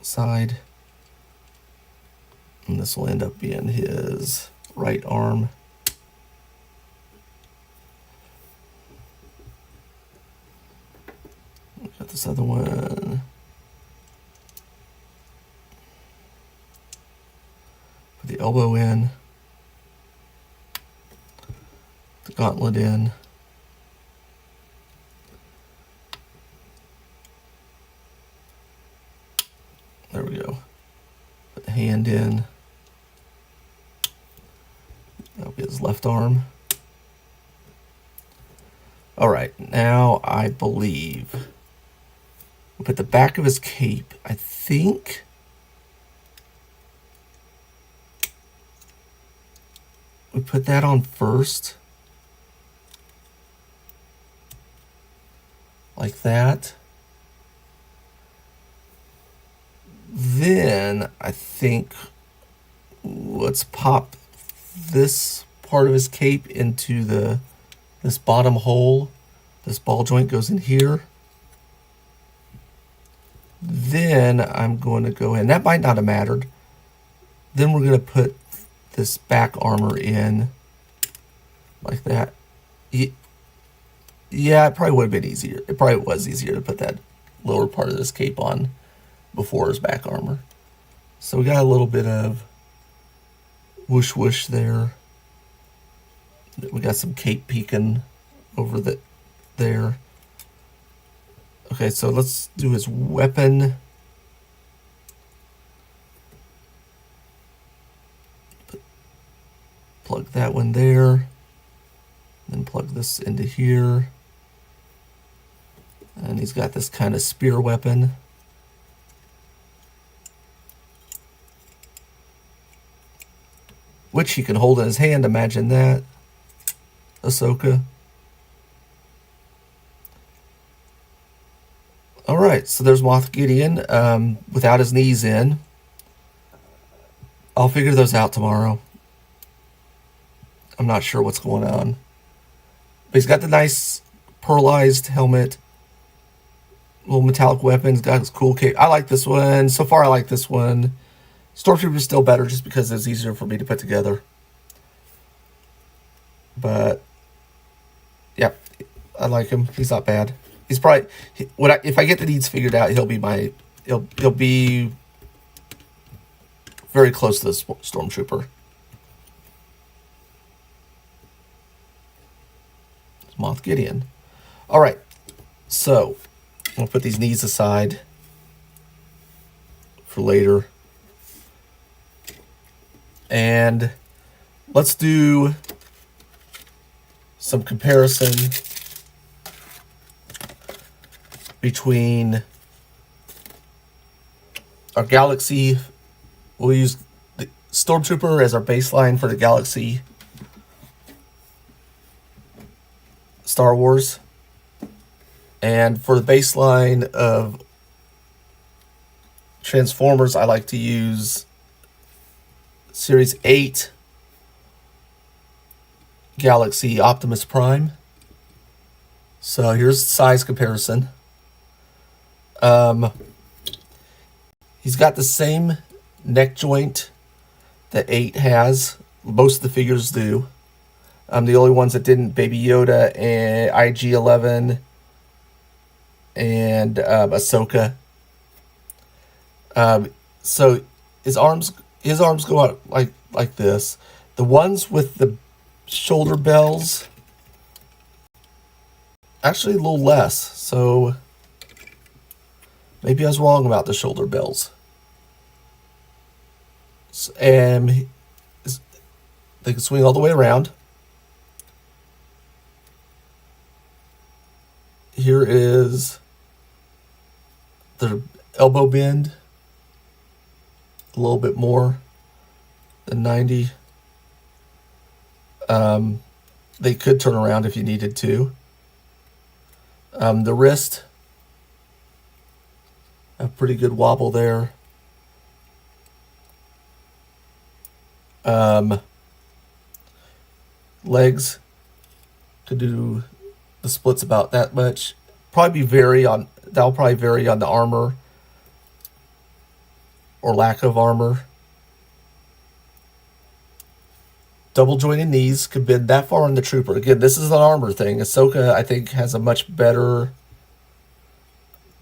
side. And this will end up being his right arm. Got this other one. Put the elbow in. The gauntlet in. There we go. Put the hand in. That'll be his left arm. All right, now I believe we'll put the back of his cape. I think we put that on first, like that. Then I think let's pop this part of his cape into this bottom hole. This ball joint goes in here. Then I'm going to go in. That might not have mattered. Then we're going to put this back armor in like that. Yeah, it probably would have been easier. It probably was easier to put that lower part of this cape on before his back armor. So we got a little bit of whoosh whoosh there. We got some cape peeking over there. Okay, so let's do his weapon. Plug that one there. Then plug this into here. And he's got this kind of spear weapon. Which he can hold in his hand, imagine that. Ahsoka. Alright, so there's Moff Gideon without his knees in. I'll figure those out tomorrow. I'm not sure what's going on. But he's got the nice pearlized helmet. Little metallic weapons. Got his cool cape. I like this one. So far I like this one. Stormtrooper is still better just because it's easier for me to put together. But yeah, I like him. He's not bad. He's probably if I get the needs figured out, he'll be very close to the Stormtrooper. It's Moff Gideon. All right, so I'll put these knees aside for later, and let's do some comparison between our Galaxy. We'll use the Stormtrooper as our baseline for the Galaxy Star Wars. And for the baseline of Transformers, I like to use Series 8 Galaxy Optimus Prime. So here's the size comparison. He's got the same neck joint that 8 has. Most of the figures do. The only ones that didn't, Baby Yoda and IG-11 and Ahsoka. So his arms go out like this. The ones with the shoulder bells, actually a little less. So maybe I was wrong about the shoulder bells. And they can swing all the way around. Here is the elbow bend, a little bit more than 90. They could turn around if you needed to. The wrist, a pretty good wobble there. Legs could do the splits about that much. That'll probably vary on the armor or lack of armor. Double jointed knees could bend that far on the Trooper. Again, this is an armor thing. Ahsoka, I think, has a much better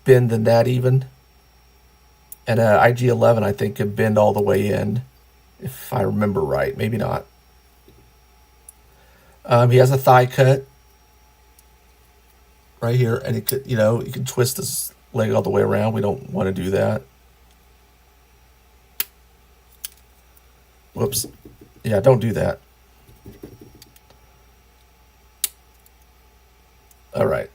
bend than that even. And IG-11, I think, can bend all the way in, if I remember right. Maybe not. He has a thigh cut right here, and you can twist his leg all the way around. We don't want to do that. Whoops. Yeah, don't do that. All right.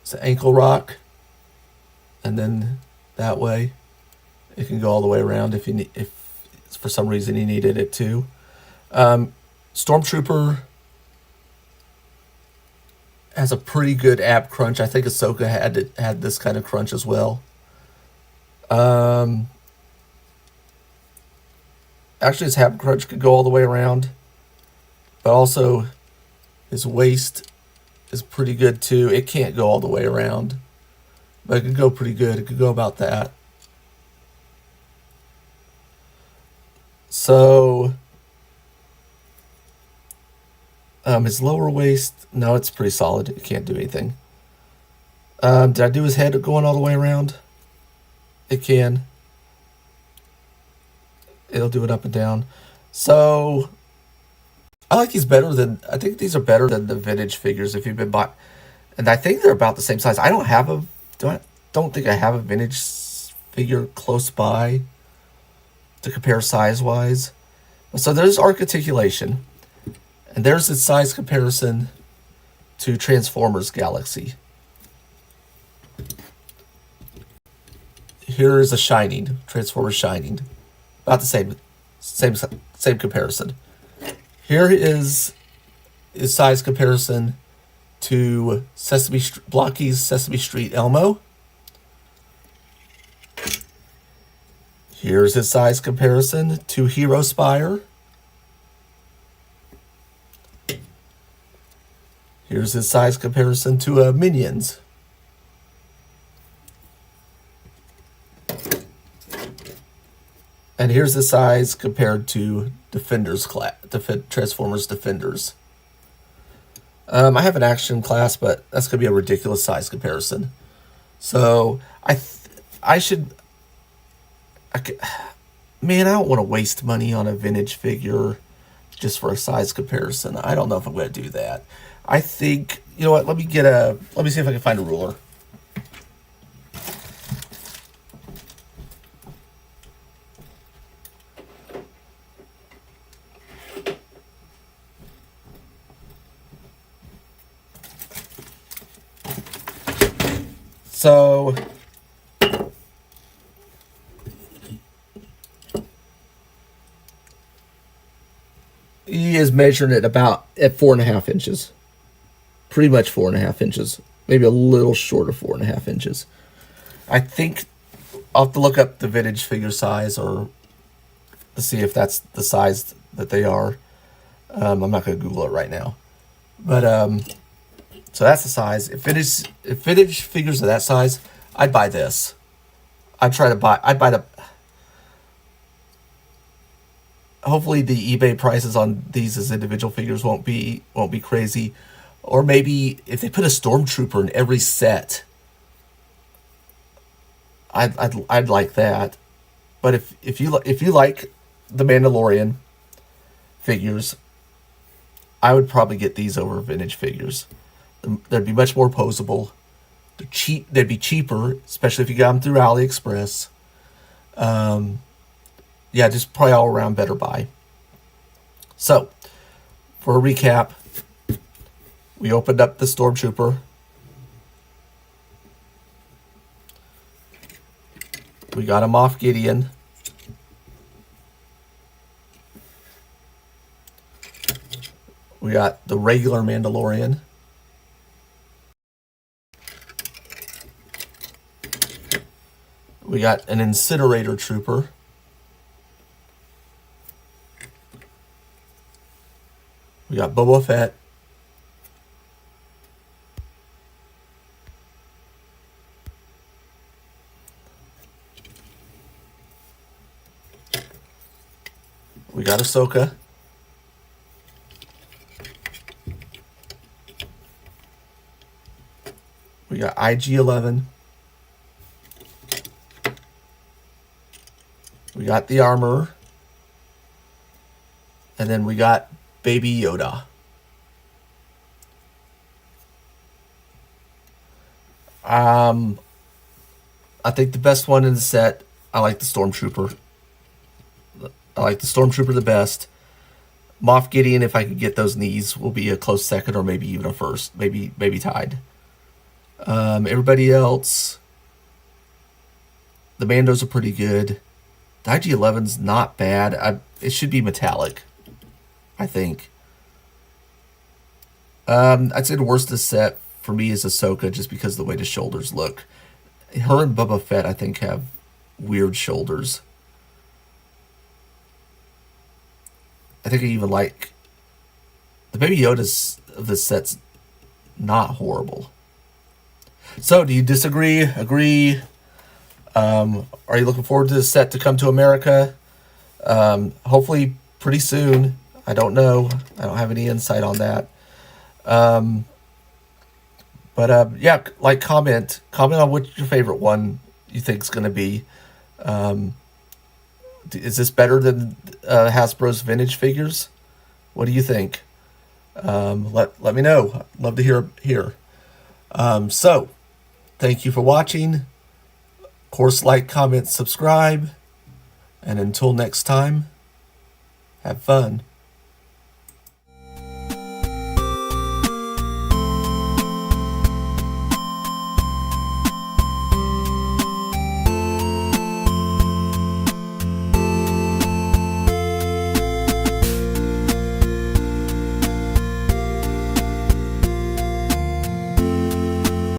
It's an ankle rock, and then that way it can go all the way around if for some reason you needed it to. Stormtrooper Has a pretty good ab crunch. I think Ahsoka had this kind of crunch as well. Um, Actually, his ab crunch could go all the way around, but also his waist is pretty good too. It can't go all the way around, but it could go pretty good. It could go about that. So, his lower waist, no, it's pretty solid. It can't do anything. Did I do his head going all the way around? It can. It'll do it up and down. So I like these better than I think these are better than the vintage figures if you've been bought, and I think they're about the same size. I don't have a don't think I have a vintage figure close by to compare size wise. So there's articulation, and there's the size comparison to Transformers Galaxy. Here is a Shining, Transformers Shining, about the same comparison. Here is size comparison to Blokees Sesame Street Elmo. Here's his size comparison to Hero Spire. Here's his size comparison to Minions. And here's the size compared to Transformers Defenders. I have an action class, but that's going to be a ridiculous size comparison. So man, I don't want to waste money on a vintage figure just for a size comparison. I don't know if I'm going to do that. I think, you know what, let me see if I can find a ruler. So he is measuring it about at 4.5 inches. Pretty much 4.5 inches. Maybe a little short of 4.5 inches. I think I'll have to look up the vintage figure size or to see if that's the size that they are. I'm not going to Google it right now. But so that's the size. If vintage figures are that size, I'd buy this. I'd buy the. Hopefully the eBay prices on these as individual figures won't be crazy, or maybe if they put a stormtrooper in every set, I'd like that. But if you like the Mandalorian figures, I would probably get these over vintage figures. They'd be much more posable. They're cheap. They'd be cheaper, especially if you got them through AliExpress. Yeah, just probably all around better buy. So, for a recap, we opened up the Stormtrooper. We got a Moff Gideon. We got the regular Mandalorian. We got an Incinerator Trooper. We got Boba Fett. We got Ahsoka. We got IG-11. We got the Armorer. And then we got Baby Yoda. I think the best one in the set, I like the Stormtrooper. I like the Stormtrooper the best. Moff Gideon, if I could get those knees, will be a close second or maybe even a first. Maybe tied. Everybody else, the Mandos are pretty good. The IG-11's not bad. It should be metallic, I think. I'd say the worst of the set for me is Ahsoka, just because of the way the shoulders look. Her and Boba Fett, I think, have weird shoulders. I think I even like the Baby Yoda's of the set's not horrible. So, do you disagree? Agree? Are you looking forward to the set to come to America? Hopefully, pretty soon. I don't know. I don't have any insight on that. Yeah, like comment on what your favorite one you think is going to be. Is this better than Hasbro's vintage figures? What do you think? Let me know. Love to hear. So, thank you for watching. Of course, like, comment, subscribe, and until next time, have fun.